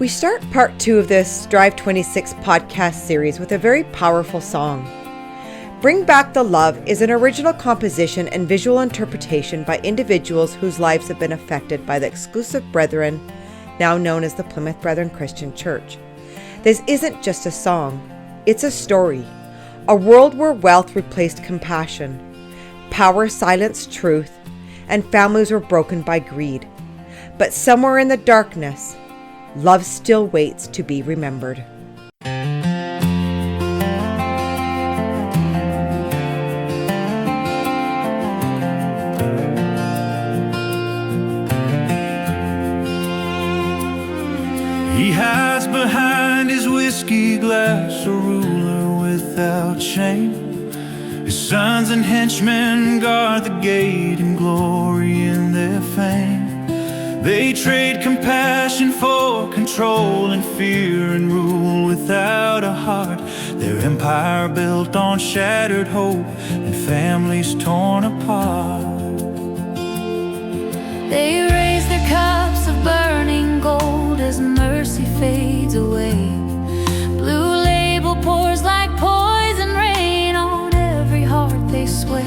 We start part 2 of this Drive 26 podcast series with a very powerful song. Bring Back the Love is an original composition and visual interpretation by individuals whose lives have been affected by the exclusive Brethren, now known as the Plymouth Brethren Christian Church. This isn't just a song, it's a story. A world where wealth replaced compassion, power silenced truth, and families were broken by greed. But somewhere in the darkness, love still waits to be remembered. He hides behind his whiskey glass, a ruler without shame. His sons and henchmen guard the gate and glory in their fame. They trade compassion for control and fear and rule without a heart. Their empire built on shattered hope and families torn apart. They raise their cups of burning gold as mercy fades away. Blue label pours like poison rain on every heart they sway.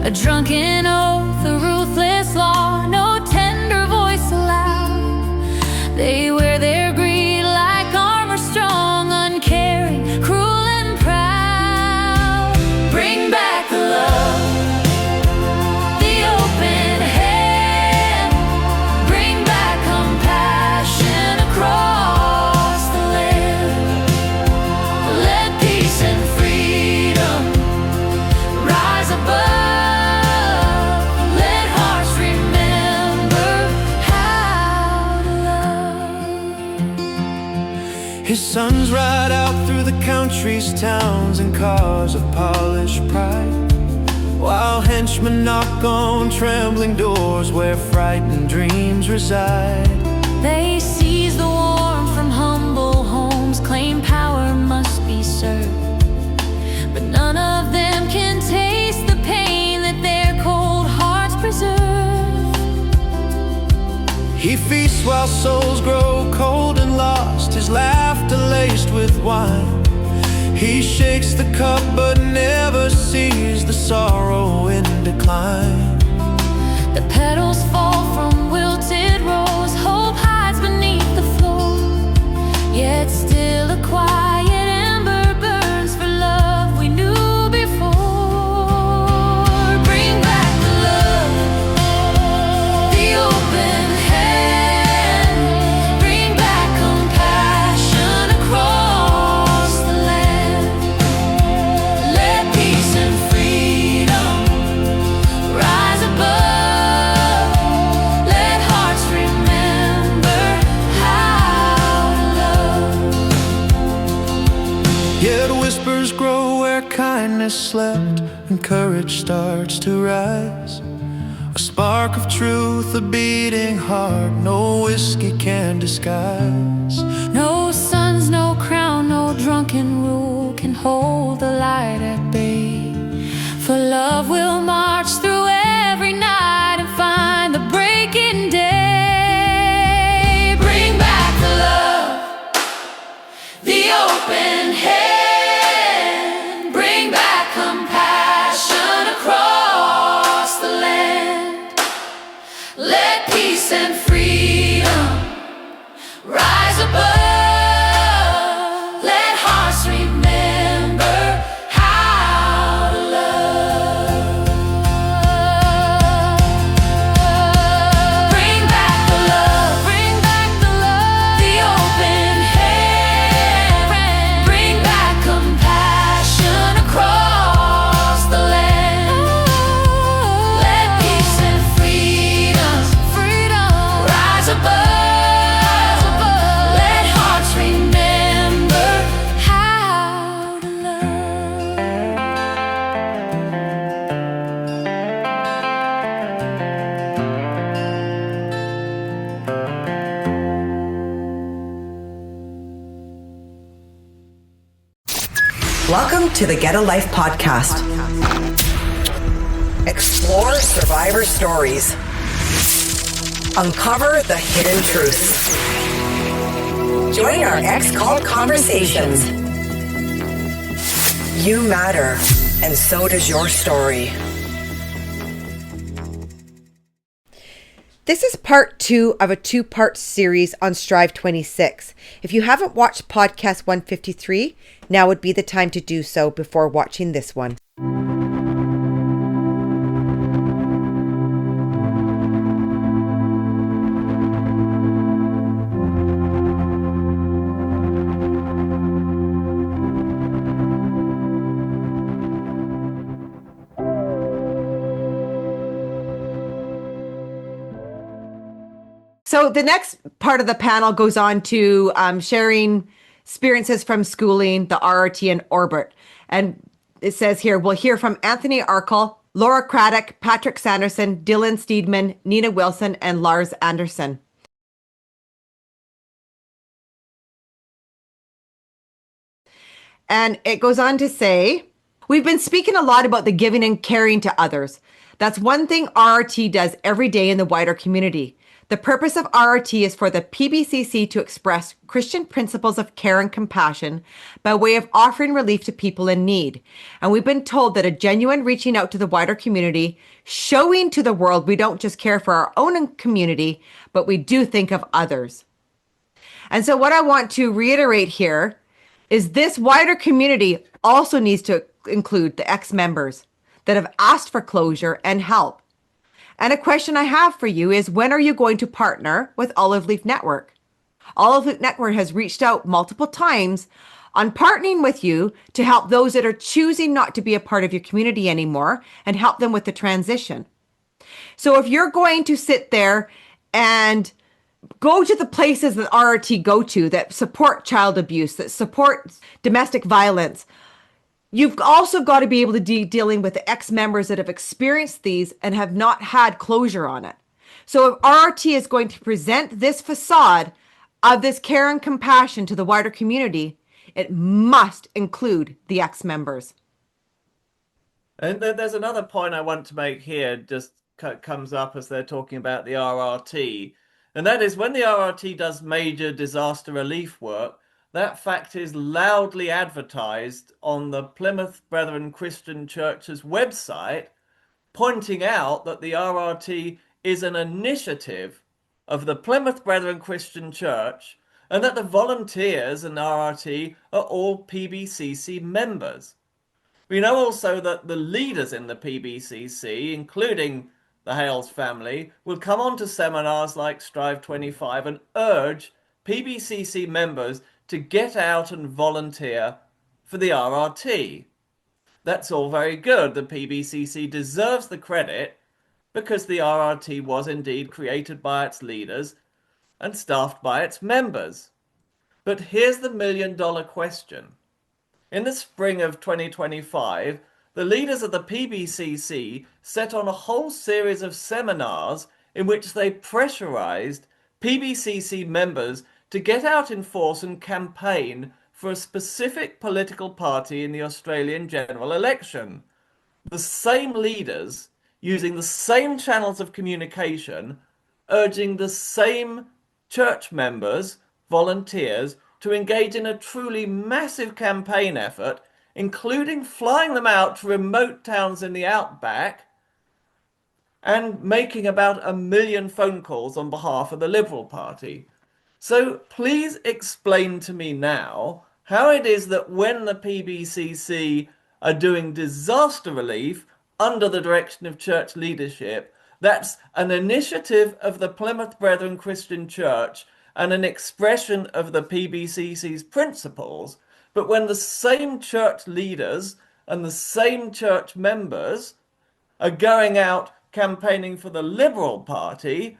A drunken oath, a ruthless law, no tender voice allowed. They wear their greed like armor strong, uncaring, cruel and proud. Bring back the love, the open hand. Bring back compassion across the land. Let peace and freedom rise above. His sons ride out through the country's towns in cars of polished pride, while henchmen knock on trembling doors where frightened dreams reside. They seize the warmth from humble homes, claim power must be served, but none of them can taste the pain that their cold hearts preserve. He feasts while souls grow cold and lost, his laughter laced with wine. He shakes the cup but never sees the sorrow in decline. The petals fall from wilted rose, hope hides beneath the floor, yet still a quiet ember burns for love we knew before. Bring back the love, the open hand. Bring back compassion across the land. Let peace and freedom rise above. Let hearts remember how to love. Yet whispers grow where kindness slept and courage starts to rise. A spark of truth, a beating heart, no whiskey can disguise. No sons, no crown, no drunken rule can hold the light at bay. For love will march through every night and find the breaking day. Bring back the love, the open hand. Bring back compassion across the land. Let peace and freedom rise above. Let hearts remember how to love. Bring back the love, bring back the love, the open hand. Bring back compassion across the land. Let peace and freedom rise above. Let hearts remember how to love. Welcome to the Get a Life podcast. Explore survivor stories. Uncover the hidden truths. Join our X-Cult conversations. You matter, and so does your story. This is part 2 of a 2-part series on Strive 26. If you haven't watched podcast 153, now would be the time to do so before watching this one. So the next part of the panel goes on to sharing experiences from schooling, the RRT, and Orbit. And it says here, we'll hear from Anthony Arkell, Laura Craddock, Patrick Sanderson, Dylan Steedman, Nina Wilson, and Lars Anderson. And it goes on to say, we've been speaking a lot about the giving and caring to others. That's one thing RRT does every day in the wider community. The purpose of RRT is for the PBCC to express Christian principles of care and compassion by way of offering relief to people in need. And we've been told that a genuine reaching out to the wider community, showing to the world we don't just care for our own community, but we do think of others. And so what I want to reiterate here is this wider community also needs to include the ex-members that have asked for closure and help. And a question I have for you is, when are you going to partner with Olive Leaf Network? Olive Leaf Network has reached out multiple times on partnering with you to help those that are choosing not to be a part of your community anymore and help them with the transition. So if you're going to sit there and go to the places that RRT go to that support child abuse, that support domestic violence, you've also got to be able to dealing with the ex-members that have experienced these and have not had closure on it. So if RRT is going to present this facade of this care and compassion to the wider community, it must include the ex-members. And there's another point I want to make here, just comes up as they're talking about the RRT. And that is, when the RRT does major disaster relief work, that fact is loudly advertised on the Plymouth Brethren Christian Church's website, pointing out that the RRT is an initiative of the Plymouth Brethren Christian Church and that the volunteers in RRT are all PBCC members. We know also that the leaders in the PBCC, including the Hales family, will come on to seminars like Strive 25 and urge PBCC members to get out and volunteer for the RRT. That's all very good. The PBCC deserves the credit because the RRT was indeed created by its leaders and staffed by its members. But here's the million-dollar question. In the spring of 2025, the leaders of the PBCC set on a whole series of seminars in which they pressurized PBCC members to get out in force and campaign for a specific political party in the Australian general election. The same leaders, using the same channels of communication, urging the same church members, volunteers, to engage in a truly massive campaign effort, including flying them out to remote towns in the outback and making about 1 million phone calls on behalf of the Liberal Party. So please explain to me now how it is that when the PBCC are doing disaster relief under the direction of church leadership, that's an initiative of the Plymouth Brethren Christian Church and an expression of the PBCC's principles, but when the same church leaders and the same church members are going out campaigning for the Liberal Party,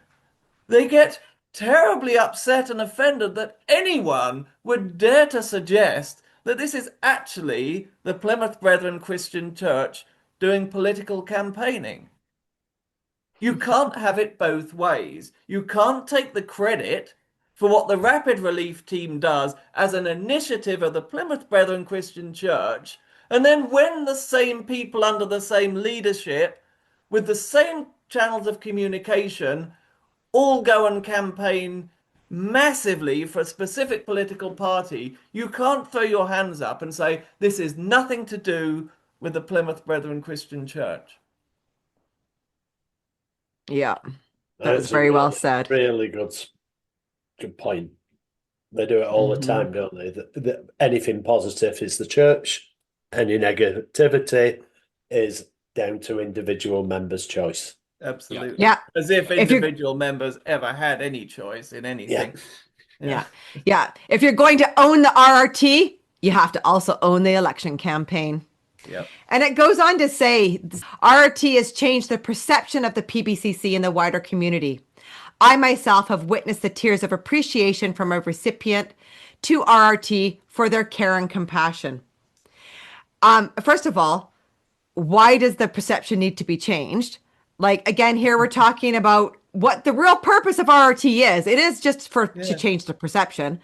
they get terribly upset and offended that anyone would dare to suggest that this is actually the Plymouth Brethren Christian Church doing political campaigning. You can't have it both ways. You can't take the credit for what the Rapid Relief Team does as an initiative of the Plymouth Brethren Christian Church, and then when the same people under the same leadership, with the same channels of communication, all go and campaign massively for a specific political party, you can't throw your hands up and say, this is nothing to do with the Plymouth Brethren Christian Church. Yeah, That's that's very well said. Really good point. They do it all the time, don't they? Anything positive is the church, any negativity is down to individual members' choice. Absolutely. Yeah. As if individual members ever had any choice in anything. Yeah. If you're going to own the RRT, you have to also own the election campaign. Yep. And it goes on to say, RRT has changed the perception of the PBCC in the wider community. I myself have witnessed the tears of appreciation from a recipient to RRT for their care and compassion. First of all, why does the perception need to be changed? Like, again, here we're talking about what the real purpose of RRT is. It is just to change the perception.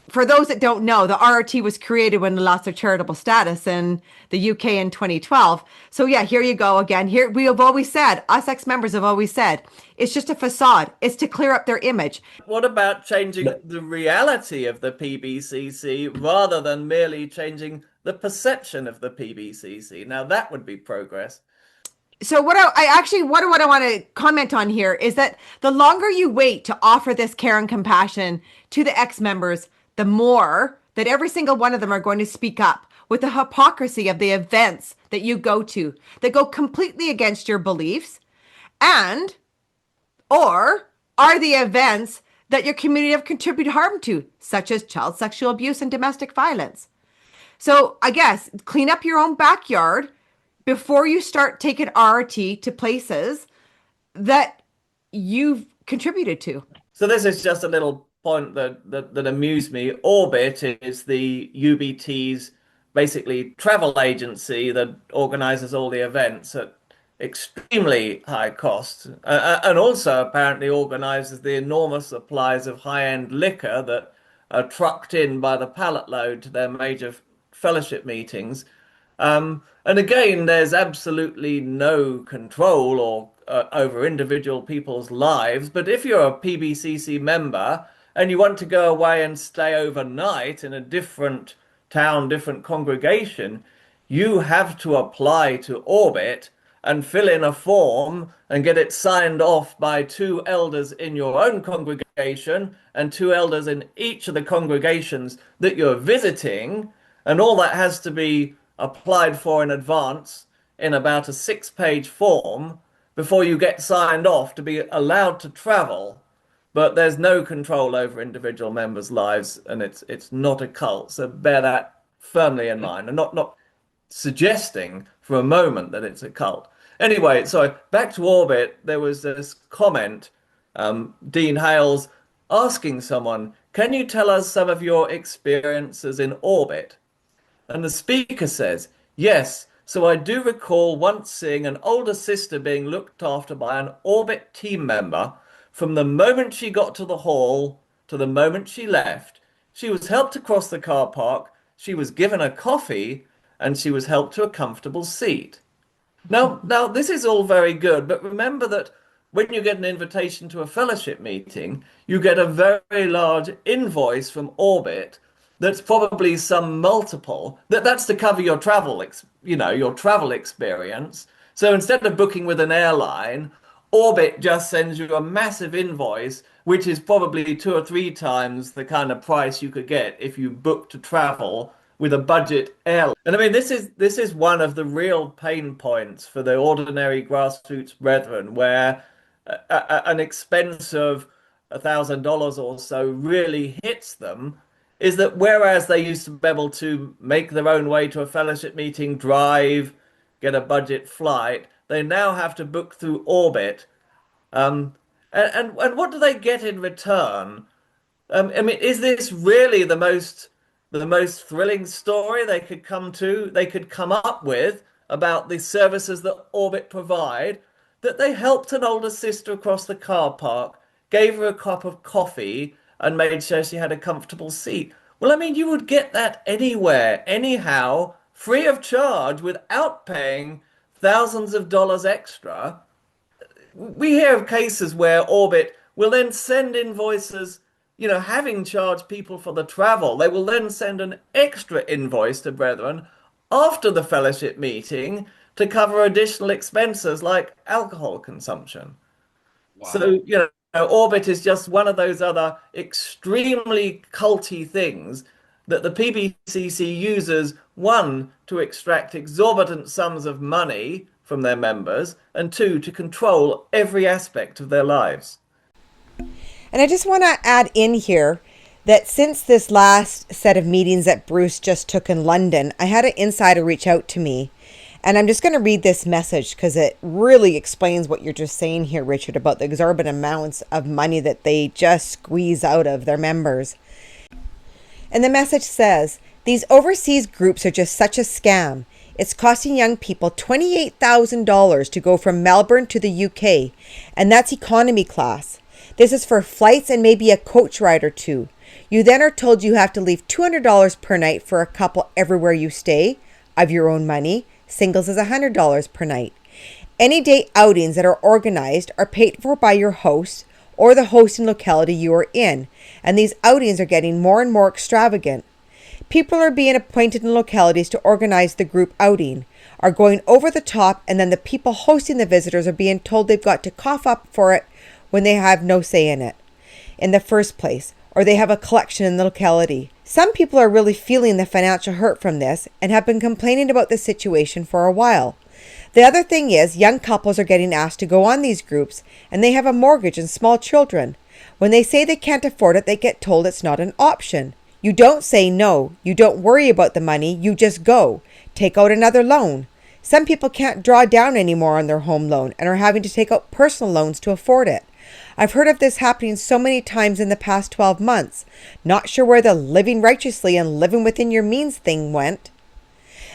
For those that don't know, the RRT was created when they lost their charitable status in the UK in 2012. So yeah, here you go again. Here we have always said, us ex-members have always said, it's just a facade. It's to clear up their image. What about changing the reality of the PBCC rather than merely changing the perception of the PBCC? Now that would be progress. So what I want to comment on here is that the longer you wait to offer this care and compassion to the ex-members, the more that every single one of them are going to speak up with the hypocrisy of the events that you go to that go completely against your beliefs, or are the events that your community have contributed harm to, such as child sexual abuse and domestic violence. So I guess clean up your own backyard before you start taking RRT to places that you've contributed to. So this is just a little point that amused me. Orbit is the UBT's basically travel agency that organizes all the events at extremely high cost, and also apparently organizes the enormous supplies of high-end liquor that are trucked in by the pallet load to their major fellowship meetings. And again, there's absolutely no control or over individual people's lives. But if you're a PBCC member and you want to go away and stay overnight in a different town, different congregation, you have to apply to Orbit and fill in a form and get it signed off by 2 elders in your own congregation and 2 elders in each of the congregations that you're visiting. And all that has to be applied for in advance in about a 6-page form before you get signed off to be allowed to travel. But there's no control over individual members' lives, and it's not a cult. So bear that firmly in mind. I'm not suggesting for a moment that it's a cult. Anyway, so back to Orbit, there was this comment, Dean Hales asking someone, can you tell us some of your experiences in Orbit? And the speaker says, yes, so I do recall once seeing an older sister being looked after by an Orbit team member from the moment she got to the hall to the moment she left. She was helped across the car park, she was given a coffee, and she was helped to a comfortable seat. Now this is all very good, but remember that when you get an invitation to a fellowship meeting, you get a very large invoice from Orbit that's probably some multiple. That's to cover your travel, your travel experience. So instead of booking with an airline, Orbit just sends you a massive invoice, which is probably 2 or 3 times the kind of price you could get if you booked to travel with a budget airline. And I mean, this is one of the real pain points for the ordinary grassroots brethren, where an expense of $1,000 or so really hits them, is that whereas they used to be able to make their own way to a fellowship meeting, drive, get a budget flight, they now have to book through Orbit. And what do they get in return? I mean, is this really the most thrilling story they could come up with about the services that Orbit provide? That they helped an older sister across the car park, gave her a cup of coffee, and made sure she had a comfortable seat. Well, I mean, you would get that anywhere, anyhow, free of charge, without paying thousands of dollars extra. We hear of cases where Orbit will then send invoices having charged people for the travel, they will then send an extra invoice to brethren after the fellowship meeting to cover additional expenses like alcohol consumption. So, Orbit is just one of those other extremely culty things that the PBCC uses, one, to extract exorbitant sums of money from their members, and two, to control every aspect of their lives. And I just want to add in here that since this last set of meetings that Bruce just took in London, I had an insider reach out to me. And I'm just going to read this message because it really explains what you're just saying here, Richard, about the exorbitant amounts of money that they just squeeze out of their members. And the message says, these overseas groups are just such a scam. It's costing young people $28,000 to go from Melbourne to the UK, and that's economy class. This is for flights and maybe a coach ride or two. You then are told you have to leave $200 per night for a couple everywhere you stay, of your own money. Singles is $100 per night. Any day outings that are organized are paid for by your host or the hosting locality you are in, and these outings are getting more and more extravagant. People are being appointed in localities to organize the group outing, are going over the top, and then the people hosting the visitors are being told they've got to cough up for it when they have no say in it in the first place, or they have a collection in the locality. Some people are really feeling the financial hurt from this and have been complaining about the situation for a while. The other thing is, young couples are getting asked to go on these groups and they have a mortgage and small children. When they say they can't afford it, they get told it's not an option. You don't say no. You don't worry about the money. You just go. Take out another loan. Some people can't draw down anymore on their home loan and are having to take out personal loans to afford it. I've heard of this happening so many times in the past 12 months. Not sure where the living righteously and living within your means thing went.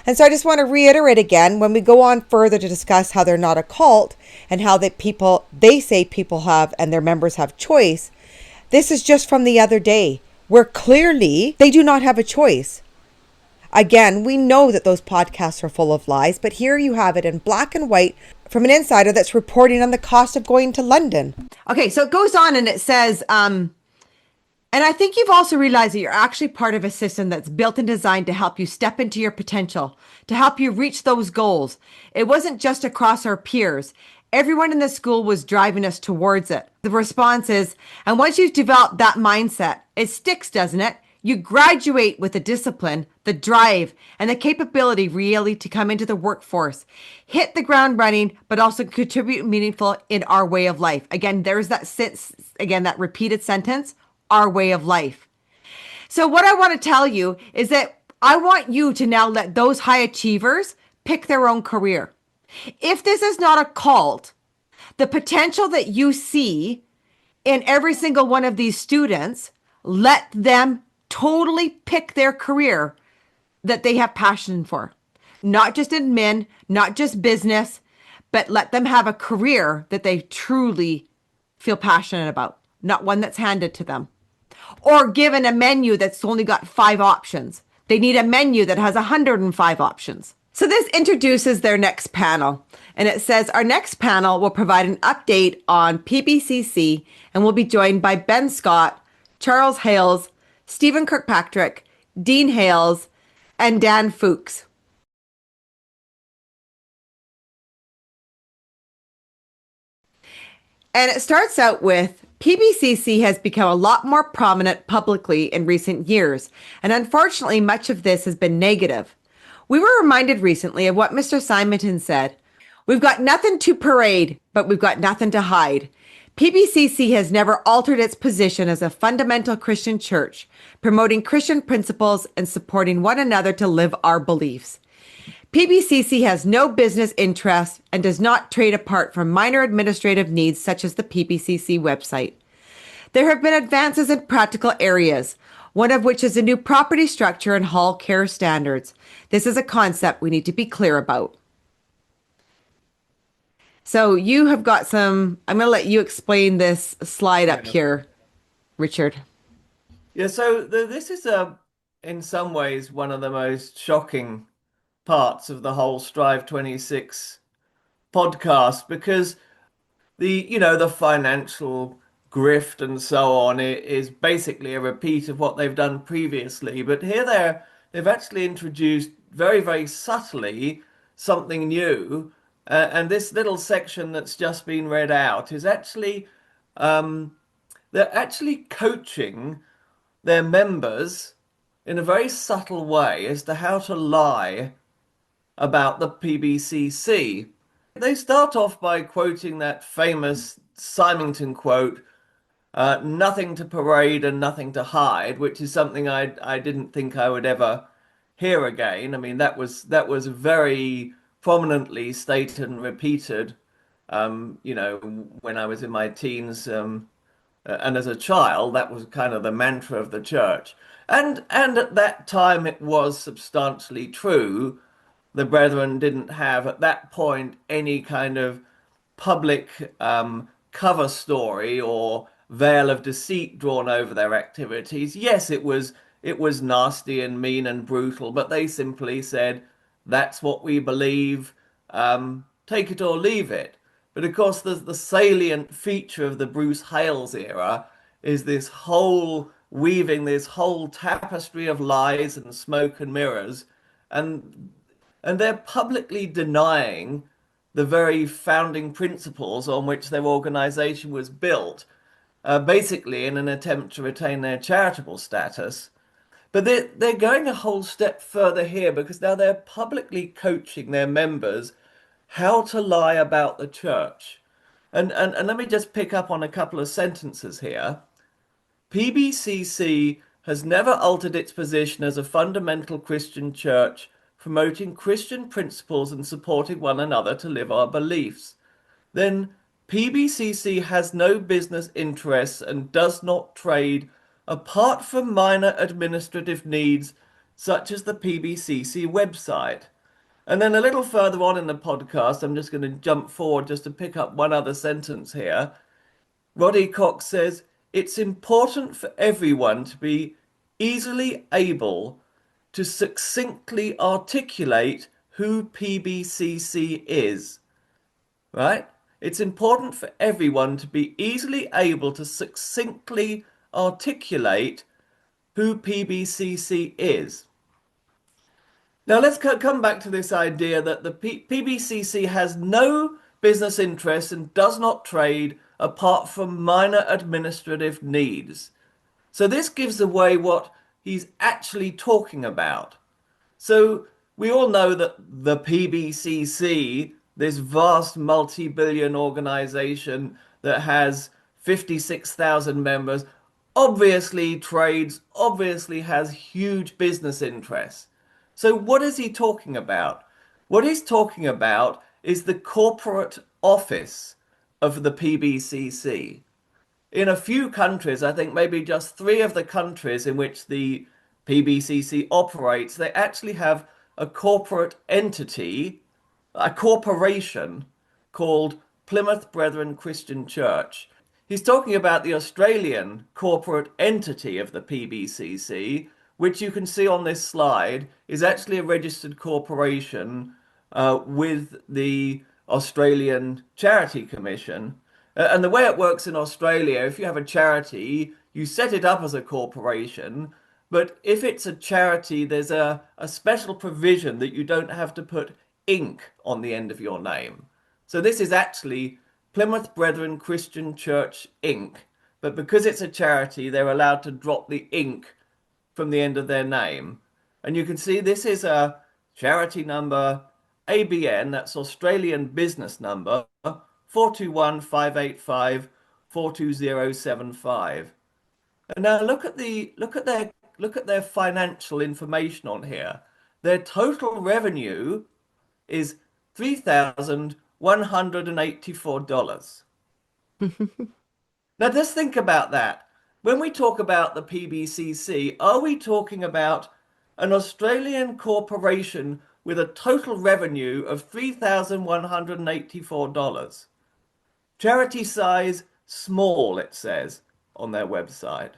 And so I just want to reiterate again, when we go on further to discuss how they're not a cult and how they say people have and their members have choice, this is just from the other day, where clearly they do not have a choice. Again, we know that those podcasts are full of lies, but here you have it in black and white from an insider that's reporting on the cost of going to London. Okay, so it goes on and it says, and I think you've also realized that you're actually part of a system that's built and designed to help you step into your potential, to help you reach those goals. It wasn't just across our peers. Everyone in the school was driving us towards it. The response is, and once you've developed that mindset, it sticks, doesn't it? You graduate with the discipline, the drive, and the capability really to come into the workforce, hit the ground running, but also contribute meaningful in our way of life. Again, there's that repeated sentence, our way of life. So what I want to tell you is that I want you to now let those high achievers pick their own career. If this is not a cult, the potential that you see in every single one of these students, let them totally pick their career that they have passion for. Not just admin, not just business, but let them have a career that they truly feel passionate about, not one that's handed to them. Or given a menu that's only got 5 options. They need a menu that has 105 options. So this introduces their next panel. And it says, our next panel will provide an update on PBCC and will be joined by Ben Scott, Charles Hales, Stephen Kirkpatrick, Dean Hales, and Dan Fuchs. And it starts out with, PBCC has become a lot more prominent publicly in recent years, and unfortunately much of this has been negative. We were reminded recently of what Mr. Simonton said. We've got nothing to parade, but we've got nothing to hide. PBCC has never altered its position as a fundamental Christian church, promoting Christian principles and supporting one another to live our beliefs. PBCC has no business interest and does not trade apart from minor administrative needs such as the PBCC website. There have been advances in practical areas, one of which is a new property structure and hall care standards. This is a concept we need to be clear about. So you have got I'm going to let you explain this slide up here, Richard. Yeah, so this is in some ways one of the most shocking parts of the whole Strive 26 podcast, because the financial grift and so on is basically a repeat of what they've done previously. But here they've actually introduced very, very subtly something new. And this little section that's just been read out is actually, they're actually coaching their members in a very subtle way as to how to lie about the PBCC. They start off by quoting that famous Symington quote, nothing to parade and nothing to hide, which is something I didn't think I would ever hear again. I mean, that was very prominently stated and repeated, when I was in my teens, and as a child, that was kind of the mantra of the church. And at that time, it was substantially true. The brethren didn't have at that point any kind of public cover story or veil of deceit drawn over their activities. Yes, it was nasty and mean and brutal, but they simply said, "That's what we believe. Take it or leave it." But of course, the salient feature of the Bruce Hales era is this whole weaving this whole tapestry of lies and smoke and mirrors, and they're publicly denying the very founding principles on which their organization was built, basically in an attempt to retain their charitable status. But they're going a whole step further here because now they're publicly coaching their members how to lie about the church. And let me just pick up on a couple of sentences here. PBCC has never altered its position as a fundamental Christian church, promoting Christian principles and supporting one another to live our beliefs. Then PBCC has no business interests and does not trade apart from minor administrative needs such as the PBCC website. And then a little further on in the podcast, I'm just going to jump forward just to pick up one other sentence here. Roddy Cox says, it's important for everyone to be easily able to succinctly articulate who PBCC is, right? It's important for everyone to be easily able to succinctly articulate who PBCC is. Now let's come back to this idea that the PBCC has no business interests and does not trade apart from minor administrative needs. So this gives away what he's actually talking about. So we all know that the PBCC, this vast multi-billion organization that has 56,000 members, obviously trades, obviously has huge business interests. So what is he talking about? What he's talking about is the corporate office of the PBCC. In a few countries, I think maybe just 3 of the countries in which the PBCC operates, they actually have a corporate entity, a corporation called Plymouth Brethren Christian Church. He's talking about the Australian corporate entity of the PBCC, which you can see on this slide is actually a registered corporation with the Australian Charity Commission. And the way it works in Australia, if you have a charity, you set it up as a corporation, but if it's a charity, there's a special provision that you don't have to put Inc. on the end of your name. So this is actually Plymouth Brethren Christian Church Inc., but because it's a charity, they're allowed to drop the Inc. from the end of their name. And you can see this is a charity number ABN, that's Australian business number 421-585-42075. And now look at their financial information on here. Their total revenue is $3,184. Now just think about that. When we talk about the PBCC, are we talking about an Australian corporation with a total revenue of $3,184? Charity size small, it says on their website.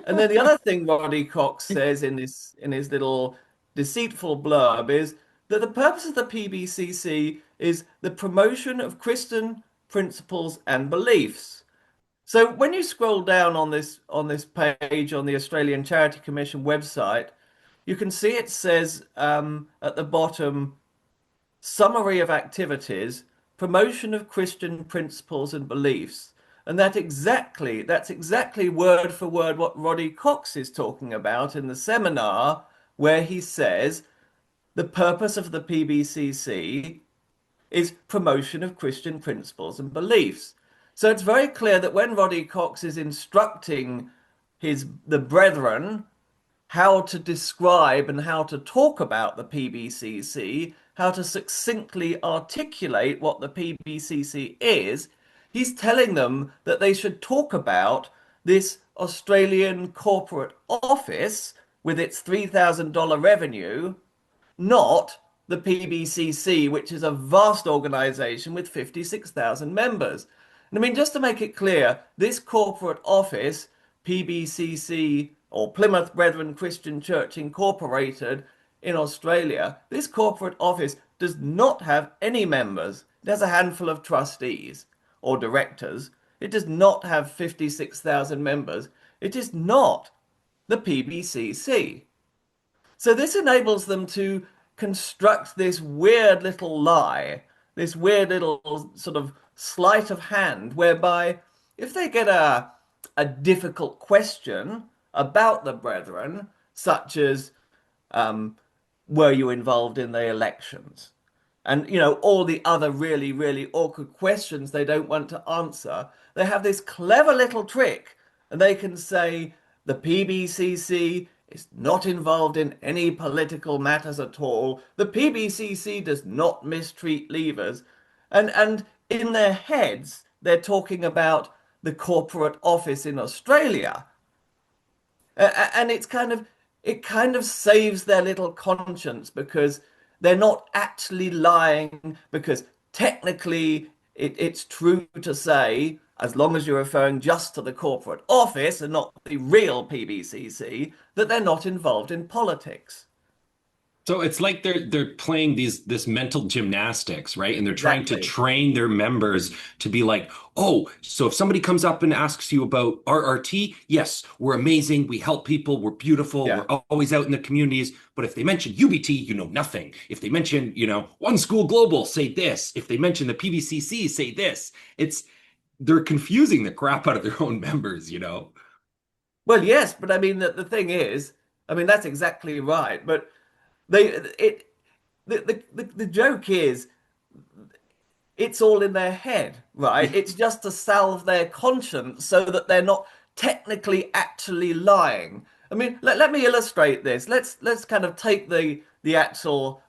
And then the other thing Roddy Cox says in his little deceitful blurb is that the purpose of the PBCC is the promotion of Christian principles and beliefs. So when you scroll down on this page on the Australian Charity Commission website, you can see it says at the bottom, summary of activities, promotion of Christian principles and beliefs. And that's exactly word for word what Roddy Cox is talking about in the seminar, where he says the purpose of the PBCC is promotion of Christian principles and beliefs. So it's very clear that when Roddy Cox is instructing the brethren how to describe and how to talk about the PBCC, how to succinctly articulate what the PBCC is, he's telling them that they should talk about this Australian corporate office with its $3,000 revenue, not the PBCC, which is a vast organization with 56,000 members. And I mean, just to make it clear, this corporate office, PBCC, or Plymouth Brethren Christian Church Incorporated in Australia, this corporate office does not have any members. It has a handful of trustees or directors. It does not have 56,000 members. It is not the PBCC. So this enables them to construct this weird little lie, this weird little sort of sleight of hand, whereby if they get a difficult question about the brethren, such as were you involved in the elections? And, you know, all the other really, really awkward questions they don't want to answer, they have this clever little trick, and they can say the PBCC is not involved in any political matters at all. The PBCC does not mistreat leavers. And in their heads, they're talking about the corporate office in Australia. And it kind of saves their little conscience, because they're not actually lying, because technically it's true to say, as long as you're referring just to the corporate office and not the real PBCC, that they're not involved in politics. So it's like they're playing this mental gymnastics, right? And they're trying to Exactly. train their members to be like, oh, so if somebody comes up and asks you about RRT, yes, we're amazing, we help people, we're beautiful, Yeah. we're always out in the communities. But if they mention UBT, you know nothing. If they mention, One School Global, say this. If they mention the PBCC, say this. They're confusing the crap out of their own members, Well, yes, but I mean, the thing is, I mean, that's exactly right. But the joke is, it's all in their head, right? It's just to salve their conscience so that they're not technically actually lying. I mean, let me illustrate this. Let's kind of take the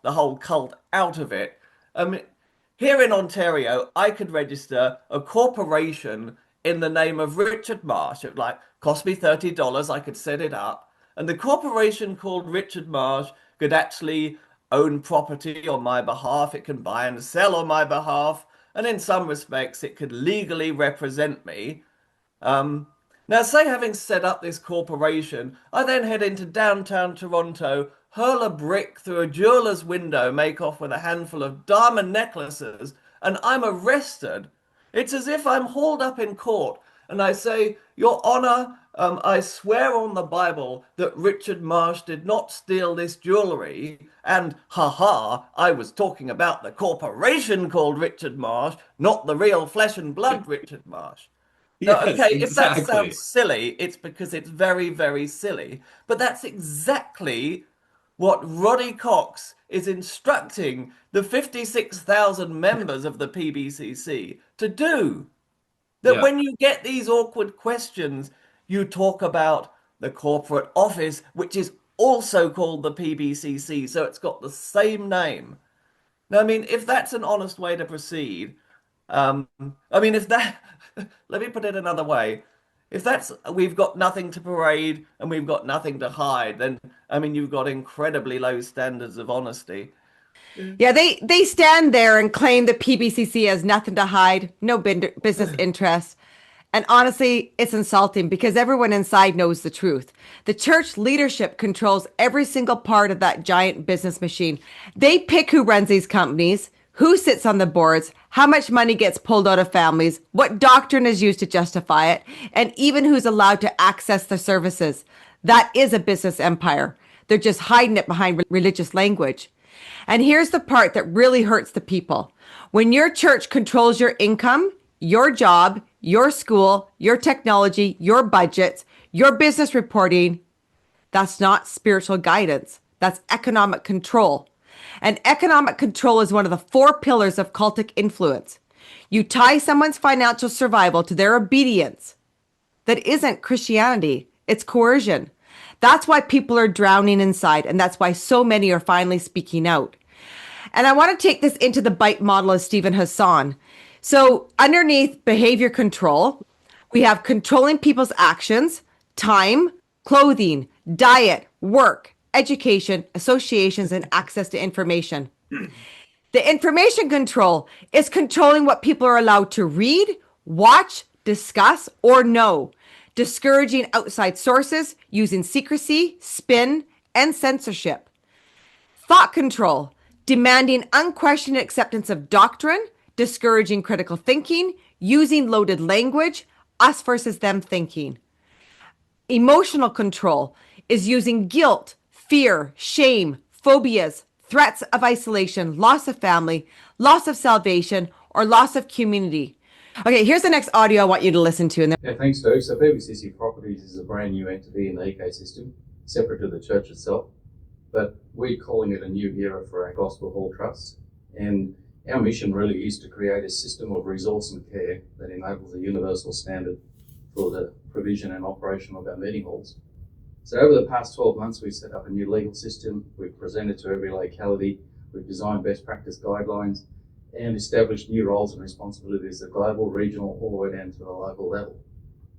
whole cult out of it. I mean, here in Ontario, I could register a corporation in the name of Richard Marsh. It cost me $30. I could set it up, and the corporation called Richard Marsh could actually own property on my behalf. It can buy and sell on my behalf, and in some respects, it could legally represent me. Now, say having set up this corporation, I then head into downtown Toronto, hurl a brick through a jeweler's window, make off with a handful of diamond necklaces, and I'm arrested. It's as if I'm hauled up in court, and I say, Your Honor, I swear on the Bible that Richard Marsh did not steal this jewelry, and I was talking about the corporation called Richard Marsh, not the real flesh and blood Richard Marsh. Now, Yes, okay, if that exactly. sounds silly, it's because it's very, very silly. But that's exactly what Roddy Cox is instructing the 56,000 members of the PBCC to do. That Yeah. when you get these awkward questions, you talk about the corporate office, which is also called the PBCC, so it's got the same name. Now, I mean, if that's an honest way to proceed, I mean, let me put it another way. If that's, we've got nothing to parade and we've got nothing to hide, then, I mean, you've got incredibly low standards of honesty. Yeah, they stand there and claim the PBCC has nothing to hide, no business interests. And honestly, it's insulting because everyone inside knows the truth. The church leadership controls every single part of that giant business machine. They pick who runs these companies, who sits on the boards, how much money gets pulled out of families, what doctrine is used to justify it, and even who's allowed to access the services. That is a business empire. They're just hiding it behind religious language. And here's the part that really hurts the people. When your church controls your income, your job, your school, your technology, your budgets, your business reporting, that's not spiritual guidance. That's economic control. And economic control is one of the 4 pillars of cultic influence. You tie someone's financial survival to their obedience. That isn't Christianity. It's coercion. That's why people are drowning inside, and that's why so many are finally speaking out. And I want to take this into the BITE model of Stephen Hassan. So underneath behavior control, we have controlling people's actions, time, clothing, diet, work, education, associations, and access to information. The information control is controlling what people are allowed to read, watch, discuss, or know, discouraging outside sources, using secrecy, spin, and censorship. Thought control, demanding unquestioned acceptance of doctrine, discouraging critical thinking, using loaded language, us versus them thinking. Emotional control is using guilt, fear, shame, phobias, threats of isolation, loss of family, loss of salvation, or loss of community. Okay, here's the next audio I want you to listen to. Yeah, thanks, Steve. So PBCC Properties is a brand new entity in the ecosystem, separate to the church itself, but we're calling it a new era for our Gospel Hall Trust. And our mission really is to create a system of resource and care that enables a universal standard for the provision and operation of our meeting halls. So over the past 12 months, we've set up a new legal system, we've presented to every locality, we've designed best practice guidelines, and established new roles and responsibilities at global, regional, all the way down to a local level.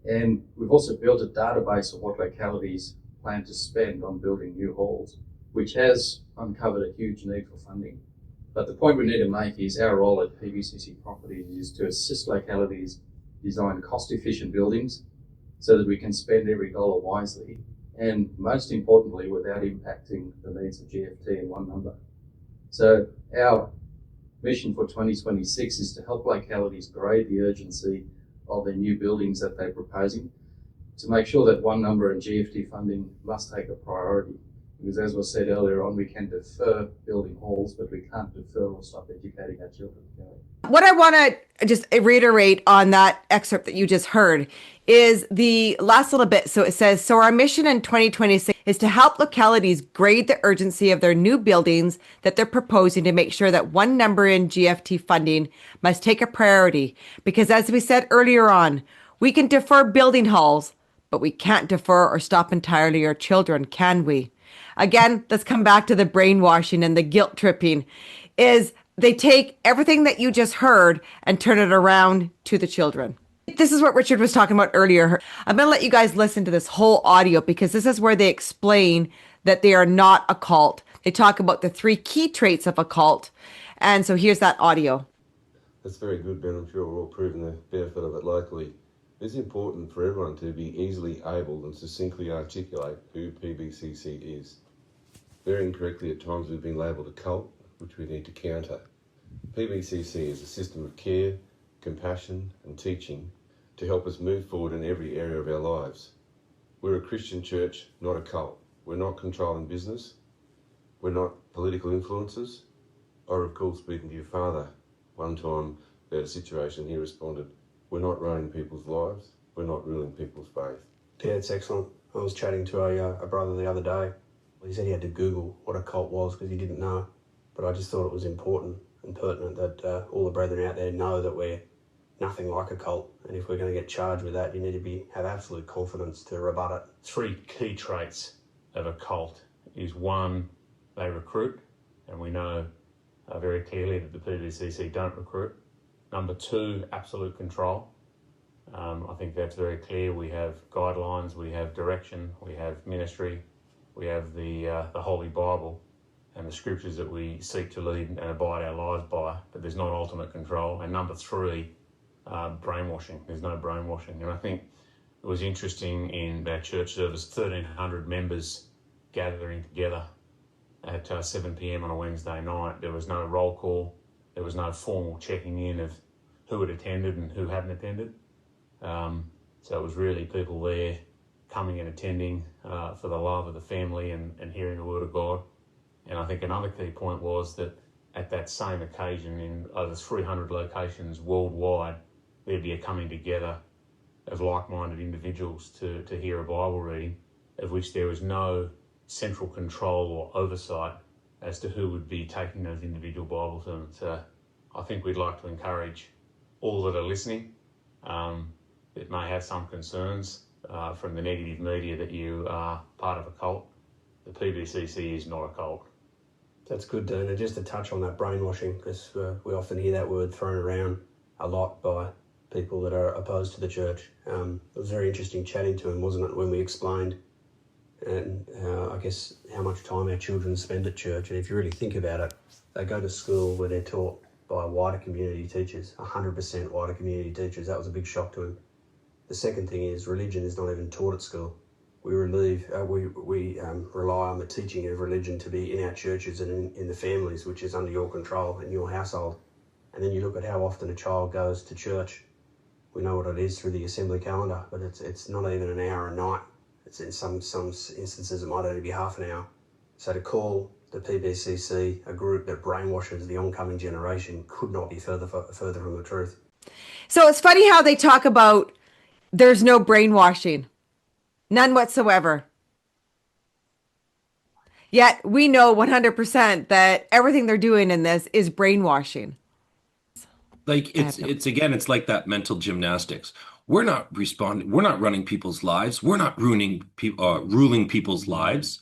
And we've also built a database of what localities plan to spend on building new halls, which has uncovered a huge need for funding. But the point we need to make is our role at PBCC Properties is to assist localities design cost-efficient buildings so that we can spend every dollar wisely, and most importantly, without impacting the needs of GFT in one number. So our mission for 2026 is to help localities grade the urgency of the new buildings that they're proposing, to make sure that one number and GFT funding must take a priority. Because as was said earlier on, we can defer building halls, but we can't defer or stop educating our children. What I want to just reiterate on that excerpt that you just heard is the last little bit. So it says, so our mission in 2026 is to help localities grade the urgency of their new buildings that they're proposing to make sure that one number in GFT funding must take a priority. Because as we said earlier on, we can defer building halls, but we can't defer or stop entirely our children, can we? Again, let's come back to the brainwashing and the guilt tripping. Is they take everything that you just heard and turn it around to the children. This is what Richard was talking about earlier. I'm going to let you guys listen to this whole audio because this is where they explain that they are not a cult. They talk about the 3 key traits of a cult. And so here's that audio. That's very good, Ben. I'm sure we're all proving the benefit of it locally. It's important for everyone to be easily able and succinctly articulate who PBCC is. Very incorrectly at times we've been labelled a cult, which we need to counter. PBCC is a system of care, compassion and teaching to help us move forward in every area of our lives. We're a Christian church, not a cult. We're not controlling business. We're not political influencers. I recall speaking to your father one time about a situation. He responded, we're not running people's lives. We're not ruling people's faith. Yeah, it's excellent. I was chatting to a brother the other day. He said he had to Google what a cult was because he didn't know. But I just thought it was important and pertinent that all the brethren out there know that we're nothing like a cult. And if we're going to get charged with that, you need to have absolute confidence to rebut it. 3 key traits of a cult is 1, they recruit, and we know very clearly that the PBCC don't recruit. Number 2, absolute control. I think that's very clear. We have guidelines, we have direction, we have ministry, we have the Holy Bible and the scriptures that we seek to lead and abide our lives by, but there's not ultimate control. And number 3, brainwashing. There's no brainwashing. And I think it was interesting in our church service, 1,300 members gathering together at 7 p.m. on a Wednesday night. There was no roll call. There was no formal checking in of who had attended and who hadn't attended. So it was really people there coming and attending for the love of the family and hearing the word of God. And I think another key point was that at that same occasion, in over 300 locations worldwide, there'd be a coming together of like-minded individuals to hear a Bible reading, of which there was no central control or oversight as to who would be taking those individual Bible sermons. So I think we'd like to encourage all that are listening that may have some concerns from the negative media that you are part of a cult. The PBCC is not a cult. That's good, Dean. And just to touch on that brainwashing, because we often hear that word thrown around a lot by people that are opposed to the church. It was very interesting chatting to him, wasn't it, when we explained and I guess how much time our children spend at church. And if you really think about it, they go to school where they're taught by wider community teachers, 100% wider community teachers. That was a big shock to him. The second thing is religion is not even taught at school. We rely on the teaching of religion to be in our churches and in the families, which is under your control in your household. And then you look at how often a child goes to church. We know what it is through the assembly calendar, but it's not even an hour a night. It's in some instances it might only be half an hour. So to call the PBCC a group that brainwashes the oncoming generation could not be further from the truth. So it's funny how they talk about there's no brainwashing. None whatsoever. Yet we know 100% that everything they're doing in this is brainwashing. Like it's like that mental gymnastics. We're not responding. We're not running people's lives. We're not ruling people's lives.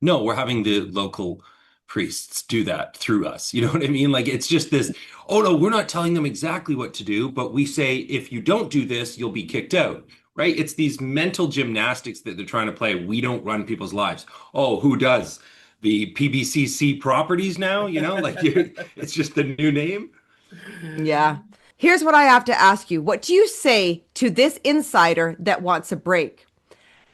No, we're having the local priests do that through us. You know what I mean? Like it's just this, oh no, we're not telling them exactly what to do, but we say, if you don't do this, you'll be kicked out. Right? It's these mental gymnastics that they're trying to play. We don't run people's lives. Oh, who does? The PBCC properties now, like it's just the new name. Yeah. Here's what I have to ask you. What do you say to this insider that wants a break?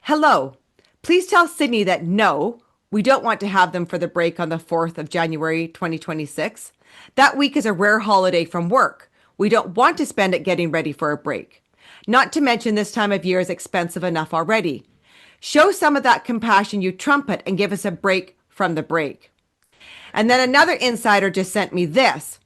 Hello. Please tell Sydney that no, we don't want to have them for the break on the 4th of January, 2026. That week is a rare holiday from work. We don't want to spend it getting ready for a break. Not to mention this time of year is expensive enough already. Show some of that compassion you trumpet and give us a break from the break. And then another insider just sent me this.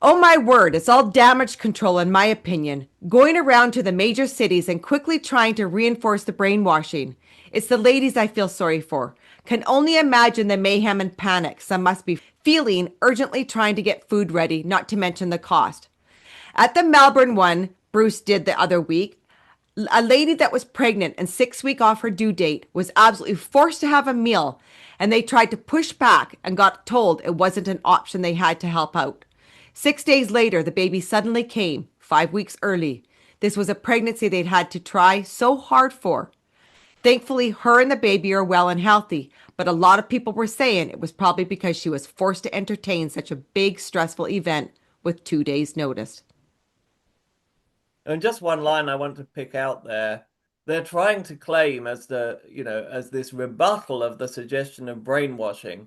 Oh my word, it's all damage control in my opinion. Going around to the major cities and quickly trying to reinforce the brainwashing. It's the ladies I feel sorry for. Can only imagine the mayhem and panic some must be feeling urgently trying to get food ready, not to mention the cost. At the Melbourne one, Bruce did the other week, a lady that was pregnant and 6 weeks off her due date was absolutely forced to have a meal, and they tried to push back and got told it wasn't an option they had to help out. 6 days later, the baby suddenly came, 5 weeks early. This was a pregnancy they'd had to try so hard for. Thankfully, her and the baby are well and healthy, but a lot of people were saying it was probably because she was forced to entertain such a big, stressful event with 2 days' notice. And just one line I want to pick out there. They're trying to claim as this rebuttal of the suggestion of brainwashing.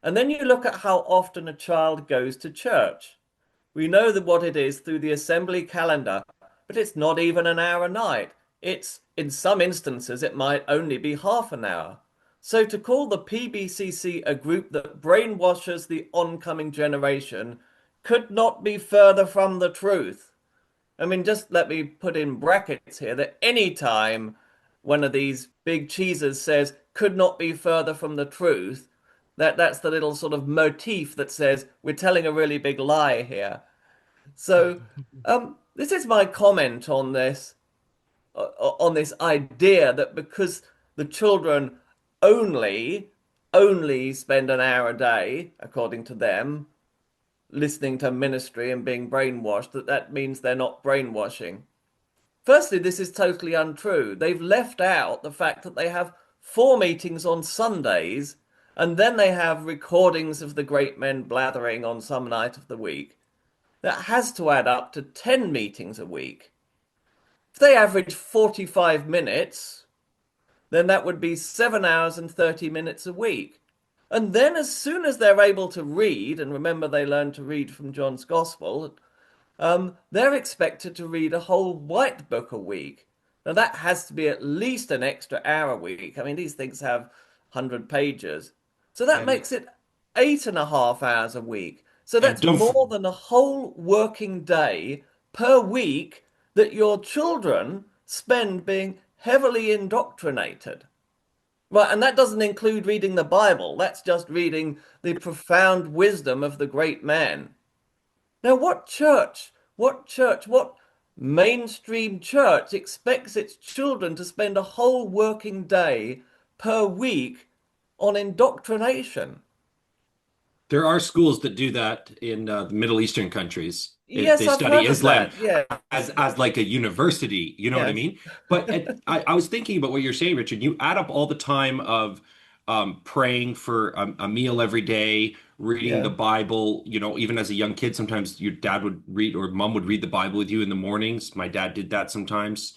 And then you look at how often a child goes to church. We know that what it is through the assembly calendar, but it's not even an hour a night. It's, in some instances, it might only be half an hour. So to call the PBCC a group that brainwashes the oncoming generation could not be further from the truth. I mean, just let me put in brackets here that any time one of these big cheeses says could not be further from the truth, that's the little sort of motif that says we're telling a really big lie here. So this is my comment on this idea that because the children only spend an hour a day, according to them, listening to ministry and being brainwashed, that means they're not brainwashing. Firstly, this is totally untrue. They've left out the fact that they have 4 meetings on Sundays, and then they have recordings of the great men blathering on some night of the week. That has to add up to 10 meetings a week. If they average 45 minutes, then that would be 7 hours and 30 minutes a week. And then as soon as they're able to read, and remember they learned to read from John's Gospel, they're expected to read a whole white book a week. Now that has to be at least an extra hour a week. I mean, these things have 100 pages. So that And makes it 8.5 hours a week. So and that's more than a whole working day per week that your children spend being heavily indoctrinated. Right, and that doesn't include reading the Bible. That's just reading the profound wisdom of the great man. Now, what mainstream church expects its children to spend a whole working day per week on indoctrination? there are schools that do that in the Middle Eastern countries. They Yes, I've study heard of Islam that. Yes, as like a university, you know what I yes, mean? But I was thinking about what you're saying, Richard. You add up all the time of praying for a meal every day, reading the yeah, Bible, you know, even as a young kid, sometimes your dad would read or mom would read the Bible with you in the mornings. My dad did that sometimes.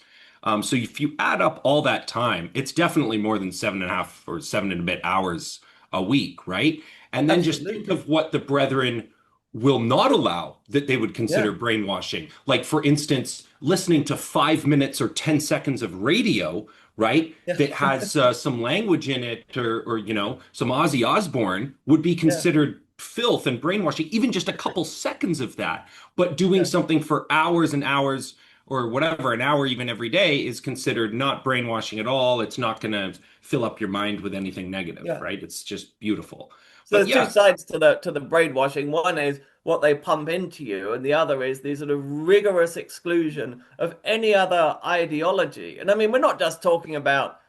So if you add up all that time, it's definitely more than 7.5 or 7 and a bit hours a week, right? And then just think absolutely. of what the brethren will not allow that they would consider Yeah, brainwashing. Like, for instance, listening to 5 minutes or 10 seconds of radio, right? yeah, That has some language in it or, you know, some Ozzy Osbourne would be yeah, considered filth and brainwashing, even just a couple seconds of that. But doing yeah, something for hours and hours or whatever, an hour even every day is considered not brainwashing at all. It's not going to fill up your mind with anything negative, yeah. right? It's just beautiful. So But there's two yeah, sides to the brainwashing. One is what they pump into you, and the other is the sort of rigorous exclusion of any other ideology. And I mean, we're not just talking about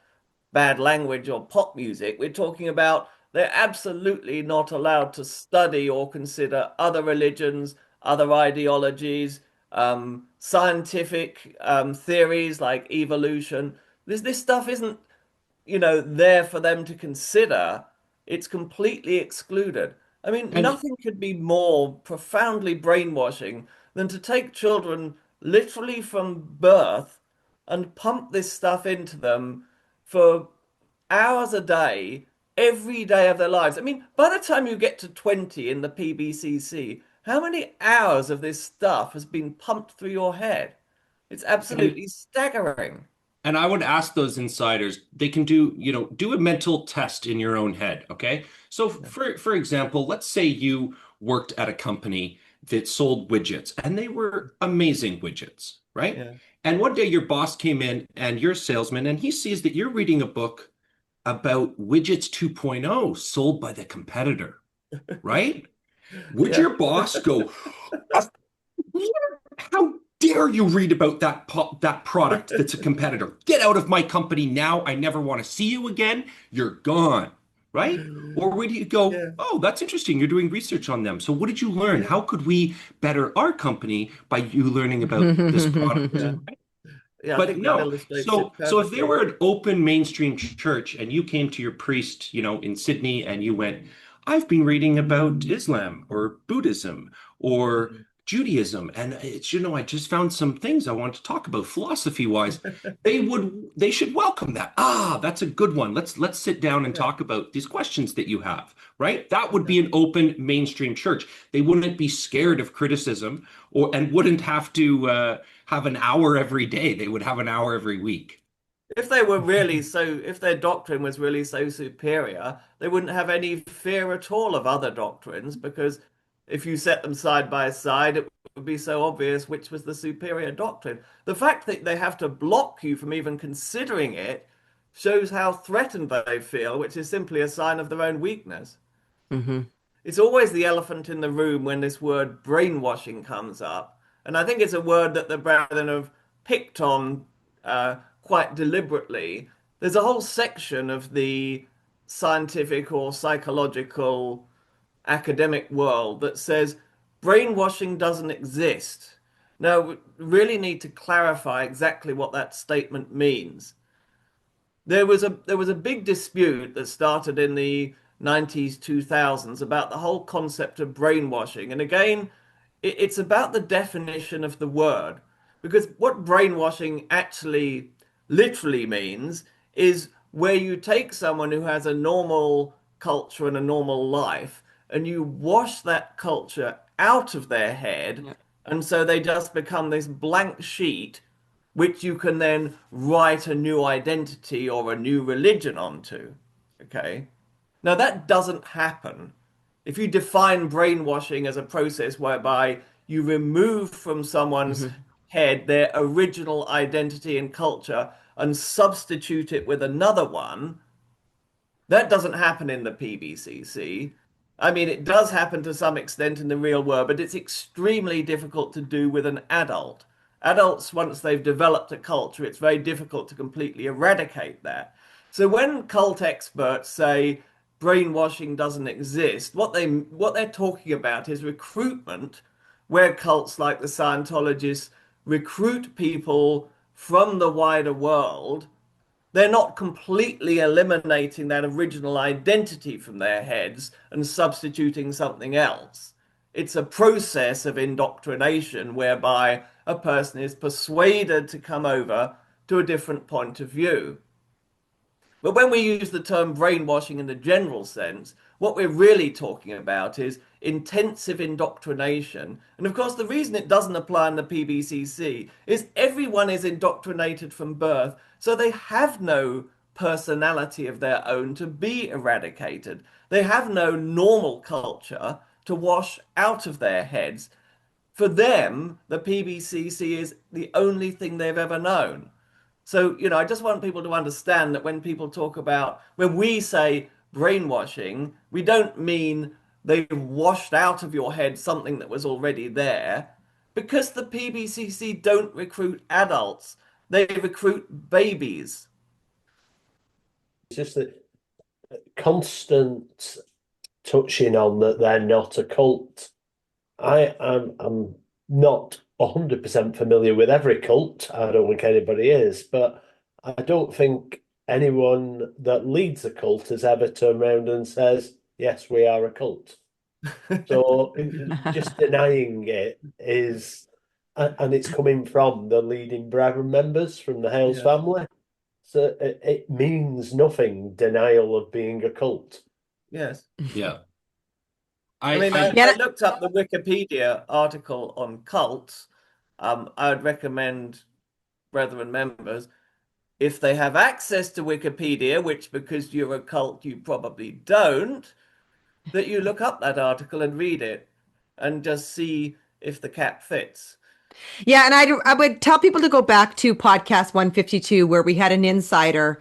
bad language or pop music. We're talking about they're absolutely not allowed to study or consider other religions, other ideologies, scientific theories like evolution. This stuff isn't, there for them to consider. It's completely excluded. I mean, and nothing could be more profoundly brainwashing than to take children literally from birth and pump this stuff into them for hours a day, every day of their lives. I mean, by the time you get to 20 in the PBCC, how many hours of this stuff has been pumped through your head? It's and absolutely staggering. And I would ask those insiders, they can do, you know, do a mental test in your own head, okay? So Yeah, for example, let's say you worked at a company that sold widgets and they were amazing widgets, right? yeah. And one day your boss came in and you're a salesman and he sees that you're reading a book about widgets 2.0 sold by the competitor, right? Would Yeah. your boss go, how dare you read about that product that's a competitor? Get out of my company now. I never want to see you again. You're gone, right? Or would you go, Yeah, oh, that's interesting. You're doing research on them. So what did you learn? yeah, How could we better our company by you learning about this product? yeah. Yeah, I But think that no. illustrates So it so if there perfectly. were an open mainstream church and you came to your priest, you know, in Sydney and you went, I've been reading about Islam or Buddhism or Mhm. Judaism, and it's, you know, I just found some things I want to talk about philosophy wise. They should welcome that. Ah, that's a good one. Let's sit down and Yeah, talk about these questions that you have, right? That would yeah. be an open mainstream church. They wouldn't be scared of criticism or and wouldn't have to have an hour every day. They would have an hour every week. If their doctrine was really so superior, they wouldn't have any fear at all of other doctrines because if you set them side by side, it would be so obvious which was the superior doctrine. The fact that they have to block you from even considering it shows how threatened they feel, which is simply a sign of their own weakness. Hmm. It's always the elephant in the room when this word brainwashing comes up. And I think it's a word that the brethren have picked on quite deliberately. There's a whole section of the scientific or psychological academic world that says brainwashing doesn't exist. Now, we really need to clarify exactly what that statement means. There was a big dispute that started in the 90s, 2000s about the whole concept of brainwashing. And again, it's about the definition of the word. Because what brainwashing actually literally means is where you take someone who has a normal culture and a normal life, and you wash that culture out of their head, and so they just become this blank sheet which you can then write a new identity or a new religion onto. Okay? Now, that doesn't happen. If you define brainwashing as a process whereby you remove from someone's head their original identity and culture and substitute it with another one, that doesn't happen in the PBCC. I mean, it does happen to some extent in the real world, but it's extremely difficult to do with an adult. Adults, once they've developed a culture, it's very difficult to completely eradicate that. So when cult experts say brainwashing doesn't exist, what they're talking about is recruitment, where cults like the Scientologists recruit people from the wider world. They're not completely eliminating that original identity from their heads and substituting something else. It's a process of indoctrination whereby a person is persuaded to come over to a different point of view. But when we use the term brainwashing in the general sense, what we're really talking about is intensive indoctrination. And of course, the reason it doesn't apply in the PBCC is everyone is indoctrinated from birth, so they have no personality of their own to be eradicated. They have no normal culture to wash out of their heads. For them, the PBCC is the only thing they've ever known. So, I just want people to understand that when we say brainwashing, we don't mean they've washed out of your head something that was already there, because the PBCC don't recruit adults, they recruit babies. It's just a constant touching on that they're not a cult. I'm not 100% familiar with every cult. I don't think anybody is, but I don't think anyone that leads a cult has ever turned around and says, yes, we are a cult. So just denying it is, and it's coming from the leading Brethren members from the Hales family. So it means nothing, denial of being a cult. Yes. Yeah. I looked up the Wikipedia article on cults. I would recommend Brethren members, if they have access to Wikipedia, which because you're a cult you probably don't, that you look up that article and read it and just see if the cap fits. Yeah, and I would tell people to go back to podcast 152 where we had an insider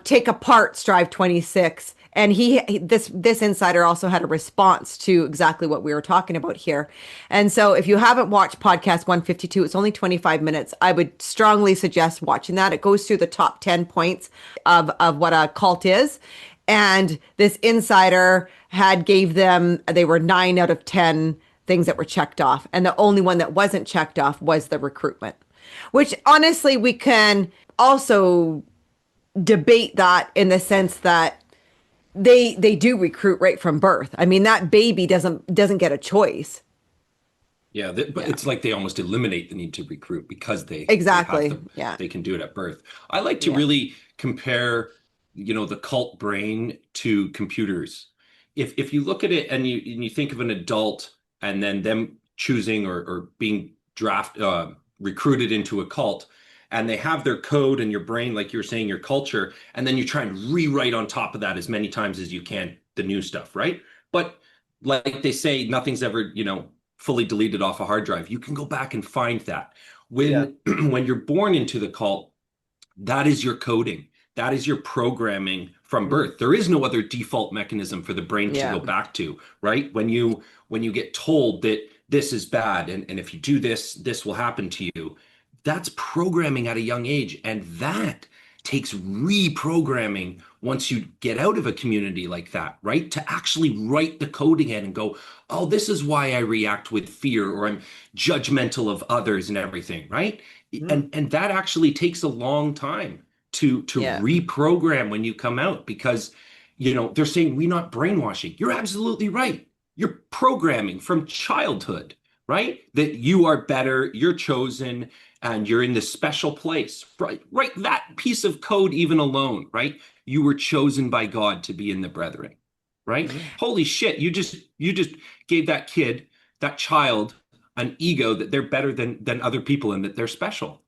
take apart Strive 26. And this insider also had a response to exactly what we were talking about here. And so if you haven't watched podcast 152, it's only 25 minutes. I would strongly suggest watching that. It goes through the top 10 points of what a cult is. And this insider they were 9 out of 10 things that were checked off. And the only one that wasn't checked off was the recruitment, which honestly, we can also debate that in the sense that they do recruit right from birth. I mean, that baby doesn't get a choice. Yeah, but it's like they almost eliminate the need to recruit because they they can do it at birth. I like to really compare, the cult brain to computers. If you look at it and you think of an adult and then them choosing or being recruited into a cult, and they have their code in your brain, like you were saying, your culture, and then you try and rewrite on top of that as many times as you can the new stuff, right? But like they say, nothing's ever, fully deleted off a hard drive. You can go back and find that. When you're born into the cult, that is your coding. That is your programming from birth. There is no other default mechanism for the brain to go back to, right? When you get told that this is bad, and if you do this, this will happen to you. That's programming at a young age. And that takes reprogramming once you get out of a community like that, right? To actually write the code again and go, oh, this is why I react with fear, or I'm judgmental of others and everything, right? And that actually takes a long time to reprogram when you come out, because, they're saying we're not brainwashing. You're absolutely right. You're programming from childhood, right? That you are better, you're chosen, and you're in this special place, right? That piece of code even alone, right? You were chosen by God to be in the brethren, right? Holy shit, you just gave that kid, that child, an ego that they're better than other people and that they're special.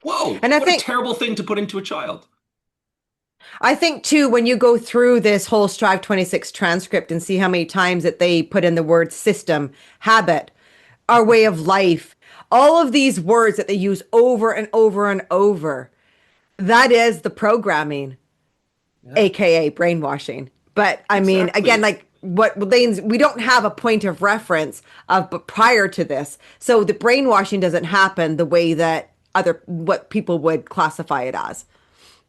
Whoa, And I what a think terrible thing to put into a child. too, when you go through this whole Strive 26 transcript and see how many times that they put in the word system, habit, our way of life, all of these words that they use over and over and over, that is the programming, aka brainwashing. But I mean, again, Exactly. like what Lane's, we don't have a point of reference of but prior to this, so the brainwashing doesn't happen the way that what people would classify it as.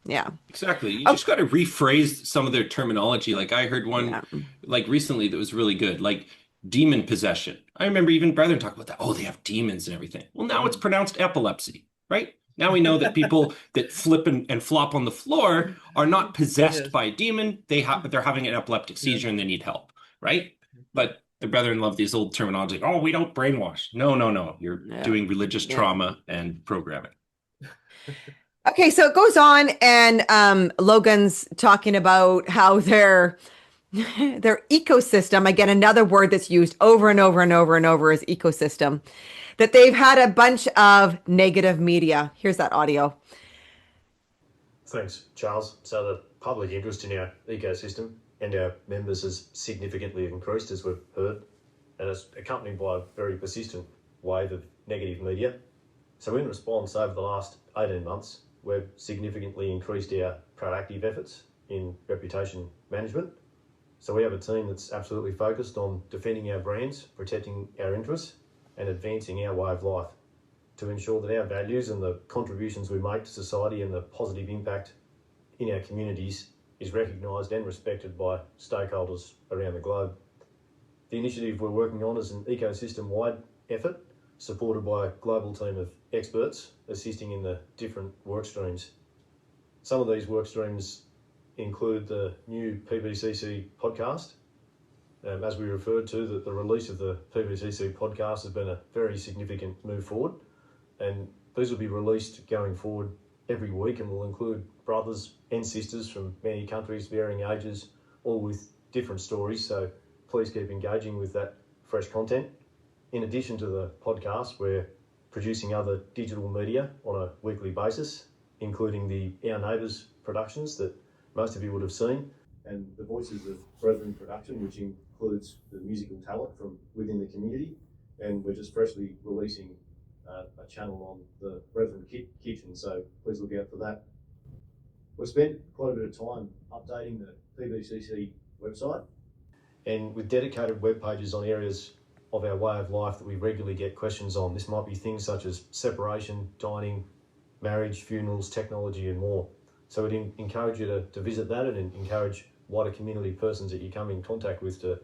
Yeah. Exactly. You Oh, just got to rephrase some of their terminology. Like I heard one yeah. like recently that was really good, like demon possession. I remember even Brethren talk about that. Oh, they have demons and everything. Well, now it's pronounced epilepsy, right? Now we know that people that flip and flop on the floor are not possessed Yes. by a demon. They're having an epileptic seizure and they need help, right? But the Brethren love these old terminology. Oh, we don't brainwash. No, no, no. You're Yeah. doing religious Yeah. trauma and programming. Okay, so it goes on, and Logan's talking about how their ecosystem, again, another word that's used over and over and over and over is ecosystem, that they've had a bunch of negative media. Here's that audio. Thanks, Charles. So the public interest in our ecosystem and our members has significantly increased, as we've heard, and it's accompanied by a very persistent wave of negative media. So in response, over the last 18 months, we've significantly increased our proactive efforts in reputation management. So we have a team that's absolutely focused on defending our brands, protecting our interests, and advancing our way of life to ensure that our values and the contributions we make to society and the positive impact in our communities is recognised and respected by stakeholders around the globe. The initiative we're working on is an ecosystem-wide effort supported by a global team of experts assisting in the different work streams. Some of these work streams include the new PBCC podcast. As we referred to, the release of the PBCC podcast has been a very significant move forward, and these will be released going forward every week and will include brothers and sisters from many countries, varying ages, all with different stories, so please keep engaging with that fresh content. In addition to the podcast, we're producing other digital media on a weekly basis, including the Our Neighbours productions that most of you would have seen, and the Voices of Brethren production, which includes the musical talent from within the community. And we're just freshly releasing a channel on the Brethren Kitchen, so please look out for that. We've spent quite a bit of time updating the PBCC website, and with dedicated web pages on areas of our way of life that we regularly get questions on. This might be things such as separation, dining, marriage, funerals, technology, and more. So we'd encourage you to visit that and encourage wider community persons that you come in contact with to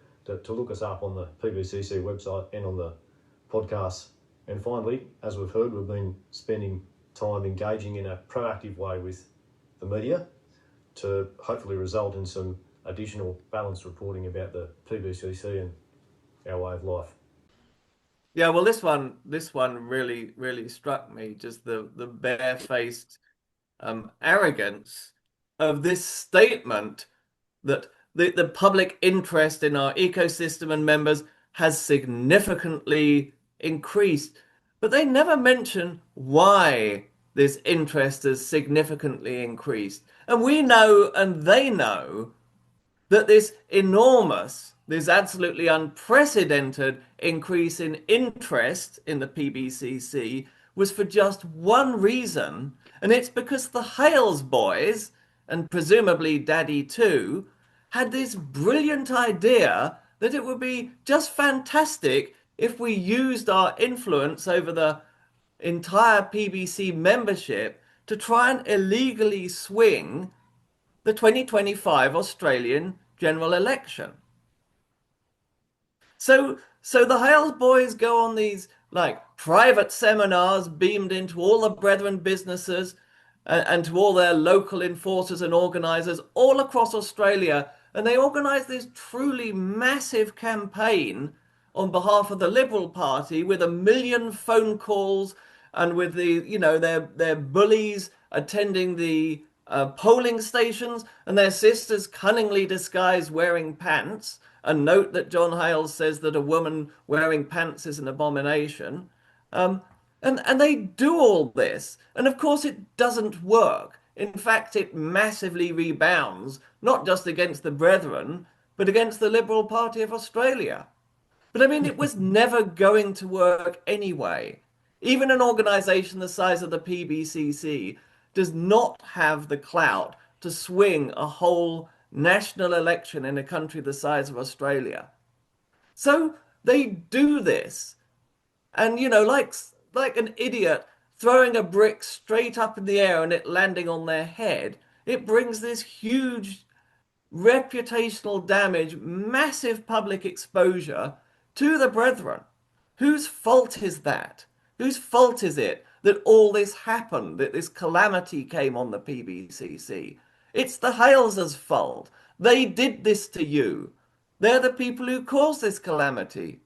look us up on the PBCC website and on the podcast. And finally, as we've heard, we've been spending time engaging in a proactive way with the media to hopefully result in some additional balanced reporting about the PBCC and our way of life. Yeah, well, this one really struck me. Just the barefaced arrogance of this statement that the public interest in our ecosystem and members has significantly increased, but they never mention why this interest has significantly increased. And we know, and they know, that this absolutely unprecedented increase in interest in the PBCC was for just one reason, and it's because the Hales boys, and presumably Daddy too, had this brilliant idea that it would be just fantastic if we used our influence over the entire PBC membership to try and illegally swing the 2025 Australian general election. So the Hales boys go on these like private seminars beamed into all the Brethren businesses and to all their local enforcers and organisers all across Australia, and they organise this truly massive campaign on behalf of the Liberal Party with 1 million phone calls and with the their bullies attending the polling stations, and their sisters cunningly disguised wearing pants. And note that John Hales says that a woman wearing pants is an abomination. And they do all this. And of course, it doesn't work. In fact, it massively rebounds, not just against the Brethren, but against the Liberal Party of Australia. But I mean, it was never going to work anyway. Even an organization the size of the PBCC does not have the clout to swing a whole national election in a country the size of Australia. So they do this. And, you know, like an idiot throwing a brick straight up in the air and it landing on their head, it brings this huge reputational damage, massive public exposure to the Brethren. Whose fault is that? Whose fault is it that all this happened, that this calamity came on the PBCC? It's the Haleses' fault. They did this to you. They're the people who caused this calamity.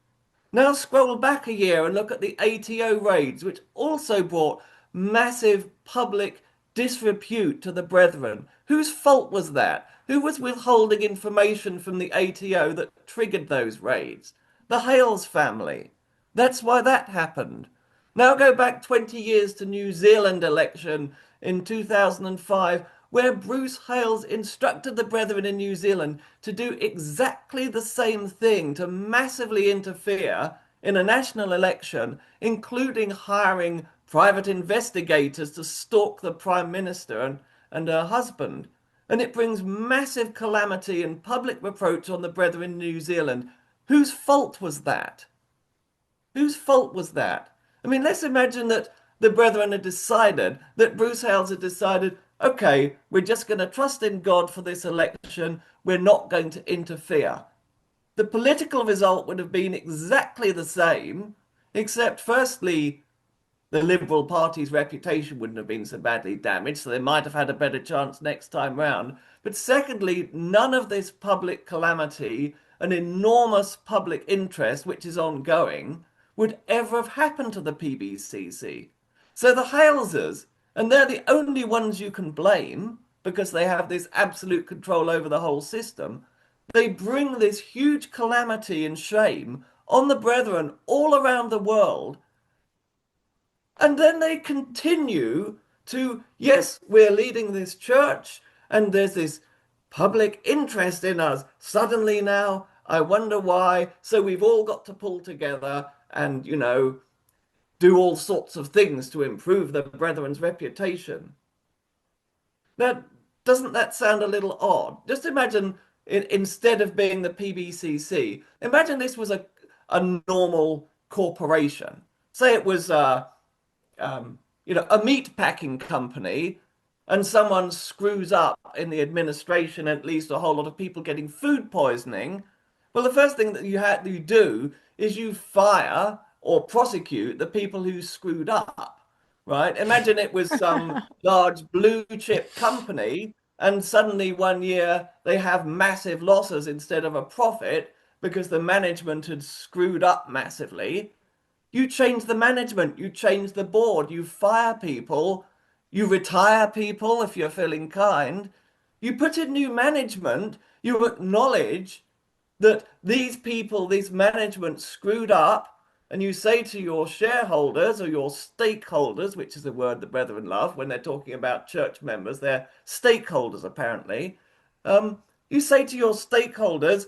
Now scroll back a year and look at the ATO raids, which also brought massive public disrepute to the Brethren. Whose fault was that? Who was withholding information from the ATO that triggered those raids? The Hales family. That's why that happened. Now go back 20 years to New Zealand election in 2005, where Bruce Hales instructed the Brethren in New Zealand to do exactly the same thing, to massively interfere in a national election, including hiring private investigators to stalk the Prime Minister and her husband. And it brings massive calamity and public reproach on the Brethren in New Zealand. Whose fault was that? Whose fault was that? I mean, let's imagine that the Brethren had decided, that Bruce Hales had decided, okay, we're just going to trust in God for this election. We're not going to interfere. The political result would have been exactly the same, except firstly, the Liberal Party's reputation wouldn't have been so badly damaged, so they might have had a better chance next time round. But secondly, none of this public calamity, an enormous public interest, which is ongoing, would ever have happened to the PBCC. So the Haleses, and they're the only ones you can blame because they have this absolute control over the whole system, they bring this huge calamity and shame on the Brethren all around the world. And then they continue to, yes, we're leading this church and there's this public interest in us. Suddenly now, I wonder why. So we've all got to pull together and, you know, do all sorts of things to improve the Brethren's reputation. Now, doesn't that sound a little odd? Just imagine, instead of being the PBCC, imagine this was a normal corporation. Say it was, you know, a meat packing company, and someone screws up in the administration, at least a whole lot of people getting food poisoning. Well, the first thing that you do is you fire or prosecute the people who screwed up, right? Imagine it was some large blue chip company and suddenly one year they have massive losses instead of a profit because the management had screwed up massively. You change the management, you change the board, you fire people, you retire people if you're feeling kind, you put in new management, you acknowledge that these people, these management screwed up, and you say to your shareholders or your stakeholders, which is a word the Brethren love when they're talking about church members, they're stakeholders apparently. You say to your stakeholders,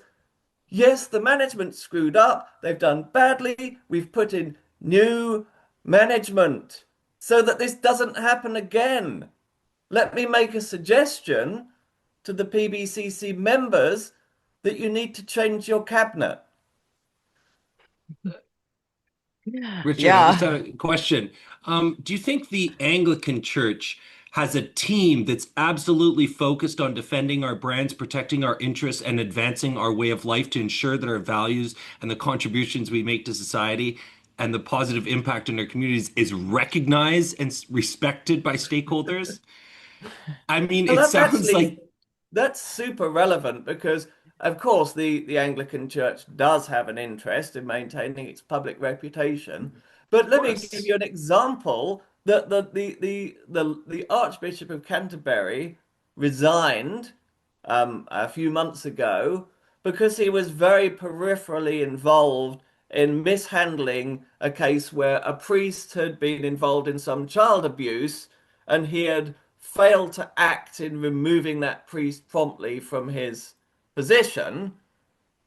yes, the management screwed up, they've done badly, we've put in new management so that this doesn't happen again. Let me make a suggestion to the PBCC members that you need to change your cabinet. Richard, Yeah. I just have a question. Do you think the Anglican Church has a team that's absolutely focused on defending our brands, protecting our interests, and advancing our way of life to ensure that our values and the contributions we make to society and the positive impact in our communities is recognized and respected by stakeholders? I mean, Well, it that's sounds actually, like that's super relevant because, of course, the Anglican Church does have an interest in maintaining its public reputation. But let me course. give you an example that the Archbishop of Canterbury resigned a few months ago because he was very peripherally involved in mishandling a case where a priest had been involved in some child abuse, and he had failed to act in removing that priest promptly from his position.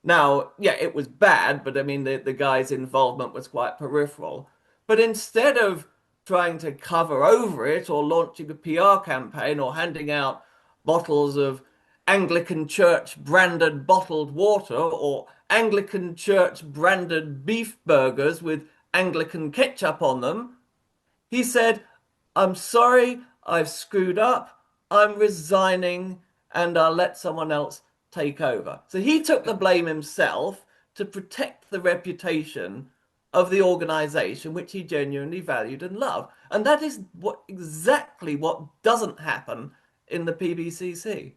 Now, yeah, it was bad, but I mean, the guy's involvement was quite peripheral. But instead of trying to cover over it or launching a PR campaign or handing out bottles of Anglican Church branded bottled water or Anglican Church branded beef burgers with Anglican ketchup on them, he said, "I'm sorry, I've screwed up, I'm resigning, and I'll let someone else take over." So he took the blame himself to protect the reputation of the organization which he genuinely valued and loved. And that is exactly what doesn't happen in the PBCC.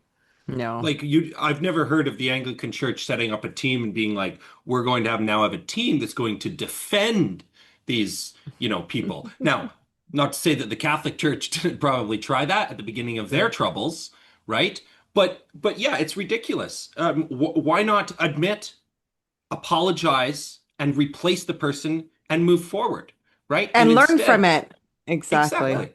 No. Like I've never heard of the Anglican Church setting up a team and being like, we're going to now have a team that's going to defend these, people. Now, not to say that the Catholic Church didn't probably try that at the beginning of their troubles, right? But yeah, it's ridiculous. Why not admit, apologize, and replace the person and move forward, right? And learn from it. Exactly.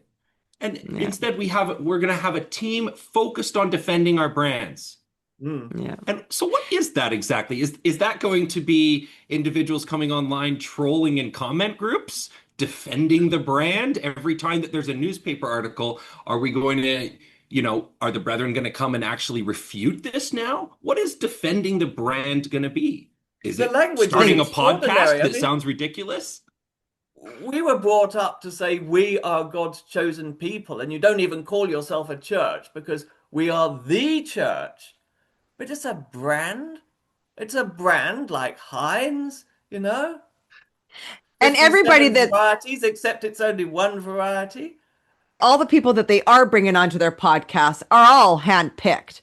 And instead we're going to have a team focused on defending our brands. Yeah. And so what is that exactly? Is that going to be individuals coming online trolling in comment groups, defending the brand every time that there's a newspaper article? Are we going to, are the brethren going to come and actually refute this now? What is defending the brand going to be? Is the it language starting a extraordinary. podcast that sounds ridiculous? We were brought up to say we are God's chosen people, and you don't even call yourself a church because we are the church. But it's a brand. It's a brand like Heinz, And everybody that varieties, except it's only one variety. All the people that they are bringing onto their podcasts are all handpicked.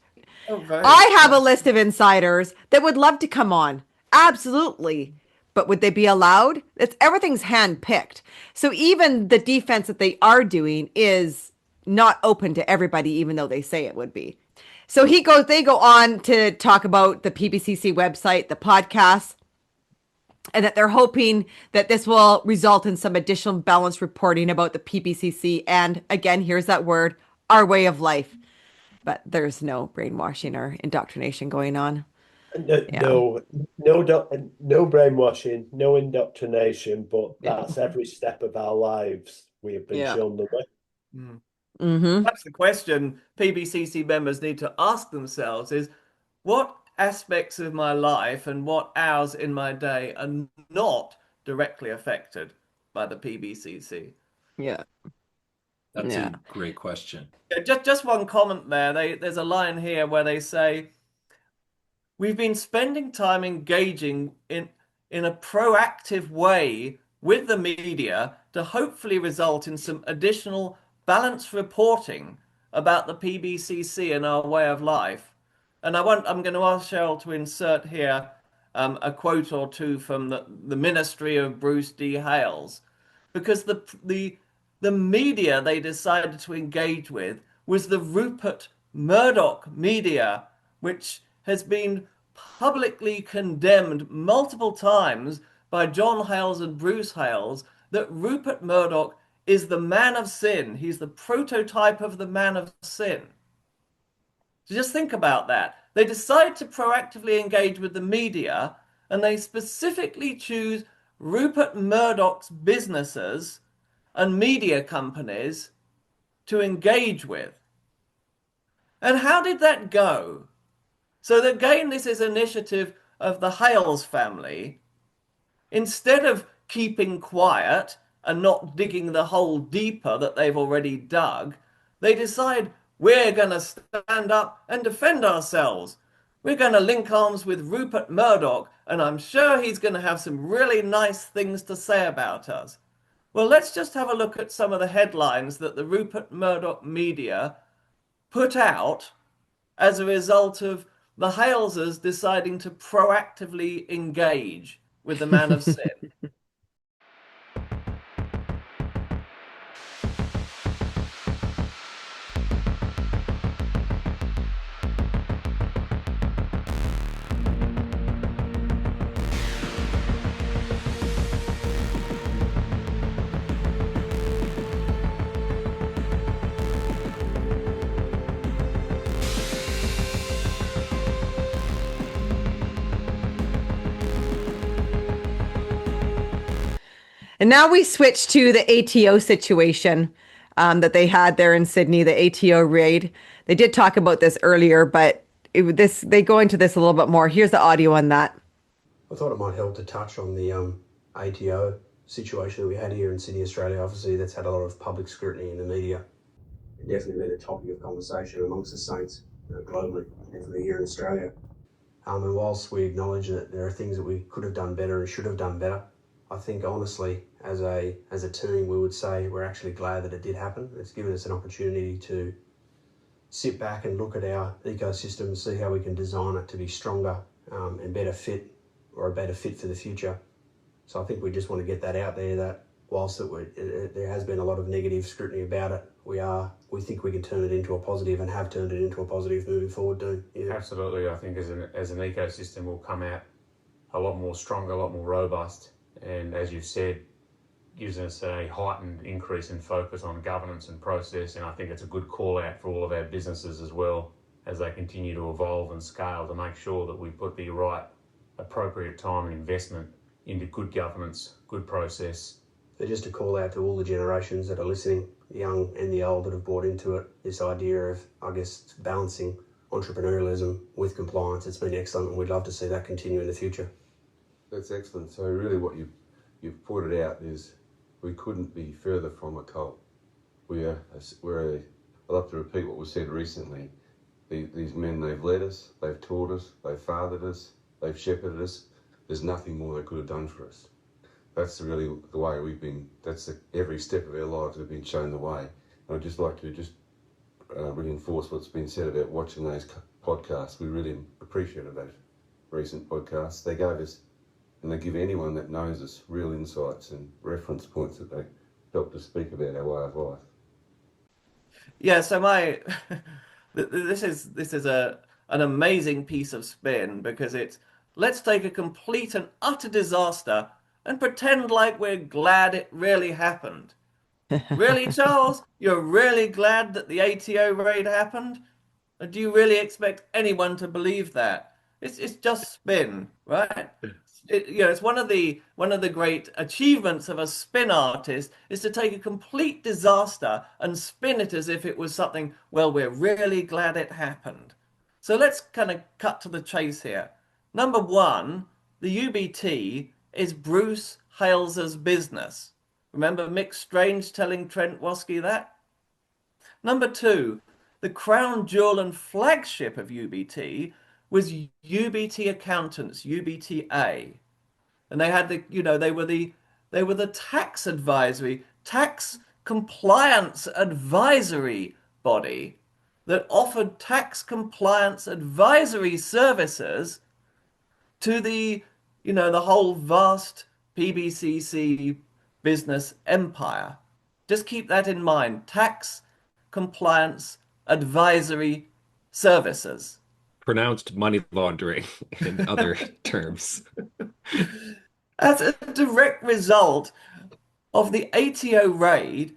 Oh, I have a list of insiders that would love to come on. Absolutely. But would they be allowed? Everything's handpicked. So even the defense that they are doing is not open to everybody, even though they say it would be. So they go on to talk about the PBCC website, the podcast, and that they're hoping that this will result in some additional balanced reporting about the PBCC. And again, here's that word, our way of life. But there's no brainwashing or indoctrination going on. No brainwashing, no indoctrination, but that's every step of our lives. We have been shown the way. That's the question PBCC members need to ask themselves is, what aspects of my life and what hours in my day are not directly affected by the PBCC? Yeah. That's a great question. Just one comment there. There's a line here where they say, we've been spending time engaging in a proactive way with the media to hopefully result in some additional balanced reporting about the PBCC and our way of life. And I'm going to ask Cheryl to insert here a quote or two from the ministry of Bruce D. Hales, because the media they decided to engage with was the Rupert Murdoch media, which has been publicly condemned multiple times by John Hales and Bruce Hales, that Rupert Murdoch is the man of sin. He's the prototype of the man of sin. So just think about that. They decide to proactively engage with the media, and they specifically choose Rupert Murdoch's businesses and media companies to engage with. And how did that go? So again, this is initiative of the Hales family. Instead of keeping quiet and not digging the hole deeper that they've already dug, they decide, we're going to stand up and defend ourselves. We're going to link arms with Rupert Murdoch, and I'm sure he's going to have some really nice things to say about us. Well, let's just have a look at some of the headlines that the Rupert Murdoch media put out as a result of the Haleses deciding to proactively engage with the man of sin. And now we switch to the ATO situation that they had there in Sydney, the ATO raid. They did talk about this earlier, but they go into this a little bit more. Here's the audio on that. I thought it might help to touch on the ATO situation that we had here in Sydney, Australia. Obviously, that's had a lot of public scrutiny in the media. It definitely been a topic of conversation amongst the saints globally, definitely here in Australia. And whilst we acknowledge that there are things that we could have done better and should have done better, I think honestly, as a team, we would say we're actually glad that it did happen. It's given us an opportunity to sit back and look at our ecosystem and see how we can design it to be stronger and a better fit for the future. So I think we just want to get that out there, that whilst there has been a lot of negative scrutiny about it, we think we can turn it into a positive and have turned it into a positive moving forward, Dean. Yeah. Absolutely. I think as an ecosystem, we'll come out a lot more stronger, a lot more robust. And as you've said, gives us a heightened increase in focus on governance and process. And I think it's a good call out for all of our businesses as well, as they continue to evolve and scale, to make sure that we put the right appropriate time and investment into good governance, good process. So just a call out to all the generations that are listening, the young and the old, that have bought into it, this idea of, I guess, balancing entrepreneurialism with compliance. It's been excellent, and we'd love to see that continue in the future. That's excellent. So really what you've pointed out is we couldn't be further from a cult. I'd love to repeat what was said recently. These men, they've led us, they've taught us, they've fathered us, they've shepherded us. There's nothing more they could have done for us. That's really the way every step of our lives we've been shown the way. And I'd just like to reinforce what's been said about watching those podcasts. We really appreciated those recent podcasts. They gave us, and they give anyone that knows us, real insights and reference points that they help to speak about our way of life. Yeah, so this is an amazing piece of spin, because it's, let's take a complete and utter disaster and pretend like we're glad it really happened. Really, Charles? You're really glad that the ATO raid happened? Or do you really expect anyone to believe that? It's just spin, right? It's one of the great achievements of a spin artist is to take a complete disaster and spin it as if it was something, well, we're really glad it happened. So let's kind of cut to the chase here. Number one, the UBT is Bruce Hales's business. Remember Mick Strange telling Trent Wasky that? Number two, the crown jewel and flagship of UBT was UBT Accountants, UBTA. And they had they were the tax advisory, tax compliance advisory body that offered tax compliance advisory services to the whole vast PBCC business empire. Just keep that in mind. Tax compliance advisory services. Pronounced money laundering in other terms. As a direct result of the ATO raid,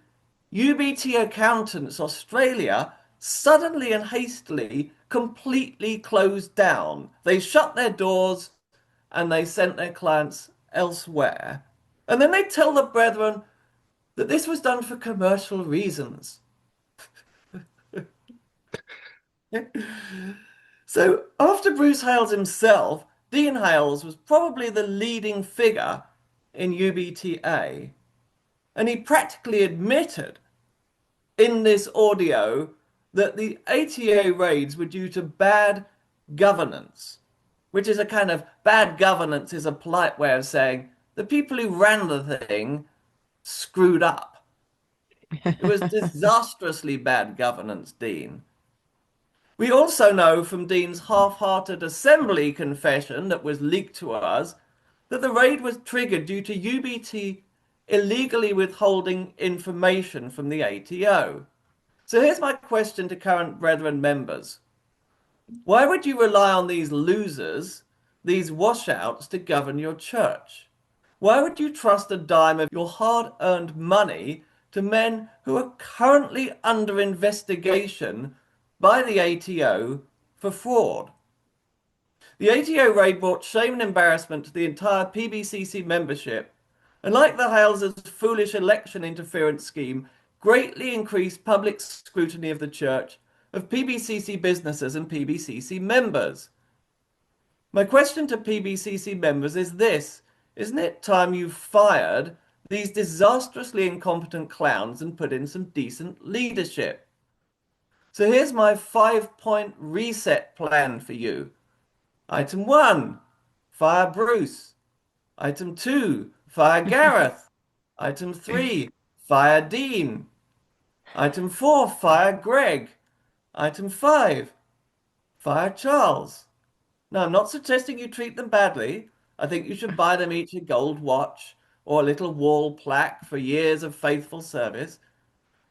UBT Accountants Australia suddenly and hastily completely closed down. They shut their doors and they sent their clients elsewhere. And then they tell the brethren that this was done for commercial reasons. So after Bruce Hales himself, Dean Hales was probably the leading figure in UBTA. And he practically admitted in this audio that the ATO raids were due to bad governance, which is a kind of, bad governance is a polite way of saying the people who ran the thing screwed up. It was disastrously bad governance, Dean. We also know from Dean's half-hearted assembly confession that was leaked to us that the raid was triggered due to UBT illegally withholding information from the ATO. So here's my question to current Brethren members. Why would you rely on these losers, these washouts, to govern your church? Why would you trust a dime of your hard-earned money to men who are currently under investigation by the ATO for fraud? The ATO raid brought shame and embarrassment to the entire PBCC membership and like the Hales's foolish election interference scheme, greatly increased public scrutiny of the church, of PBCC businesses and PBCC members. My question to PBCC members is this: isn't it time you fired these disastrously incompetent clowns and put in some decent leadership? So here's my 5-point reset plan for you. Item 1, fire Bruce. Item 2, fire Gareth. Item 3, fire Dean. Item 4, fire Greg. Item 5, fire Charles. Now, I'm not suggesting you treat them badly. I think you should buy them each a gold watch or a little wall plaque for years of faithful service.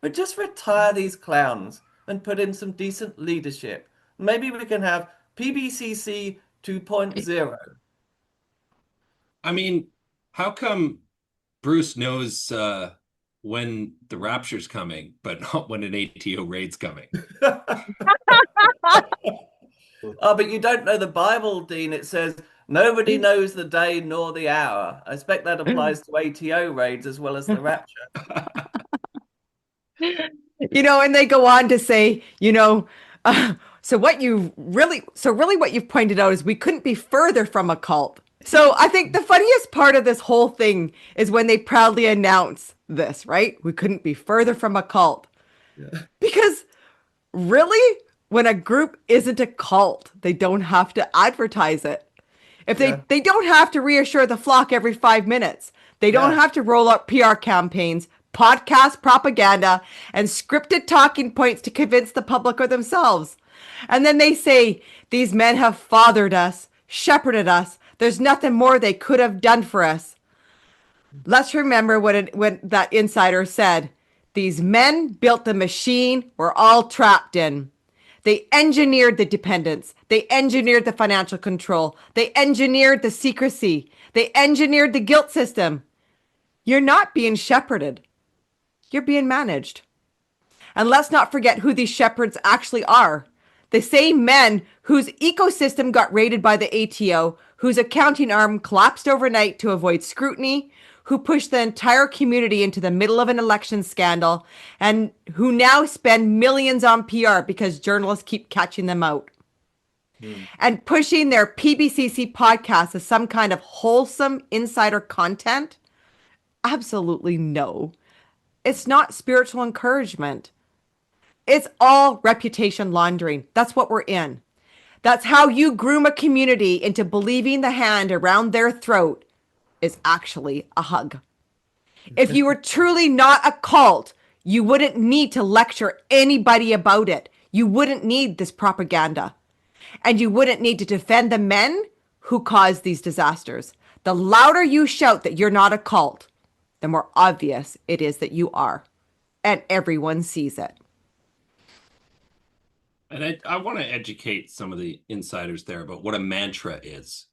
But just retire these clowns and put in some decent leadership. Maybe we can have PBCC 2.0. I mean, how come Bruce knows when the rapture's coming, but not when an ATO raid's coming? Oh, but you don't know the Bible, Dean. It says nobody knows the day nor the hour. I expect that applies to ATO raids as well as the rapture. And they go on to say, so what you've pointed out is we couldn't be further from a cult. So I think the funniest part of this whole thing is when they proudly announce this, right? We couldn't be further from a cult. Yeah. Because really, when a group isn't a cult, they don't have to advertise it. If they don't have to reassure the flock every 5 minutes. They don't have to roll out PR campaigns, podcast propaganda, and scripted talking points to convince the public or themselves. And then they say, these men have fathered us, shepherded us. There's nothing more they could have done for us. Let's remember when that insider said, these men built the machine we're all trapped in. They engineered the dependence. They engineered the financial control. They engineered the secrecy. They engineered the guilt system. You're not being shepherded. You're being managed. And let's not forget who these shepherds actually are. The same men whose ecosystem got raided by the ATO, whose accounting arm collapsed overnight to avoid scrutiny, who pushed the entire community into the middle of an election scandal, and who now spend millions on PR because journalists keep catching them out. And pushing their PBCC podcast as some kind of wholesome insider content? Absolutely no. It's not spiritual encouragement. It's all reputation laundering. That's what we're in. That's how you groom a community into believing the hand around their throat is actually a hug. If you were truly not a cult, you wouldn't need to lecture anybody about it. You wouldn't need this propaganda. And you wouldn't need to defend the men who caused these disasters. The louder you shout that you're not a cult, the more obvious it is that you are. And everyone sees it. And I want to educate some of the insiders there about what a mantra is.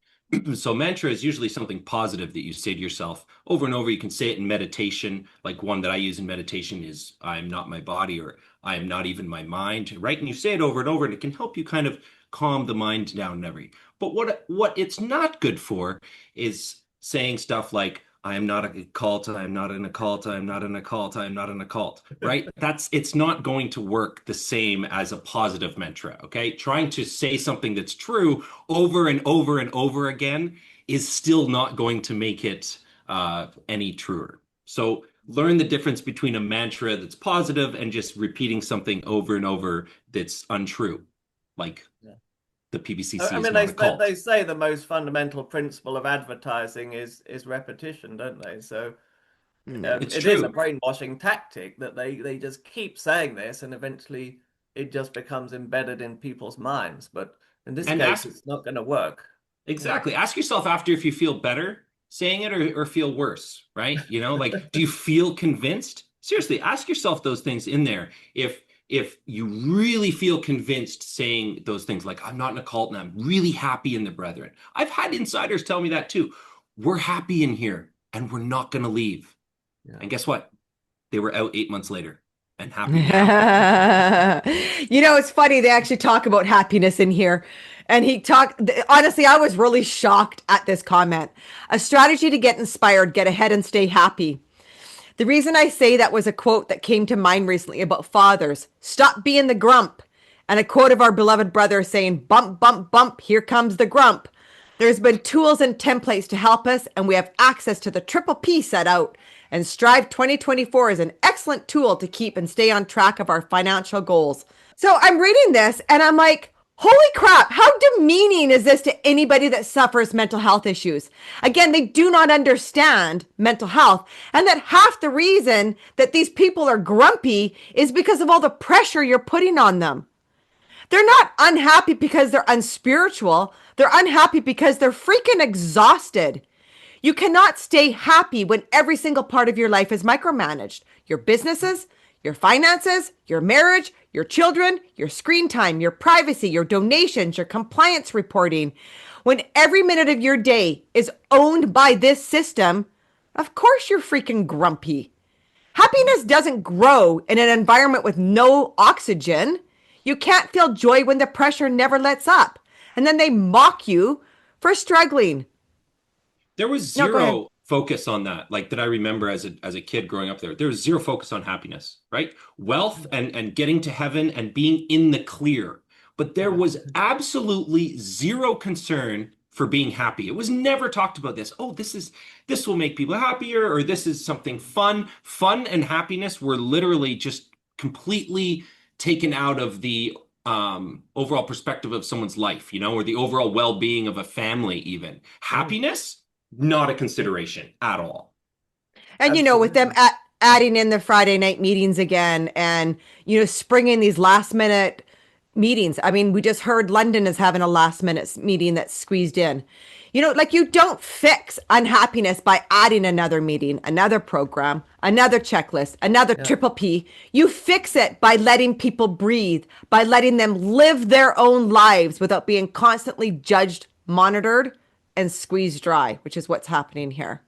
So mantra is usually something positive that you say to yourself over and over. You can say it in meditation. Like one that I use in meditation is, I am not my body, or I am not even my mind, right? And you say it over and over, and it can help you kind of calm the mind down and everything. But what it's not good for is saying stuff like, I am not a cult, I am not in a cult, I am not in a cult, I am not in a cult, right? It's not going to work the same as a positive mantra, okay? Trying to say something that's true over and over and over again is still not going to make it any truer. So learn the difference between a mantra that's positive and just repeating something over and over that's untrue, like the PBCC is not a cult. They say the most fundamental principle of advertising is repetition, don't they? So it is a brainwashing tactic that they just keep saying this, and eventually it just becomes embedded in people's minds. But in this case, it's not going to work. Exactly. Ask yourself after if you feel better saying it or feel worse, right? Like, do you feel convinced? Seriously, ask yourself those things in there. If you really feel convinced saying those things like, I'm not in a cult and I'm really happy in the brethren. I've had insiders tell me that too. We're happy in here and we're not going to leave. Yeah. And guess what? They were out 8 months later. and happy now. You know, it's funny. They actually talk about happiness in here. And honestly, I was really shocked at this comment. A strategy to get inspired, get ahead and stay happy. The reason I say that was a quote that came to mind recently about fathers. Stop being the grump. And a quote of our beloved brother saying, bump, bump, bump, here comes the grump. There's been tools and templates to help us, and we have access to the triple P set out. And Strive 2024 is an excellent tool to keep and stay on track of our financial goals. So I'm reading this and I'm like, holy crap, how demeaning is this to anybody that suffers mental health issues? Again, they do not understand mental health, and that half the reason that these people are grumpy is because of all the pressure you're putting on them. They're not unhappy because they're unspiritual. They're unhappy because they're freaking exhausted. You cannot stay happy when every single part of your life is micromanaged. Your businesses, your finances, your marriage, your children, your screen time, your privacy, your donations, your compliance reporting. When every minute of your day is owned by this system, of course you're freaking grumpy. Happiness doesn't grow in an environment with no oxygen. You can't feel joy when the pressure never lets up. And then they mock you for struggling. There was zero focus on that, like that I remember as a kid growing up there. There was zero focus on happiness, right? Wealth and getting to heaven and being in the clear. But there was absolutely zero concern for being happy. It was never talked about this. Oh, this will make people happier, or this is something fun. Fun and happiness were literally just completely taken out of the overall perspective of someone's life, or the overall well-being of a family even. Happiness, not a consideration at all. And, with them adding in the Friday night meetings again and, springing these last minute meetings. I mean, we just heard London is having a last minute meeting that's squeezed in. You don't fix unhappiness by adding another meeting, another program, another checklist, another triple P. You fix it by letting people breathe, by letting them live their own lives without being constantly judged, monitored, and squeezed dry, which is what's happening here.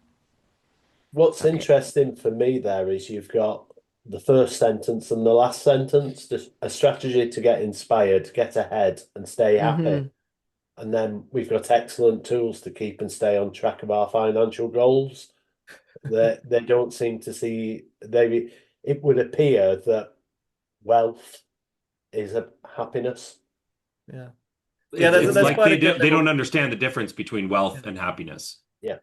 What's interesting for me there is you've got the first sentence and the last sentence, a strategy to get inspired, get ahead and stay happy. Mm-hmm. And then we've got excellent tools to keep and stay on track of our financial goals. They don't seem to see, it would appear that wealth is a happiness. Yeah. Yeah, it's like they don't understand the difference between wealth and happiness. Yeah.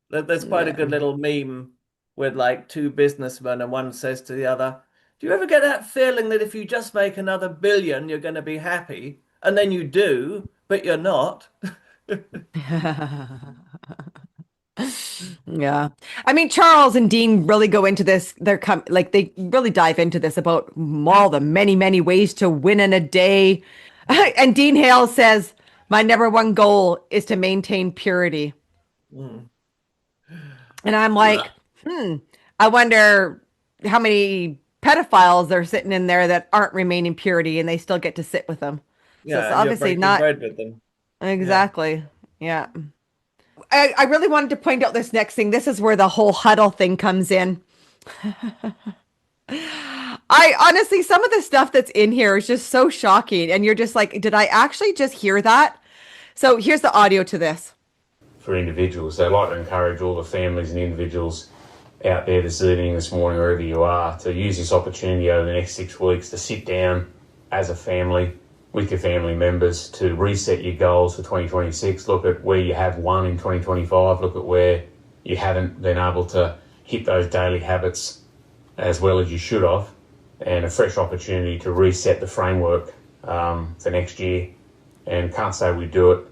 There's quite a good little meme with like two businessmen and one says to the other, do you ever get that feeling that if you just make another billion, you're going to be happy? And then you do, but you're not. Yeah. I mean, Charles and Dean really go into this. They really dive into this about all the many, many ways to win in a day. And Dean Hale says, my number one goal is to maintain purity. Mm. And I'm like, I wonder how many pedophiles are sitting in there that aren't remaining purity and they still get to sit with them. Yeah, so it's obviously not bread with them. Exactly. Yeah. I really wanted to point out this next thing. This is where the whole huddle thing comes in. I honestly, some of the stuff that's in here is just so shocking. And you're just like, did I actually just hear that? So here's the audio to this. For individuals, I'd like to encourage all the families and individuals out there this evening, this morning, wherever you are, to use this opportunity over the next 6 weeks to sit down as a family with your family members to reset your goals for 2026. Look at where you have won in 2025. Look at where you haven't been able to hit those daily habits as well as you should have, and a fresh opportunity to reset the framework for next year. And can't say we do it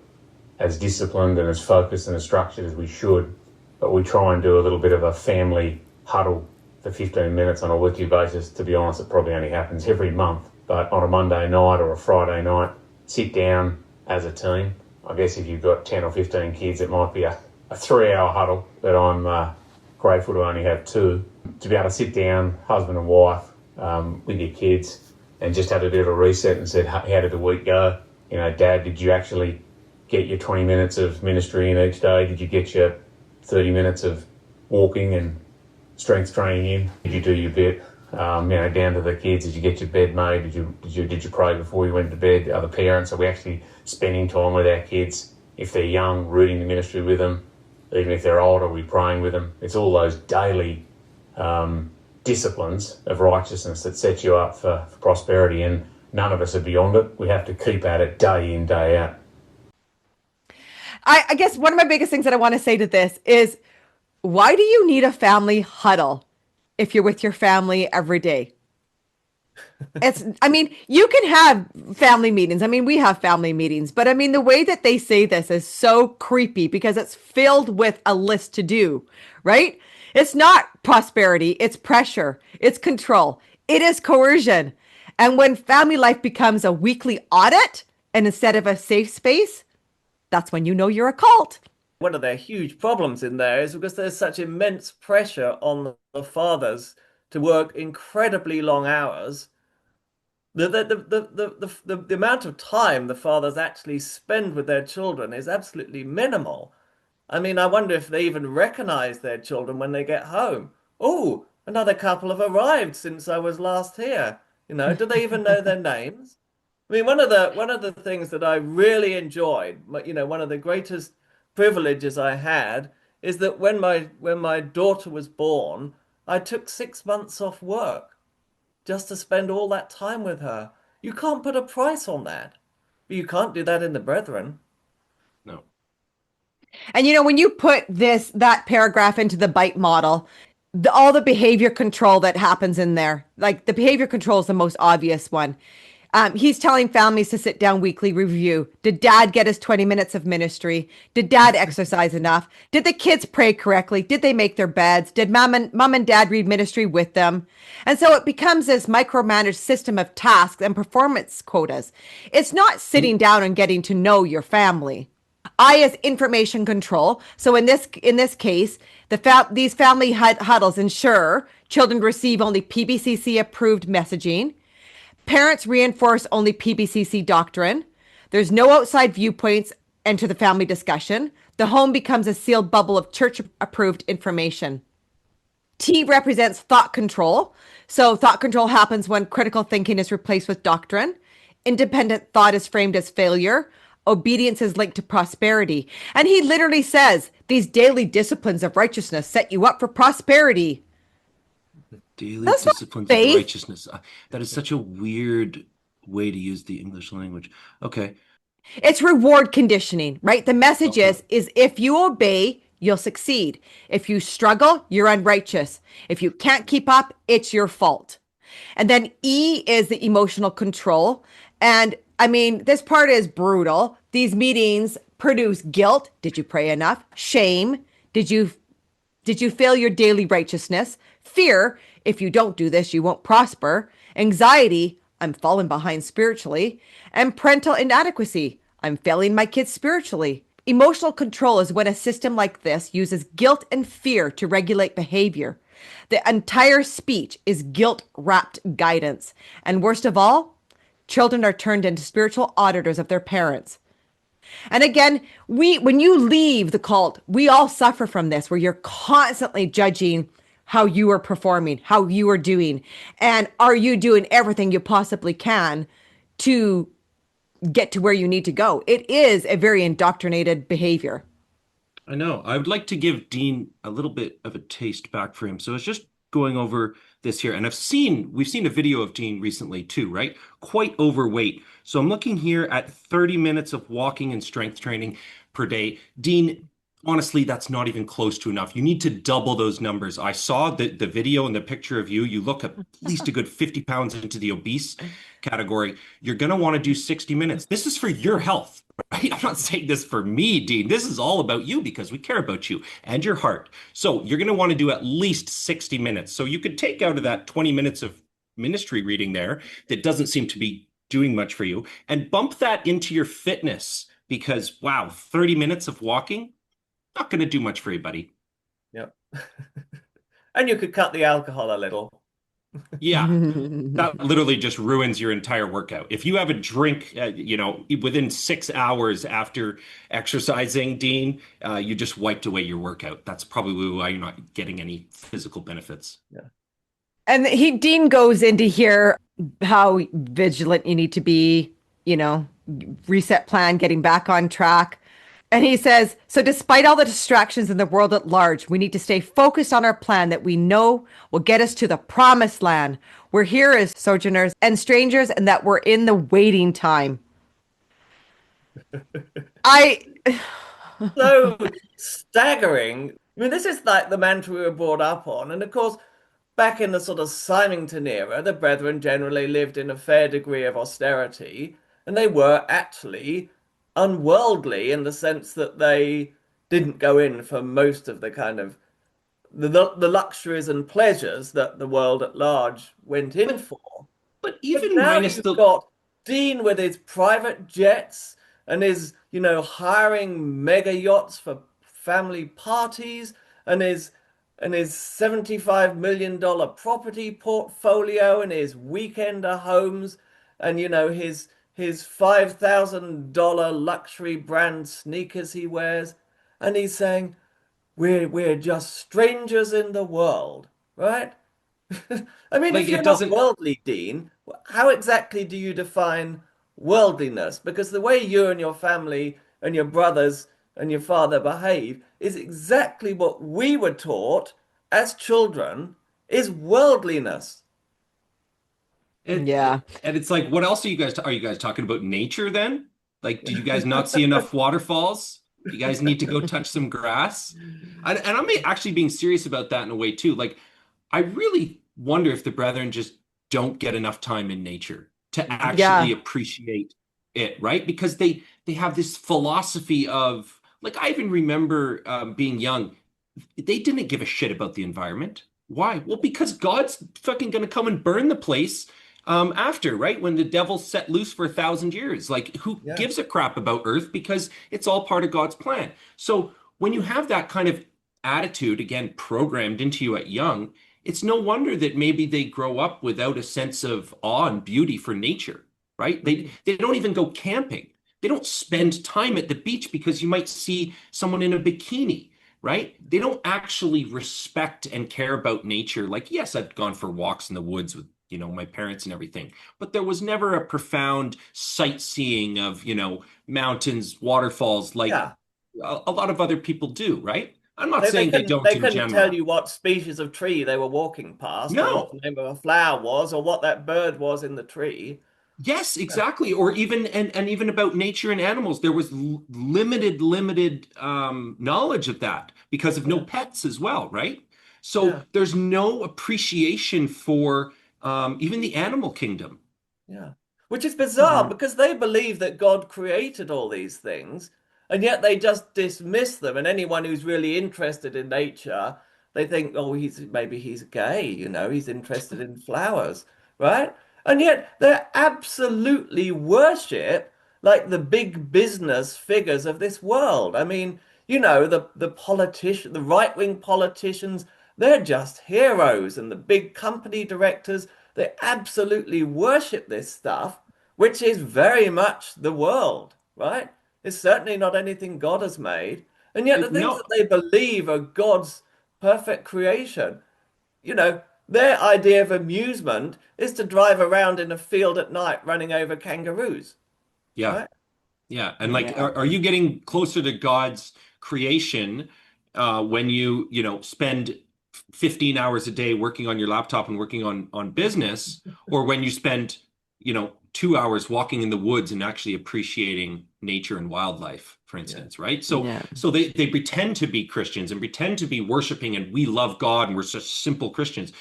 as disciplined and as focused and as structured as we should, but we try and do a little bit of a family huddle for 15 minutes on a weekly basis. To be honest, it probably only happens every month, but on a Monday night or a Friday night, sit down as a team. I guess if you've got 10 or 15 kids, it might be a 3-hour huddle, but I'm grateful to only have 2, to be able to sit down, husband and wife, with your kids, and just have a bit of a reset and said, how did the week go? Dad, did you actually get your 20 minutes of ministry in each day? Did you get your 30 minutes of walking and strength training in? Did you do your bit? down to the kids. Did you get your bed made? Did you pray before you went to bed? The other parents, are we actually spending time with our kids? If they're young, rooting the ministry with them. Even if they're older, we're praying with them. It's all those daily disciplines of righteousness that set you up for prosperity, and none of us are beyond it. We have to keep at it day in, day out. I guess one of my biggest things that I want to say to this is, why do you need a family huddle if you're with your family every day? You can have family meetings. We have family meetings, but the way that they say this is so creepy because it's filled with a list to do, right? It's not prosperity, it's pressure, it's control, it is coercion. And when family life becomes a weekly audit and instead of a safe space, that's when you know you're a cult. One of their huge problems in there is because there's such immense pressure on the fathers to work incredibly long hours. The amount of time the fathers actually spend with their children is absolutely minimal. I wonder if they even recognize their children when they get home. Oh, another couple have arrived since I was last here. Do they even know their names? One of the things that I really enjoyed, one of the greatest privileges I had is that when my daughter was born, I took 6 months off work just to spend all that time with her. You can't put a price on that. But you can't do that in the Brethren. No. And when you put that paragraph into the bite model, all the behavior control that happens in there, like the behavior control is the most obvious one. He's telling families to sit down weekly review. Did dad get his 20 minutes of ministry? Did dad exercise enough? Did the kids pray correctly? Did they make their beds? Did mom and dad read ministry with them? And so it becomes this micromanaged system of tasks and performance quotas. It's not sitting down and getting to know your family. I is information control. So in this case, these family huddles ensure children receive only PBCC approved messaging. Parents reinforce only PBCC doctrine. There's no outside viewpoints enter the family discussion. The home becomes a sealed bubble of church-approved information. T represents thought control. So thought control happens when critical thinking is replaced with doctrine. Independent thought is framed as failure. Obedience is linked to prosperity. And he literally says, these daily disciplines of righteousness set you up for prosperity. Daily disciplines of righteousness. That is such a weird way to use the English language. Okay. It's reward conditioning, right? The message is if you obey, you'll succeed. If you struggle, you're unrighteous. If you can't keep up, it's your fault. And then E is the emotional control. And this part is brutal. These meetings produce guilt. Did you pray enough? Shame. Did you fail your daily righteousness? Fear. If you don't do this, you won't prosper. Anxiety. I'm falling behind spiritually. And parental inadequacy. I'm failing my kids spiritually. Emotional control is when a system like this uses guilt and fear to regulate behavior. The entire speech is guilt-wrapped guidance. And worst of all, children are turned into spiritual auditors of their parents. And again, when you leave the cult, we all suffer from this, where you're constantly judging how you are performing, how you are doing, and are you doing everything you possibly can to get to where you need to go. It is a very indoctrinated behavior. I know. I would like to give Dean a little bit of a taste back for him. So I was just going over this here, and we've seen a video of Dean recently too, right? Quite overweight. So I'm looking here at 30 minutes of walking and strength training per day. Dean, honestly, that's not even close to enough. You need to double those numbers. I saw the video and the picture of you. You look at least a good 50 pounds into the obese category. You're going to want to do 60 minutes. This is for your health, right? I'm not saying this for me, Dean. This is all about you because we care about you and your heart. So you're going to want to do at least 60 minutes. So you could take out of that 20 minutes of ministry reading there that doesn't seem to be doing much for you and bump that into your fitness because, wow, 30 minutes of walking, not going to do much for you, buddy. Yep. And you could cut the alcohol a little. Yeah, that literally just ruins your entire workout. If you have a drink, within 6 hours after exercising, Dean, you just wiped away your workout. That's probably why you're not getting any physical benefits. Yeah. And Dean goes into here how vigilant you need to be, you know, reset plan, getting back on track. And he says, so despite all the distractions in the world at large, we need to stay focused on our plan that we know will get us to the promised land. We're here as sojourners and strangers, and that we're in the waiting time. I So staggering. I mean, this is like the mantra we were brought up on. And of course, back in the sort of Symington era, the Brethren generally lived in a fair degree of austerity, and they were actually unworldly in the sense that they didn't go in for most of the kind of the luxuries and pleasures that the world at large went in for. But But even now minus you've the got Dean with his private jets and his, hiring mega yachts for family parties and his $75 million property portfolio and his weekender homes and his $5,000 luxury brand sneakers he wears. And he's saying, we're just strangers in the world, right? I mean, like if you're it not doesn't. worldly, Dean, how exactly do you define worldliness? Because the way you and your family and your brothers and your father behave is exactly what we were taught as children is worldliness. yeah. And it's like, what else are you guys talking about nature then? Like, do you guys not see enough waterfalls? You guys need to go touch some grass. And I'm actually being serious about that in a way too. Like, I really wonder if the brethren just don't get enough time in nature to actually Yeah. appreciate it, right? Because they have this philosophy of, like, I even remember being young, they didn't give a shit about the environment. Why? Well, because God's fucking gonna come and burn the place after, right? When the devil's set loose for 1,000 years. Like, who Yeah. gives a crap about Earth? Because it's all part of God's plan. So when you have that kind of attitude, again, programmed into you at young, it's no wonder that maybe they grow up without a sense of awe and beauty for nature, right? They don't even go camping. They don't spend time at the beach because you might see someone in a bikini, right? They don't actually respect and care about nature. Like, yes, I've gone for walks in the woods with, my parents and everything, but there was never a profound sightseeing of, mountains, waterfalls, like Yeah. a lot of other people do, right? I'm not They saying they couldn't don't they in couldn't tell general. you what species of tree they were walking past or what No. the name of a flower was or what that bird was in the tree. Yes, exactly. Or even and even about nature and animals, there was limited knowledge of that because of no Yeah. pets as well, right? So Yeah. there's no appreciation for even the animal kingdom. Yeah. Which is bizarre Mhm. because they believe that God created all these things, and yet they just dismiss them. And anyone who's really interested in nature, they think, oh, maybe he's gay, he's interested in flowers, right? And yet they absolutely worship like the big business figures of this world. I mean, the right-wing politicians, they're just heroes, and the big company directors, they absolutely worship this stuff, which is very much the world, right? It's certainly not anything God has made. And yet the things that No, they believe are God's perfect creation, their idea of amusement is to drive around in a field at night running over kangaroos, yeah. right? Yeah, and like, Yeah. are you getting closer to God's creation when spend 15 hours a day working on your laptop and working on business, or when you spend 2 hours walking in the woods and actually appreciating nature and wildlife, for Yeah. instance, right? So Yeah. so they pretend to be Christians and pretend to be worshiping and we love God and we're such simple Christians.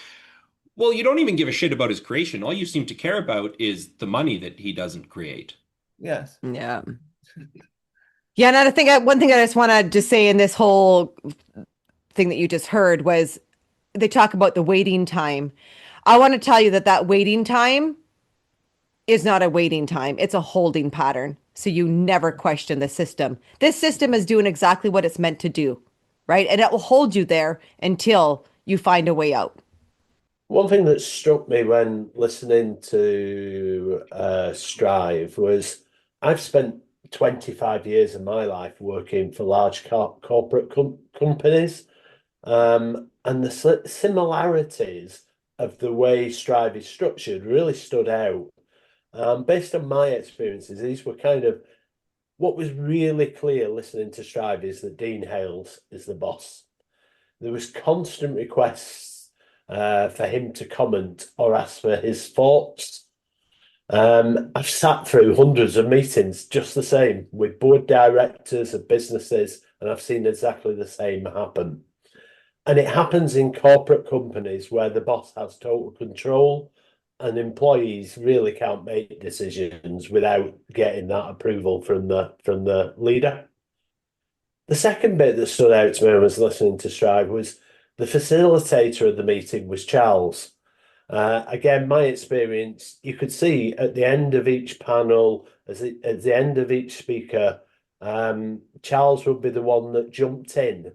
Well, you don't even give a shit about his creation. All you seem to care about is the money that he doesn't create. Yes. Yeah. Yeah, another thing, one thing I just want to just say in this whole thing that you just heard was they talk about the waiting time. I want to tell you that waiting time is not a waiting time. It's a holding pattern. So you never question the system. This system is doing exactly what it's meant to do, right? And it will hold you there until you find a way out. One thing that struck me when listening to Strive was I've spent 25 years of my life working for large corporate companies, and the similarities of the way Strive is structured really stood out. Based on my experiences, these were kind of what was really clear listening to Strive is that Dean Hales is the boss. There was constant requests for him to comment or ask for his thoughts. I've sat through hundreds of meetings just the same with board directors of businesses, and I've seen exactly the same happen. And it happens in corporate companies where the boss has total control and employees really can't make decisions without getting that approval from the leader. The second bit that stood out to me when I was listening to Strive was the facilitator of the meeting was Charles. Again, my experience, you could see at the end of each panel, at the end of each speaker, Charles would be the one that jumped in,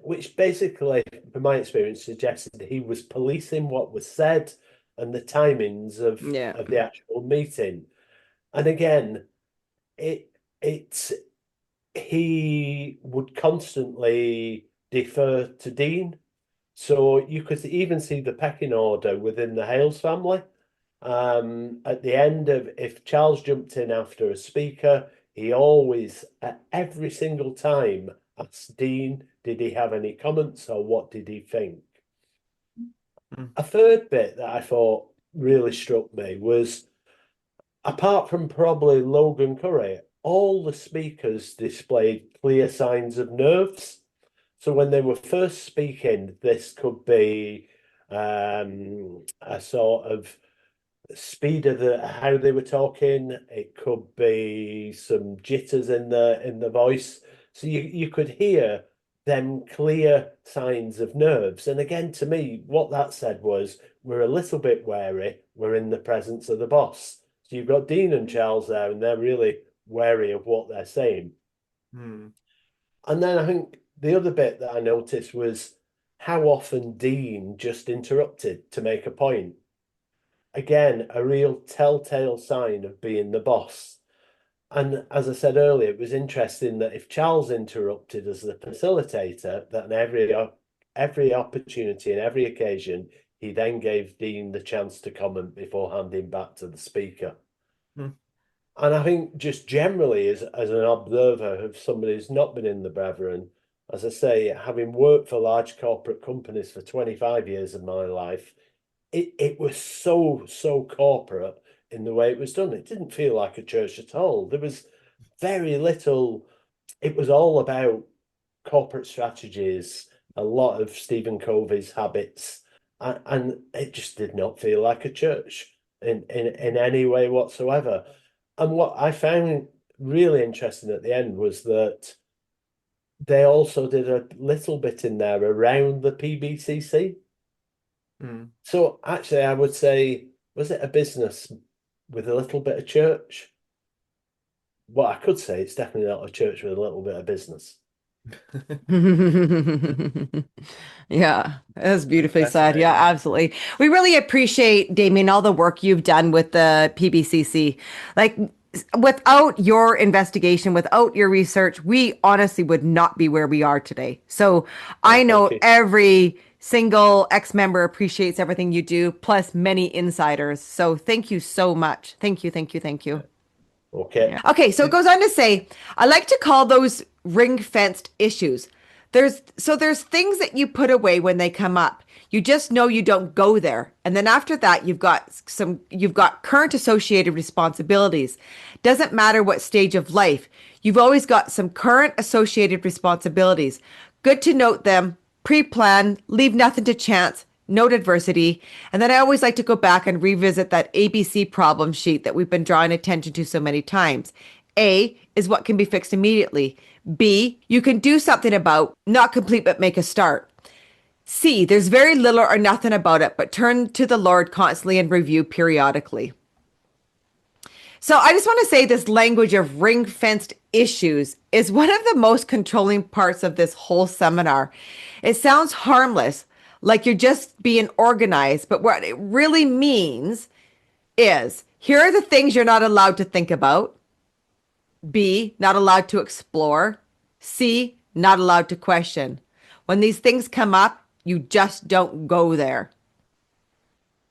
which basically, from my experience, suggested he was policing what was said and the timings of the actual meeting. And again, he would constantly defer to Dean. So you could even see the pecking order within the Hales family. At the end of, if Charles jumped in after a speaker, he always, at every single time, asked Dean, did he have any comments or what did he think? A third bit that I thought really struck me was, apart from probably Logan Curry, all the speakers displayed clear signs of nerves. So when they were first speaking, this could be a sort of speed of how they were talking. It could be some jitters in the voice. So you could hear them clear signs of nerves. And again, to me, what that said was, we're a little bit wary. We're in the presence of the boss. So you've got Dean and Charles there, and they're really wary of what they're saying. And then I think the other bit that I noticed was how often Dean just interrupted to make a point. Again, a real telltale sign of being the boss. And as I said earlier, it was interesting that if Charles interrupted as the facilitator, that in every opportunity and every occasion, he then gave Dean the chance to comment before handing back to the speaker. And I think just generally as an observer of somebody who's not been in the Brethren, as I say, having worked for large corporate companies for 25 years of my life, it was so corporate in the way it was done. It didn't feel like a church at all. There was very little. It was all about corporate strategies, a lot of Stephen Covey's habits, and it just did not feel like a church in any way whatsoever. And what I found really interesting at the end was that they also did a little bit in there around the PBCC. So actually, I would say, was it a business with a little bit of church? Well, I could say it's definitely not a church with a little bit of business. Yeah, that's beautifully said. Yeah, absolutely. We really appreciate, Damien, all the work you've done with the PBCC. Like, without your investigation, without your research, we honestly would not be where we are today. So I know every single ex-member appreciates everything you do, plus many insiders. So thank you so much. Thank you. Okay. Yeah. Okay, so it goes on to say, I like to call those ring-fenced issues. There's things that you put away when they come up. You just know you don't go there. And then after that, you've got current associated responsibilities. Doesn't matter what stage of life. You've always got some current associated responsibilities. Good to note them, pre-plan, leave nothing to chance, note adversity. And then I always like to go back and revisit that ABC problem sheet that we've been drawing attention to so many times. A is what can be fixed immediately. B, you can do something about, not complete, but make a start. C, there's very little or nothing about it, but turn to the Lord constantly and review periodically. So I just want to say this language of ring-fenced issues is one of the most controlling parts of this whole seminar. It sounds harmless, like you're just being organized, but what it really means is, here are the things you're not allowed to think about. B, not allowed to explore. C, not allowed to question. When these things come up, You just don't go there.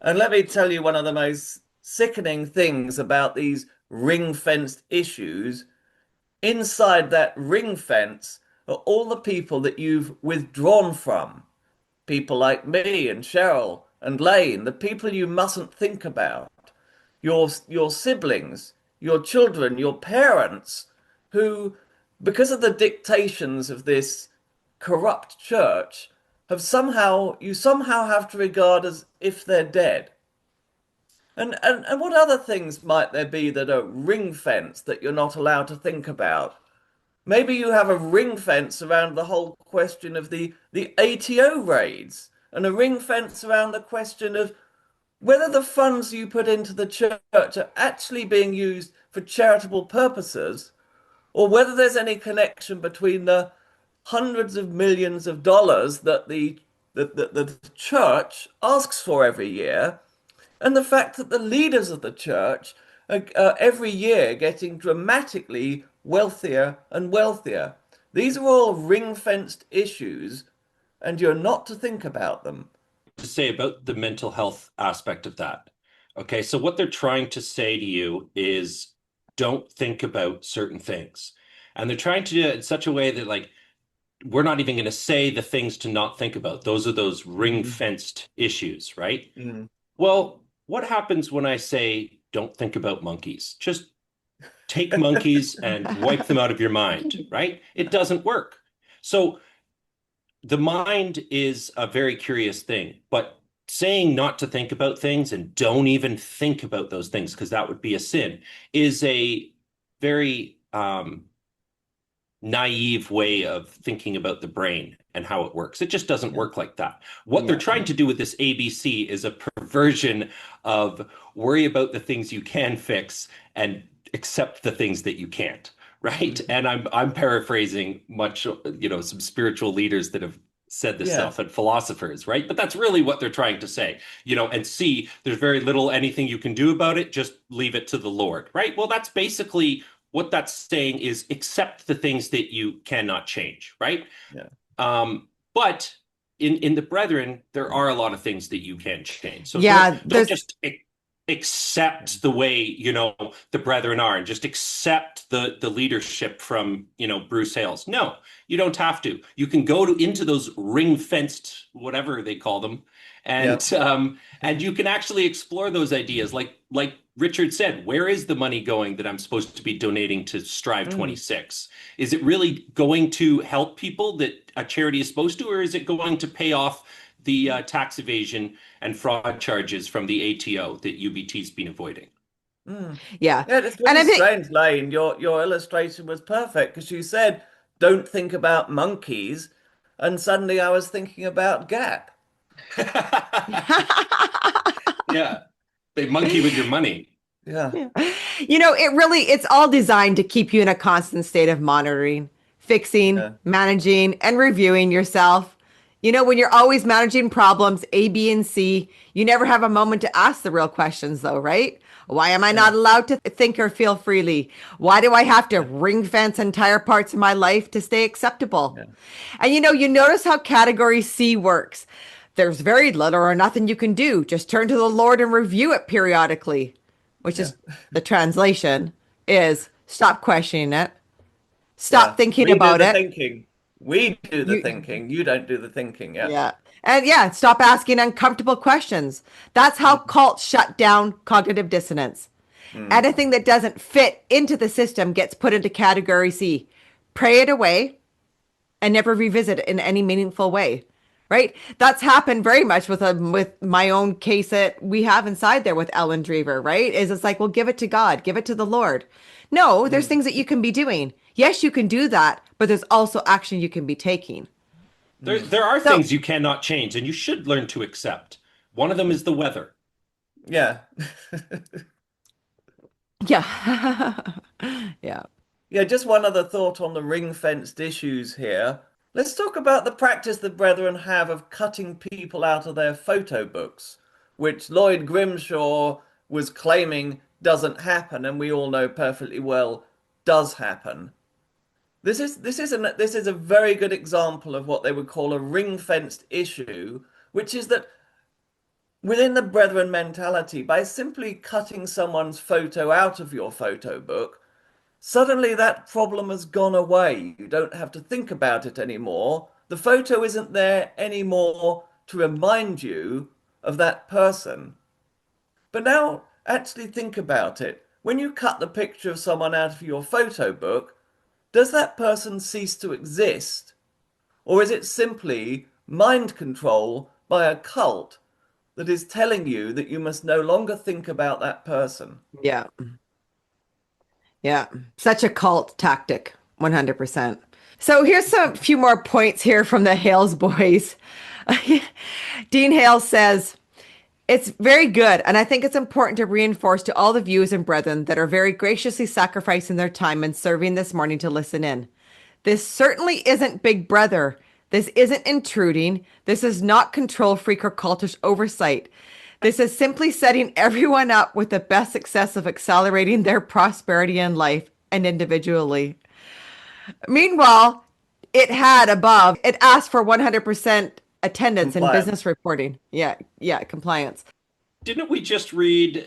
And let me tell you one of the most sickening things about these ring-fenced issues. Inside that ring fence are all the people that you've withdrawn from. People like me and Cheryl and Lane, the people you mustn't think about. Your siblings, your children, your parents, who, because of the dictations of this corrupt church, you somehow have to regard as if they're dead. And what other things might there be that are ring fence that you're not allowed to think about? Maybe you have a ring fence around the whole question of the ATO raids, and a ring fence around the question of whether the funds you put into the church are actually being used for charitable purposes, or whether there's any connection between the hundreds of millions of dollars that the church asks for every year, and the fact that the leaders of the church are every year getting dramatically wealthier and wealthier. These are all ring-fenced issues, and you're not to think about them. To say about the mental health aspect of that. Okay, so what they're trying to say to you is don't think about certain things. And they're trying to do it in such a way that, like, we're not even going to say the things to not think about. Those are those ring-fenced issues, right? Well, what happens when I say don't think about monkeys? Just take monkeys and wipe them out of your mind, right? It doesn't work. So the mind is a very curious thing, but saying not to think about things and don't even think about those things, because that would be a sin, is a very naive way of thinking about the brain and how it works. It just doesn't work like that. What they're trying to do with this ABC is a perversion of worry about the things you can fix and accept the things that you can't, right? And I'm paraphrasing much, some spiritual leaders that have said this stuff, and philosophers, right? But that's really what they're trying to say, and see, there's very little anything you can do about it, just leave it to the Lord, right? Well, that's basically what that's saying, is accept the things that you cannot change, right? But in the brethren, there are a lot of things that you can change. So don't just accept the way, the brethren are, and just accept the leadership from, Bruce Hales. No, you don't have to. You can go into those ring-fenced, whatever they call them, and you can actually explore those ideas. Like Richard said, where is the money going that I'm supposed to be donating to Strive 26? Is it really going to help people that a charity is supposed to, or is it going to pay off the tax evasion and fraud charges from the ATO that UBT's been avoiding? Yeah. It's really strange, Lane. Your illustration was perfect, because you said, don't think about monkeys, and suddenly I was thinking about Gap. Yeah. They monkey with your money. It's all designed to keep you in a constant state of monitoring, fixing, managing, and reviewing yourself. When you're always managing problems A, B, and C, you never have a moment to ask the real questions, though, right? Why am I not allowed to think or feel freely? Why do I have to ring fence entire parts of my life to stay acceptable? And you notice how category C works. There's very little or nothing you can do. Just turn to the Lord and review it periodically, which is the translation is stop questioning it. Stop thinking about it. Thinking. We do the thinking. You don't do the thinking. And stop asking uncomfortable questions. That's how cults shut down cognitive dissonance. Anything that doesn't fit into the system gets put into category C. Pray it away and never revisit it in any meaningful way. Right? That's happened very much with my own case that we have inside there with Ellen Drever, right? It's like, well, give it to God, give it to the Lord. No, there's things that you can be doing. Yes, you can do that, but there's also action you can be taking. There are things you cannot change, and you should learn to accept. One of them is the weather. Yeah. Just one other thought on the ring-fenced issues here. Let's talk about the practice the brethren have of cutting people out of their photo books, which Lloyd Grimshaw was claiming doesn't happen, and we all know perfectly well does happen. This is a very good example of what they would call a ring-fenced issue, which is that within the brethren mentality, by simply cutting someone's photo out of your photo book, suddenly that problem has gone away. You don't have to think about it anymore. The photo isn't there anymore to remind you of that person. But now actually think about it. When you cut the picture of someone out of your photo book, does that person cease to exist? Or is it simply mind control by a cult that is telling you that you must no longer think about that person? Yeah. Yeah. Such a cult tactic, 100%. So here's a few more points here from the Hales boys. Dean Hales says, it's very good, and I think it's important to reinforce to all the viewers and brethren that are very graciously sacrificing their time and serving this morning to listen in. This certainly isn't Big Brother. This isn't intruding. This is not control freak or cultish oversight. This is simply setting everyone up with the best success of accelerating their prosperity in life and individually. Meanwhile, it asked for 100% attendance and business reporting. Yeah, compliance. Didn't we just read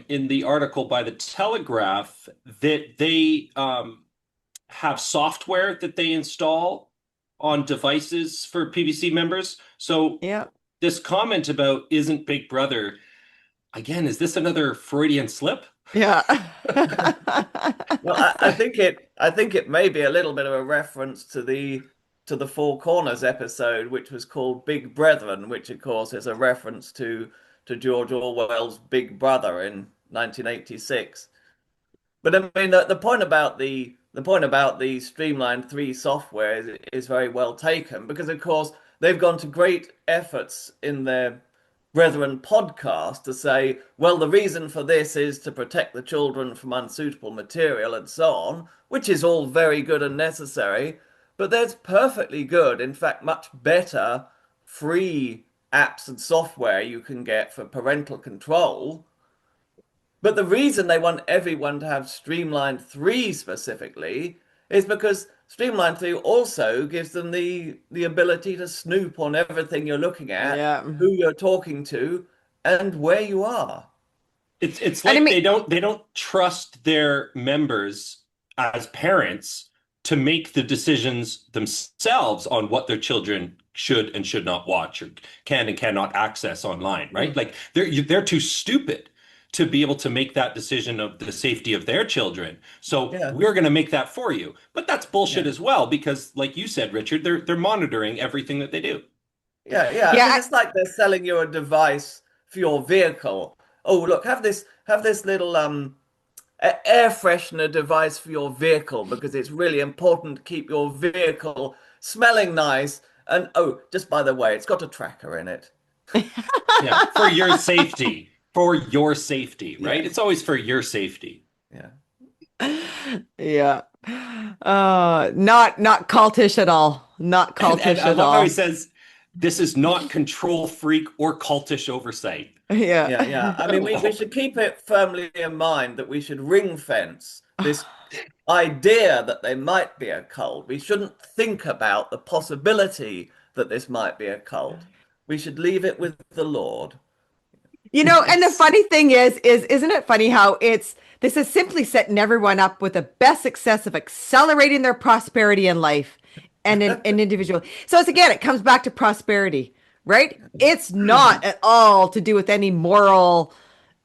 in the article by the Telegraph that they have software that they install on devices for PBC members? So yeah, this comment about isn't Big Brother, again, is this another Freudian slip? Yeah. Well, I think it may be a little bit of a reference to the Four Corners episode, which was called Big Brethren, which of course is a reference to George Orwell's Big Brother in 1986. But I mean, the point about the Streamline 3 software is very well taken, because of course they've gone to great efforts in their Brethren podcast to say, well, the reason for this is to protect the children from unsuitable material and so on, which is all very good and necessary. But there's perfectly good, in fact, much better free apps and software you can get for parental control. But the reason they want everyone to have Streamline 3 specifically is because Streamline 3 also gives them the ability to snoop on everything you're looking at, who you're talking to, and where you are. It's like they don't trust their members as parents to make the decisions themselves on what their children should and should not watch or can and cannot access online, right? Like they're too stupid to be able to make that decision of the safety of their children. So we're going to make that for you. But that's bullshit as well, because like you said, Richard, they're monitoring everything that they do. Yeah. I mean, it's like they're selling you a device for your vehicle. Oh, look, have this little air freshener device for your vehicle, because it's really important to keep your vehicle smelling nice. And oh, just by the way, it's got a tracker in it. Yeah, for your safety. For your safety, right? It's always for your safety. Yeah. Not cultish at all. Not cultish and at I love all. how he says, this is not control freak or cultish oversight. Yeah. I mean, we should keep it firmly in mind that we should ring fence this idea that they might be a cult. We shouldn't think about the possibility that this might be a cult. We should leave it with the Lord. You know, and the funny thing is isn't it funny how this is simply setting everyone up with the best success of accelerating their prosperity in life and an individual. So it comes back to prosperity, right? It's not at all to do with any moral,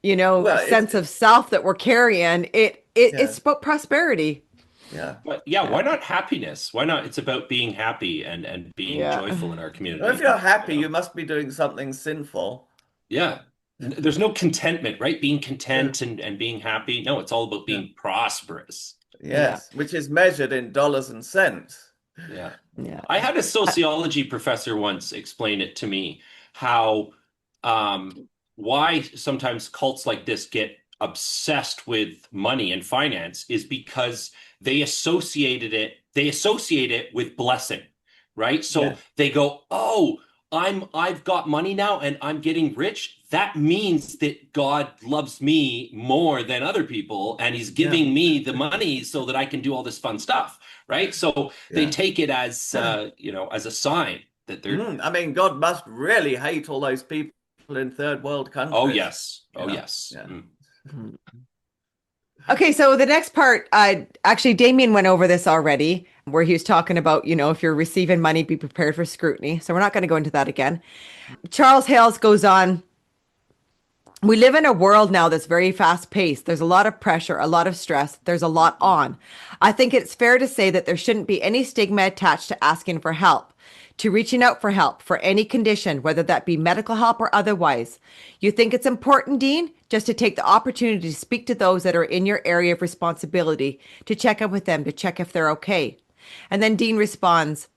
sense of self that we're carrying. It's about prosperity. But why not happiness? Why not? It's about being happy and being joyful in our community. Well, if you're happy, you must be doing something sinful. Yeah. There's no contentment, right? Being content and being happy. No, it's all about being prosperous. Yes, which is measured in dollars and cents. Yeah. I had a sociology professor once explain it to me, how why sometimes cults like this get obsessed with money and finance is because they associate it with blessing, right? So they go, oh, I've got money now and I'm getting rich. That means that God loves me more than other people, and he's giving me the money so that I can do all this fun stuff, right? So they take it as, as a sign that they're. I mean, God must really hate all those people in third world countries. Oh, yes. Oh, yes. Yeah. Okay, so the next part, actually, Damien went over this already, where he was talking about, if you're receiving money, be prepared for scrutiny. So we're not going to go into that again. Charles Hales goes on. We live in a world now that's very fast paced. There's a lot of pressure, a lot of stress. There's a lot on. I think it's fair to say that there shouldn't be any stigma attached to asking for help, to reaching out for help for any condition, whether that be medical help or otherwise. You think it's important, Dean, just to take the opportunity to speak to those that are in your area of responsibility, to check in with them, to check if they're okay. And then Dean responds,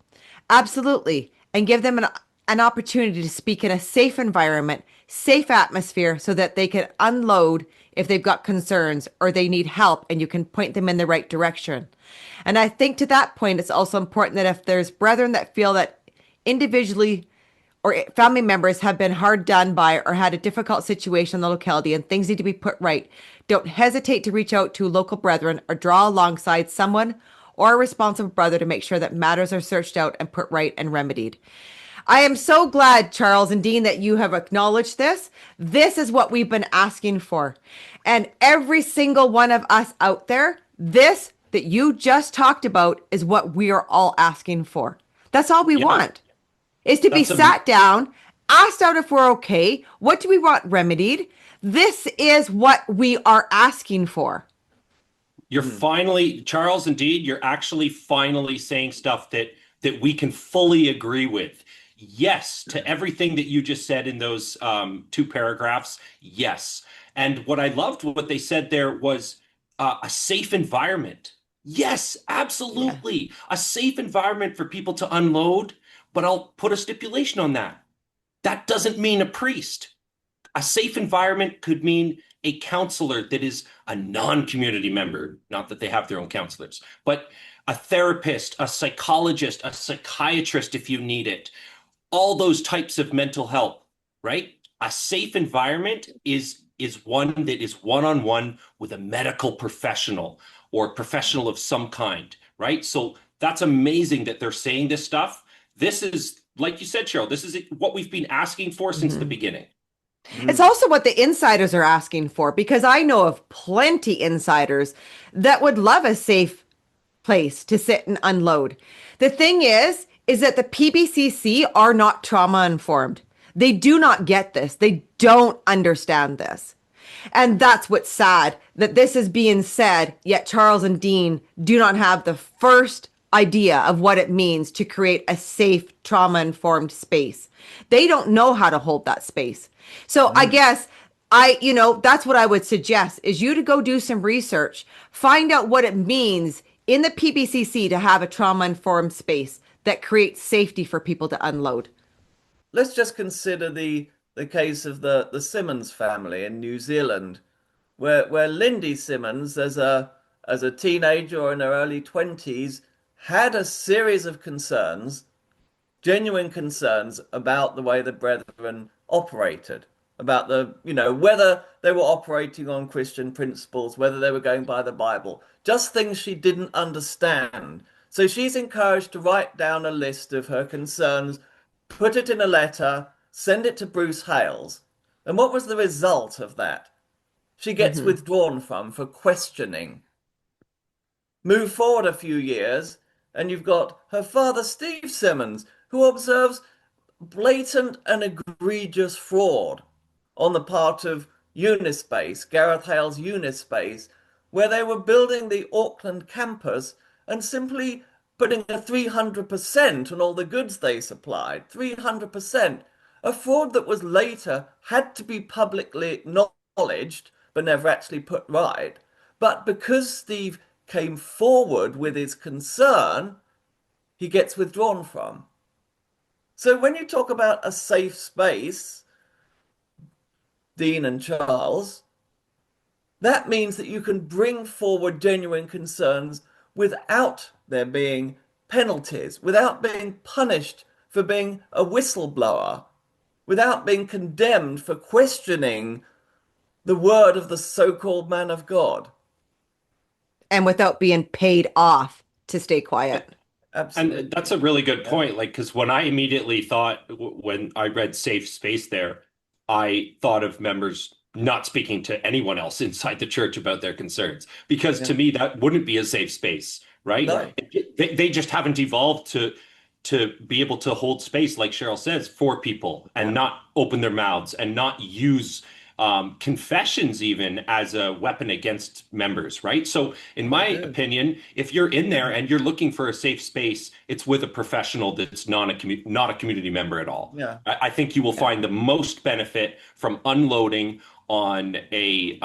absolutely, and give them an opportunity to speak in a safe environment, safe atmosphere, so that they can unload if they've got concerns or they need help, and you can point them in the right direction. And I think to that point, it's also important that if there's brethren that feel that individually or family members have been hard done by or had a difficult situation in the locality and things need to be put right, don't hesitate to reach out to local brethren or draw alongside someone or a responsible brother to make sure that matters are searched out and put right and remedied. I am so glad, Charles and Dean, that you have acknowledged this. This is what we've been asking for. And every single one of us out there, this that you just talked about is what we are all asking for. That's all we want, is to be sat down, asked out if we're okay. What do we want remedied? This is what we are asking for. You're finally, Charles and Dean, you're actually finally saying stuff that we can fully agree with. Yes, to everything that you just said in those 2 paragraphs. Yes. And what I loved, what they said there was a safe environment. Yes, absolutely. Yeah. A safe environment for people to unload, but I'll put a stipulation on that. That doesn't mean a priest. A safe environment could mean a counselor that is a non-community member, not that they have their own counselors, but a therapist, a psychologist, a psychiatrist if you need it. All those types of mental health, right? A safe environment is one that is one-on-one with a medical professional or professional of some kind, right? So that's amazing that they're saying this stuff. This is, like you said, Cheryl, this is what we've been asking for since the beginning. It's also what the insiders are asking for, because I know of plenty insiders that would love a safe place to sit and unload. The thing is that the PBCC are not trauma informed. They do not get this. They don't understand this. And that's what's sad, that this is being said, yet Charles and Dean do not have the first idea of what it means to create a safe, trauma-informed space. They don't know how to hold that space. So I guess that's what I would suggest, is you to go do some research, find out what it means in the PBCC to have a trauma-informed space that creates safety for people to unload. Let's just consider the case of the Simmons family in New Zealand, where Lindy Simmons, as a teenager or in her early 20s, had a series of concerns, genuine concerns about the way the brethren operated, about whether they were operating on Christian principles, whether they were going by the Bible, just things she didn't understand. So she's encouraged to write down a list of her concerns, put it in a letter, send it to Bruce Hales. And what was the result of that? She gets withdrawn from for questioning. Move forward a few years, and you've got her father, Steve Simmons, who observes blatant and egregious fraud on the part of Unispace, Gareth Hale's Unispace, where they were building the Auckland campus and simply putting a 300% on all the goods they supplied. 300%. A fraud that was later had to be publicly acknowledged, but never actually put right. But because Steve came forward with his concern, he gets withdrawn from. So when you talk about a safe space, Dean and Charles, that means that you can bring forward genuine concerns without there being penalties, without being punished for being a whistleblower, without being condemned for questioning the word of the so-called man of God. And without being paid off to stay quiet. Absolutely. And that's a really good point. Like, because when I immediately thought, when I read safe space there, I thought of members not speaking to anyone else inside the church about their concerns, because to me, that wouldn't be a safe space, right? No. They just haven't evolved to be able to hold space, like Cheryl says, for people and not open their mouths and not use confessions even as a weapon against members, right? So in my opinion, if you're in there and you're looking for a safe space, it's with a professional that's not a community member at all. Yeah. I think you will find the most benefit from unloading on a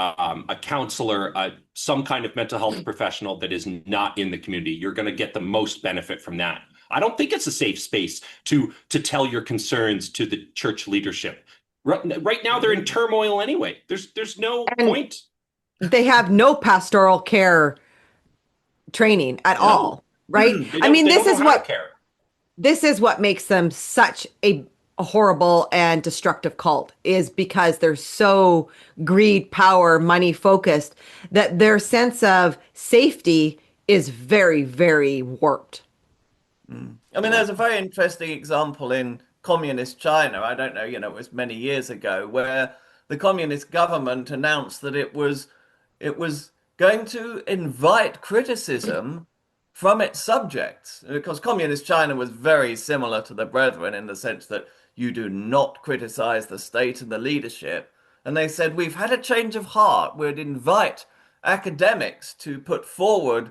counselor, some kind of mental health professional that is not in the community. You're going to get the most benefit from that. I don't think it's a safe space to tell your concerns to the church leadership. Right now, they're in turmoil anyway. There's no point. They have no pastoral care training at all, right? I mean, this is what makes them such a horrible and destructive cult, is because they're so greed, power, money focused that their sense of safety is very, very warped. I mean, there's a very interesting example in communist China. I don't know, it was many years ago, where the communist government announced that it was going to invite criticism from its subjects, because communist China was very similar to the Brethren in the sense that you do not criticize the state and the leadership. And they said, we've had a change of heart. We'd invite academics to put forward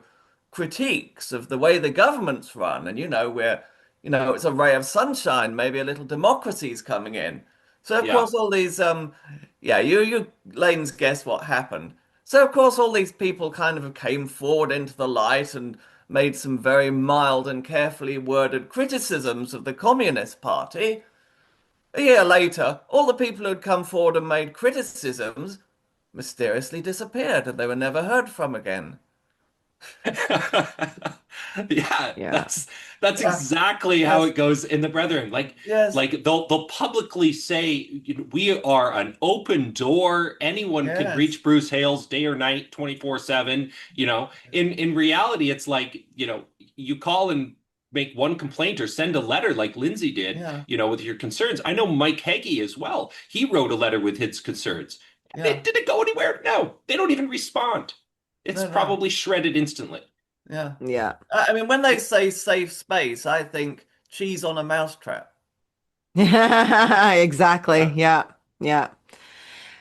critiques of the way the government's run. And, it's a ray of sunshine, maybe a little democracy's coming in. So, of course, all these, you Lane's guess what happened. So, of course, all these people kind of came forward into the light and made some very mild and carefully worded criticisms of the Communist Party. A year later, all the people who had come forward and made criticisms mysteriously disappeared, and they were never heard from again. That's exactly how it goes in the Brethren. Like they'll publicly say, we are an open door. Anyone can reach Bruce Hales day or night, 24/7. In reality, it's like, you call and make one complaint or send a letter like Lindsay did, with your concerns. I know Mike Heggie as well. He wrote a letter with his concerns. Did it go anywhere? No, they don't even respond. It's probably shredded instantly. Yeah. I mean, when they say safe space, I think cheese on a mousetrap. Exactly. Yeah.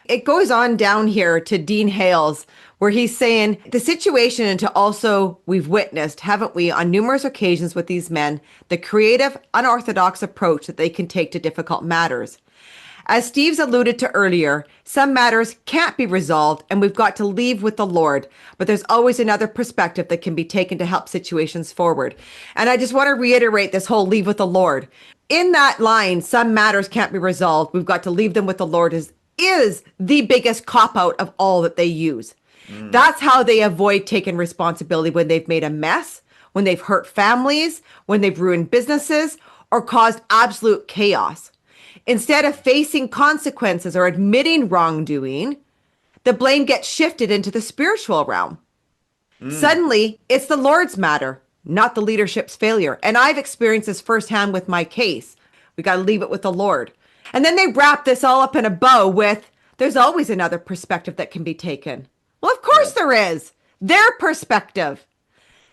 It goes on down here to Dean Hales, where he's saying the situation, and to also we've witnessed, haven't we, on numerous occasions with these men, the creative, unorthodox approach that they can take to difficult matters. As Steve's alluded to earlier, some matters can't be resolved and we've got to leave with the Lord, but there's always another perspective that can be taken to help situations forward. And I just want to reiterate this whole leave with the Lord. In that line, some matters can't be resolved, we've got to leave them with the Lord, is the biggest cop-out of all that they use. That's how they avoid taking responsibility when they've made a mess, when they've hurt families, when they've ruined businesses, or caused absolute chaos. Instead of facing consequences or admitting wrongdoing, the blame gets shifted into the spiritual realm. Suddenly, it's the Lord's matter, not the leadership's failure. And I've experienced this firsthand with my case. We got to leave it with the Lord. And then they wrap this all up in a bow with, there's always another perspective that can be taken. Well, of course there is. Their perspective.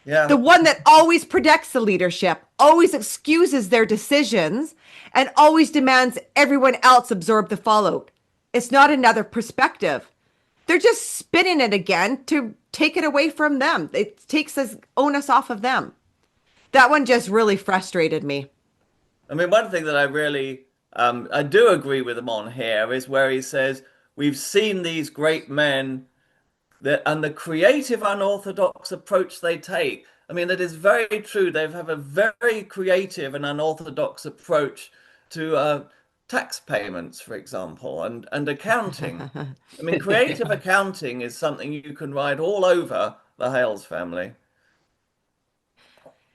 Yeah. The one that always protects the leadership, always excuses their decisions, and always demands everyone else absorb the fallout. It's not another perspective. They're just spinning it again to take it away from them. It takes the onus off of them. That one just really frustrated me. I mean, one thing that I really, I do agree with him on here is where he says, we've seen these great men and the creative, unorthodox approach they take. I mean, it is very true. They have a very creative and unorthodox approach to tax payments, for example, and accounting. I mean, creative accounting is something you can ride all over the Hales family.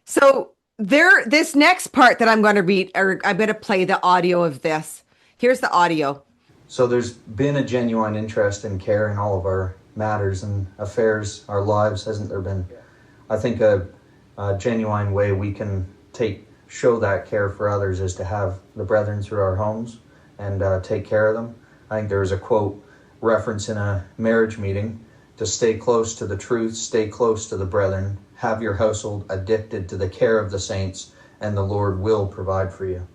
So this next part that I'm going to read, or I'm going to play the audio of this. Here's the audio. So there's been a genuine interest and care in all of our matters and affairs, our lives, hasn't there been? I think a A genuine way we can show that care for others is to have the brethren through our homes and take care of them. I think there was a quote reference in a marriage meeting to stay close to the truth, stay close to the brethren, have your household addicted to the care of the saints, and the Lord will provide for you.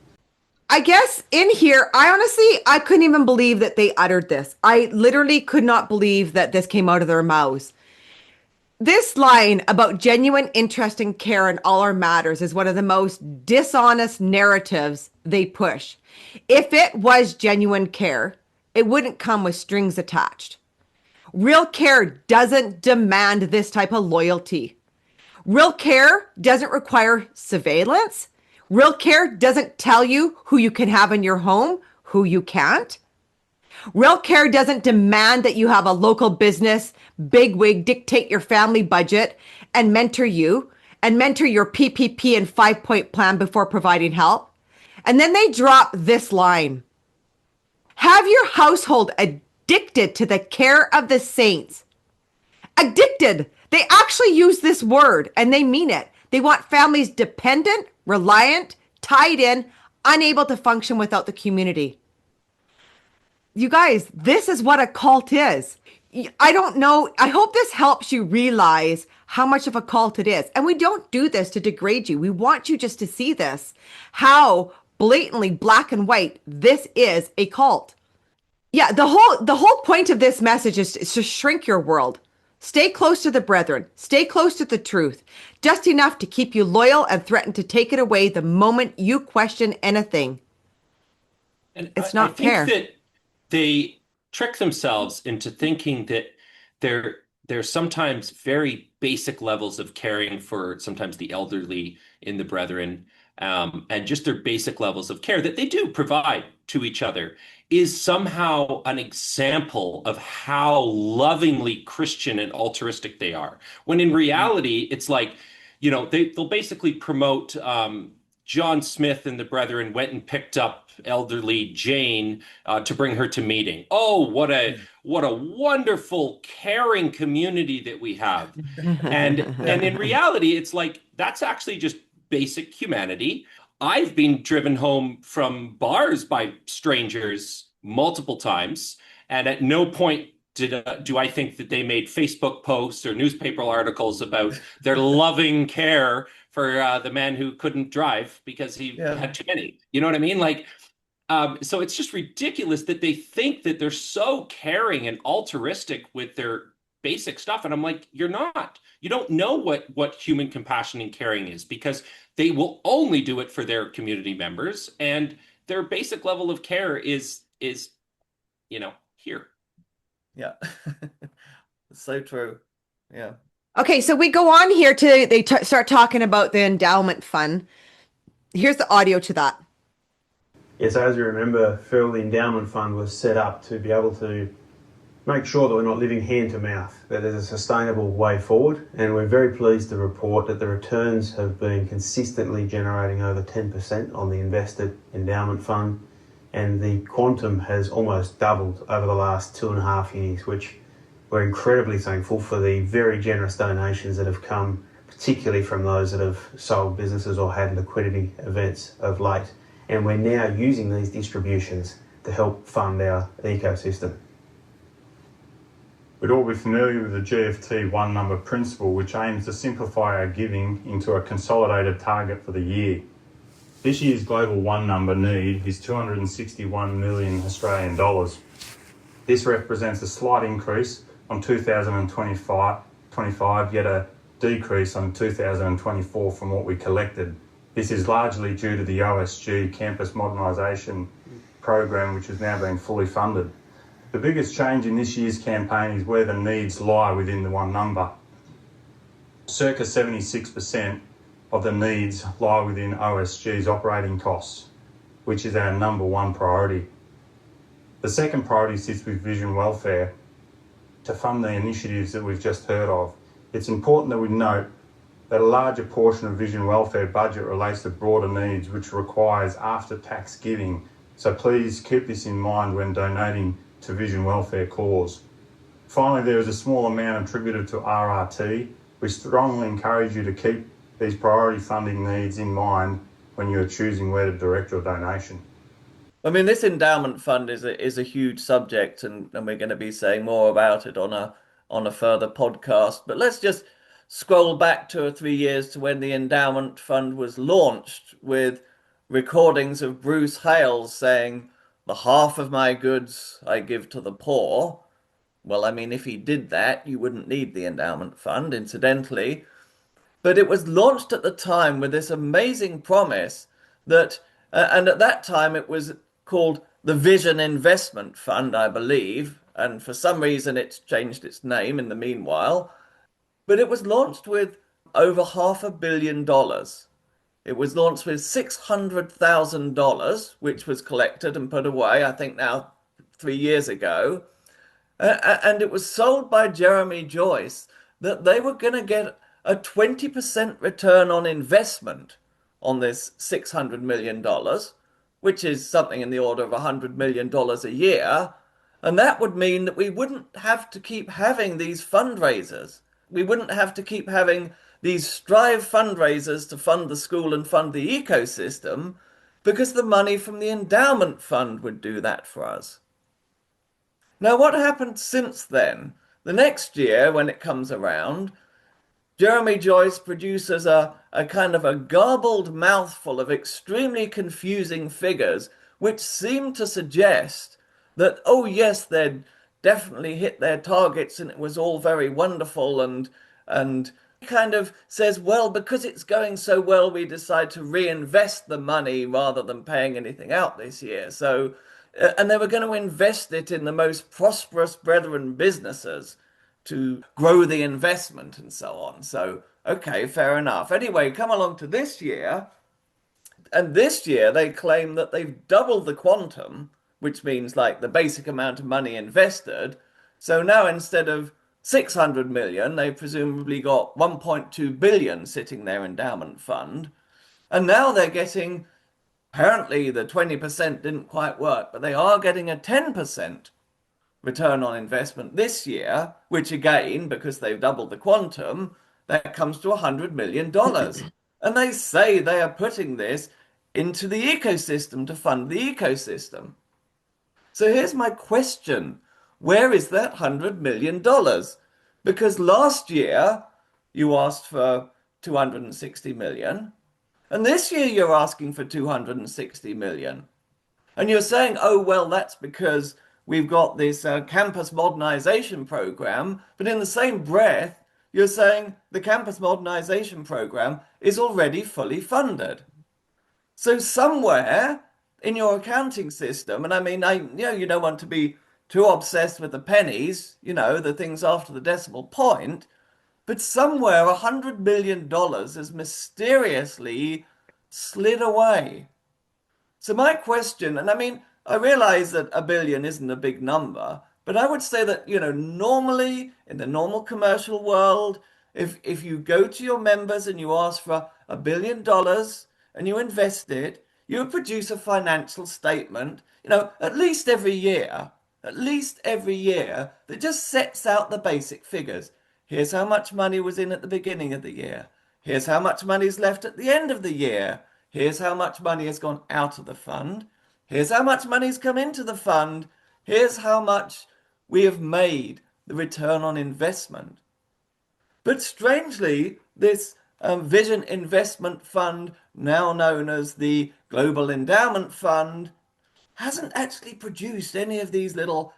I guess in here, I couldn't even believe that they uttered this. I literally could not believe that this came out of their mouths. This line about genuine interest and care in all our matters is one of the most dishonest narratives they push. If it was genuine care, it wouldn't come with strings attached. Real care doesn't demand this type of loyalty. Real care doesn't require surveillance. Real care doesn't tell you who you can have in your home, who you can't. Real care doesn't demand that you have a local business bigwig dictate your family budget and mentor your PPP and 5-point plan before providing help. And then they drop this line. Have your household addicted to the care of the saints. Addicted. They actually use this word and they mean it. They want families dependent, reliant, tied in, unable to function without the community. You guys, this is what a cult is. I don't know. I hope this helps you realize how much of a cult it is. And we don't do this to degrade you. We want you just to see this, how blatantly black and white this is a cult. Yeah, the whole point of this message is to shrink your world. Stay close to the brethren. Stay close to the truth. Just enough to keep you loyal and threaten to take it away the moment you question anything. And it's not fair. I think that they trick themselves into thinking that there's sometimes very basic levels of caring for sometimes the elderly in the brethren, and just their basic levels of care that they do provide to each other is somehow an example of how lovingly Christian and altruistic they are. When in reality, it's like, they'll basically promote John Smith and the brethren went and picked up elderly Jane to bring her to meeting. Oh, what a wonderful, caring community that we have. And in reality, it's like, that's actually just basic humanity. I've been driven home from bars by strangers multiple times, and at no point do I think that they made Facebook posts or newspaper articles about their loving care for the man who couldn't drive because he had too many. You know what I mean? Like, so it's just ridiculous that they think that they're so caring and altruistic with their basic stuff. And I'm like, you're not. You don't know what human compassion and caring is, because they will only do it for their community members, and their basic level of care is here. Yeah. So true. Yeah. Okay, so we go on here to start talking about the endowment fund. Here's the audio to that. Yes, as you remember, Phil, the endowment fund was set up to be able to make sure that we're not living hand to mouth, that there's a sustainable way forward, and we're very pleased to report that the returns have been consistently generating over 10% on the invested endowment fund, and the quantum has almost doubled over the last 2.5 years, which we're incredibly thankful for the very generous donations that have come, particularly from those that have sold businesses or had liquidity events of late. And we're now using these distributions to help fund our ecosystem. We'd all be familiar with the GFT one number principle, which aims to simplify our giving into a consolidated target for the year. This year's global one number need is 261 million Australian dollars. This represents a slight increase on 2025, yet a decrease on 2024 from what we collected. This is largely due to the OSG campus modernisation program, which has now been fully funded. The biggest change in this year's campaign is where the needs lie within the one number. Circa 76% of the needs lie within OSG's operating costs, which is our number one priority. The second priority sits with Vision Welfare to fund the initiatives that we've just heard of. It's important that we note that a larger portion of Vision Welfare budget relates to broader needs, which requires after-tax giving. So please keep this in mind when donating to Vision Welfare cause. Finally, there is a small amount attributed to RRT. We strongly encourage you to keep these priority funding needs in mind when you're choosing where to direct your donation. I mean, this endowment fund is a huge subject, and we're going to be saying more about it on a further podcast. But let's just scroll back 2 or 3 years to when the endowment fund was launched, with recordings of Bruce Hales saying, "The half of my goods I give to the poor." Well, I mean, if he did that, you wouldn't need the endowment fund, incidentally. But it was launched at the time with this amazing promise that, and at that time it was called the Vision Investment Fund, I believe, and for some reason it's changed its name in the meanwhile. But it was launched with over $500 million. It was launched with $600,000, which was collected and put away, I think now 3 years ago. And it was sold by Jeremy Joyce that they were going to get a 20% return on investment on this $600 million, which is something in the order of $100 million a year. And that would mean that we wouldn't have to keep having these fundraisers. We wouldn't have to keep having these Strive fundraisers to fund the school and fund the ecosystem, because the money from the endowment fund would do that for us. Now, what happened since then? The next year, when it comes around, Jeremy Joyce produces a kind of a garbled mouthful of extremely confusing figures, which seem to suggest that, oh yes, they'd definitely hit their targets and it was all very wonderful, and kind of says, well, because it's going so well, we decide to reinvest the money rather than paying anything out this year. So, and they were going to invest it in the most prosperous brethren businesses to grow the investment and so on. So, okay, fair enough. Anyway, come along to this year, and this year they claim that they've doubled the quantum, which means like the basic amount of money invested. So now instead of 600 million, they presumably got 1.2 billion sitting their endowment fund. And now they're getting, apparently the 20% didn't quite work, but they are getting a 10% return on investment this year, which again, because they've doubled the quantum, that comes to $100 million. And they say they are putting this into the ecosystem to fund the ecosystem. So here's my question. Where is that $100 million? Because last year you asked for 260 million, and this year you're asking for 260 million. And you're saying, oh, well, that's because we've got this campus modernization program, but in the same breath, you're saying the campus modernization program is already fully funded. So somewhere in your accounting system, and I mean, you don't want to be too obsessed with the pennies, the things after the decimal point, but somewhere $100 million has mysteriously slid away. So my question, and I mean, I realize that $1 billion isn't a big number, but I would say that, normally in the normal commercial world, if you go to your members and you ask for $1 billion and you invest it, you would produce a financial statement, at least every year, that just sets out the basic figures. Here's how much money was in at the beginning of the year. Here's how much money is left at the end of the year. Here's how much money has gone out of the fund. Here's how much money's come into the fund. Here's how much we have made, the return on investment. But strangely, this Vision Investment Fund, now known as the Global Endowment Fund, hasn't actually produced any of these little...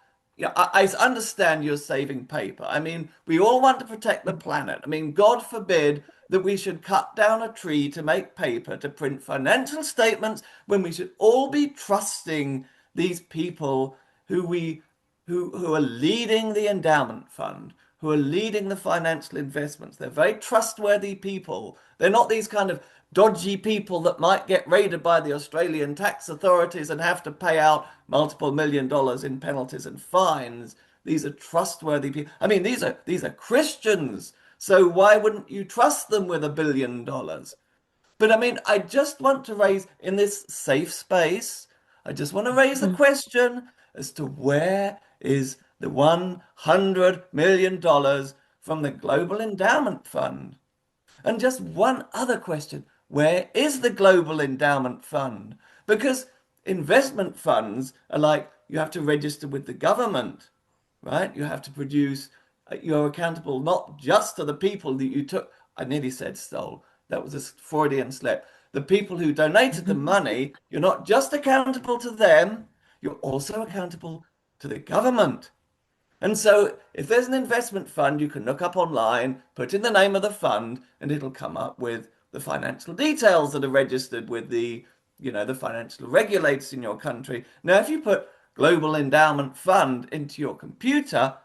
I understand you're saving paper. I mean, we all want to protect the planet. I mean, God forbid that we should cut down a tree to make paper to print financial statements when we should all be trusting these people who are leading the endowment fund, who are leading the financial investments. They're very trustworthy people. They're not these kind of dodgy people that might get raided by the Australian tax authorities and have to pay out multiple $1 million in penalties and fines. These are trustworthy people. I mean, these are Christians. So why wouldn't you trust them with $1 billion? But I mean, I just want to raise, in this safe space, I just want to raise the question as to where is the $100 million from the Global Endowment Fund? And just one other question. Where is the Global Endowment Fund? Because investment funds are like, you have to register with the government, right? You have to produce, you're accountable not just to the people that you took, I nearly said stole, that was a Freudian slip. The people who donated the money, you're not just accountable to them, you're also accountable to the government. And so if there's an investment fund, you can look up online, put in the name of the fund, and it'll come up with the financial details that are registered with the financial regulators in your country. Now, if you put Global Endowment Fund into your computer,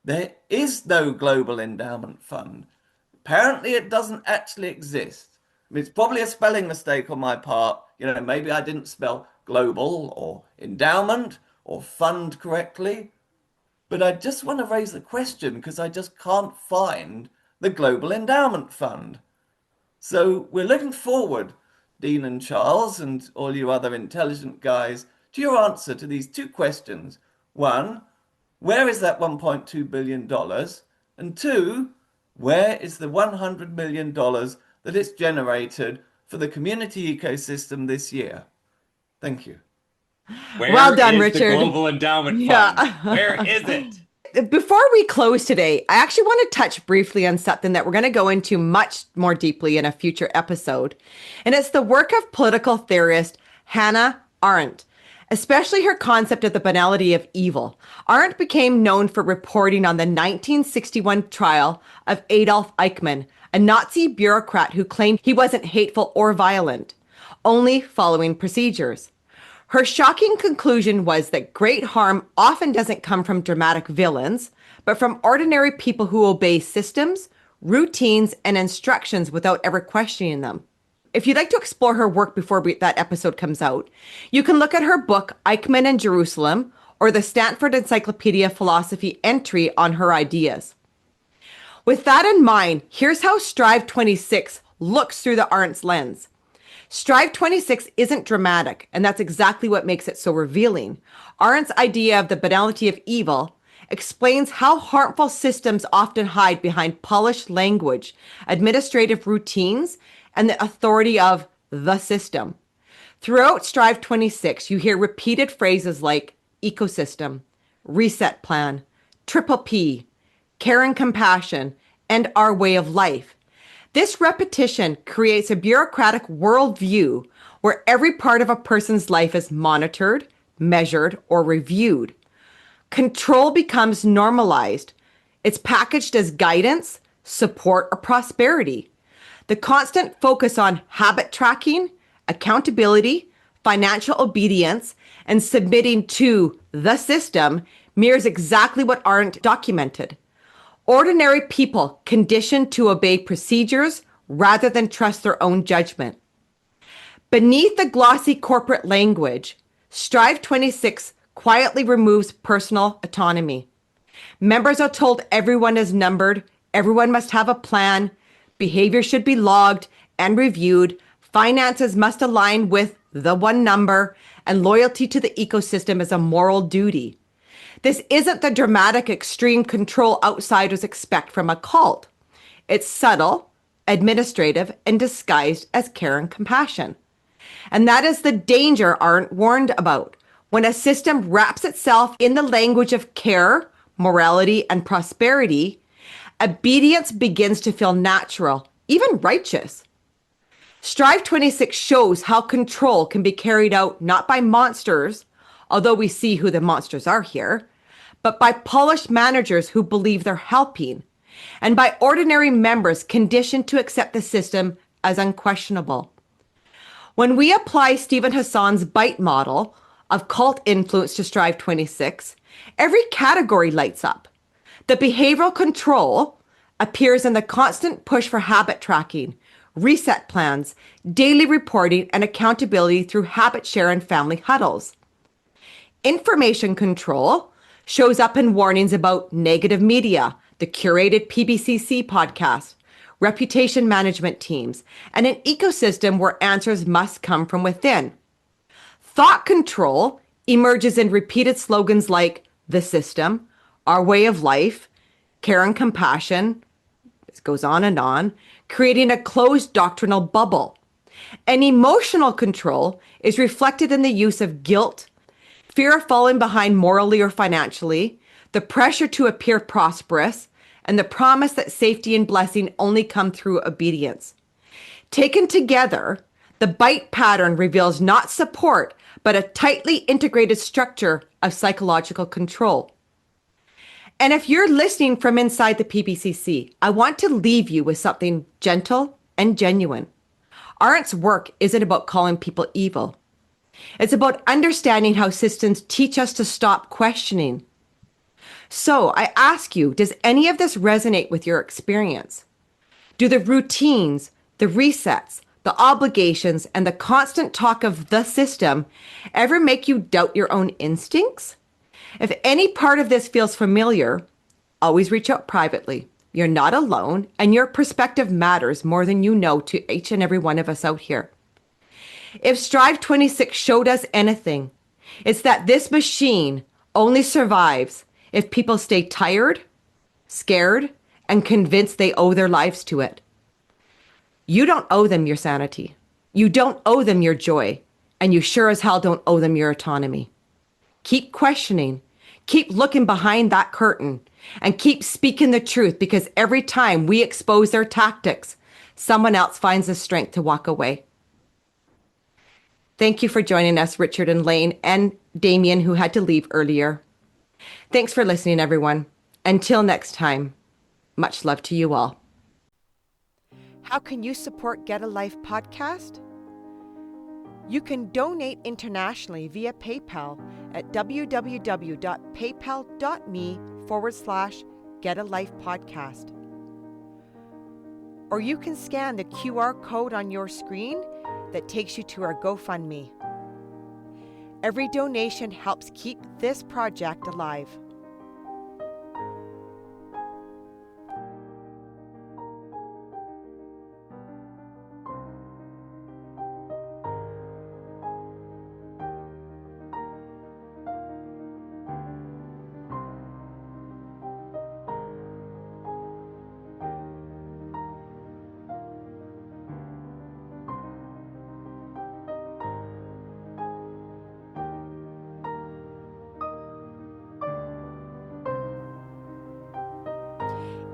there is no Global Endowment Fund. Apparently, it doesn't actually exist. I mean, it's probably a spelling mistake on my part. Maybe I didn't spell global or endowment or fund correctly. But I just want to raise the question because I just can't find the Global Endowment Fund. So we're looking forward, Dean and Charles and all you other intelligent guys, to your answer to these two questions. One, where is that $1.2 billion? And two, where is the $100 million that it's generated for the community ecosystem this year? Thank you. Well done, Richard. The Global Endowment Fund? Where is it? Before we close today, I actually want to touch briefly on something that we're going to go into much more deeply in a future episode. And it's the work of political theorist Hannah Arendt, especially her concept of the banality of evil. Arendt became known for reporting on the 1961 trial of Adolf Eichmann, a Nazi bureaucrat who claimed he wasn't hateful or violent, only following procedures. Her shocking conclusion was that great harm often doesn't come from dramatic villains, but from ordinary people who obey systems, routines, and instructions without ever questioning them. If you'd like to explore her work before that episode comes out, you can look at her book, Eichmann in Jerusalem, or the Stanford Encyclopedia Philosophy entry on her ideas. With that in mind, here's how Strive 26 looks through the Arendt's lens. Strive 26 isn't dramatic, and that's exactly what makes it so revealing. Arendt's idea of the banality of evil explains how harmful systems often hide behind polished language, administrative routines, and the authority of the system. Throughout Strive 26, you hear repeated phrases like ecosystem, reset plan, triple P, care and compassion, and our way of life. This repetition creates a bureaucratic worldview where every part of a person's life is monitored, measured, or reviewed. Control becomes normalized. It's packaged as guidance, support, or prosperity. The constant focus on habit tracking, accountability, financial obedience, and submitting to the system mirrors exactly what Arendt documented. Ordinary people conditioned to obey procedures rather than trust their own judgment. Beneath the glossy corporate language, Strive 26 quietly removes personal autonomy. Members are told everyone is numbered, everyone must have a plan, behavior should be logged and reviewed, finances must align with the one number, and loyalty to the ecosystem is a moral duty. This isn't the dramatic extreme control outsiders expect from a cult. It's subtle, administrative, and disguised as care and compassion. And that is the danger Arendt warned about. When a system wraps itself in the language of care, morality, and prosperity, obedience begins to feel natural, even righteous. Strive 26 shows how control can be carried out not by monsters, although we see who the monsters are here, but by polished managers who believe they're helping, and by ordinary members conditioned to accept the system as unquestionable. When we apply Stephen Hassan's BITE model of cult influence to Strive 26, every category lights up. The behavioral control appears in the constant push for habit tracking, reset plans, daily reporting, and accountability through habit share and family huddles. Information control shows up in warnings about negative media, the curated PBCC podcast, reputation management teams, and an ecosystem where answers must come from within. Thought control emerges in repeated slogans like the system, our way of life, care and compassion, it goes on and on, creating a closed doctrinal bubble. And emotional control is reflected in the use of guilt, fear of falling behind morally or financially, the pressure to appear prosperous, and the promise that safety and blessing only come through obedience. Taken together, the bite pattern reveals not support, but a tightly integrated structure of psychological control. And if you're listening from inside the PBCC, I want to leave you with something gentle and genuine. Arendt's work isn't about calling people evil. It's about understanding how systems teach us to stop questioning. So I ask you, does any of this resonate with your experience? Do the routines, the resets, the obligations, and the constant talk of the system ever make you doubt your own instincts? If any part of this feels familiar, always reach out privately. You're not alone, and your perspective matters more than you know to each and every one of us out here. If Strive 26 showed us anything, it's that this machine only survives if people stay tired, scared, and convinced they owe their lives to it. You don't owe them your sanity. You don't owe them your joy. And you sure as hell don't owe them your autonomy. Keep questioning. Keep looking behind that curtain. And keep speaking the truth, because every time we expose their tactics, someone else finds the strength to walk away. Thank you for joining us, Richard and Lane, and Damien, who had to leave earlier. Thanks for listening, everyone. Until next time, much love to you all. How can you support Get a Life podcast? You can donate internationally via PayPal at www.paypal.me/getalifepodcast. Or you can scan the QR code on your screen that takes you to our GoFundMe. Every donation helps keep this project alive.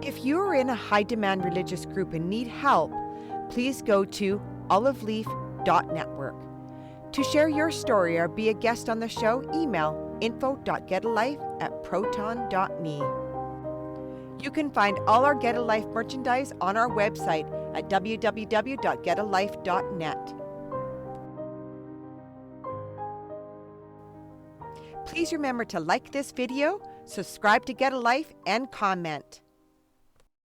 If you are in a high-demand religious group and need help, please go to oliveleaf.network. To share your story or be a guest on the show, email info.getalife@proton.me. You can find all our Get a Life merchandise on our website at www.getalife.net. Please remember to like this video, subscribe to Get a Life, and comment.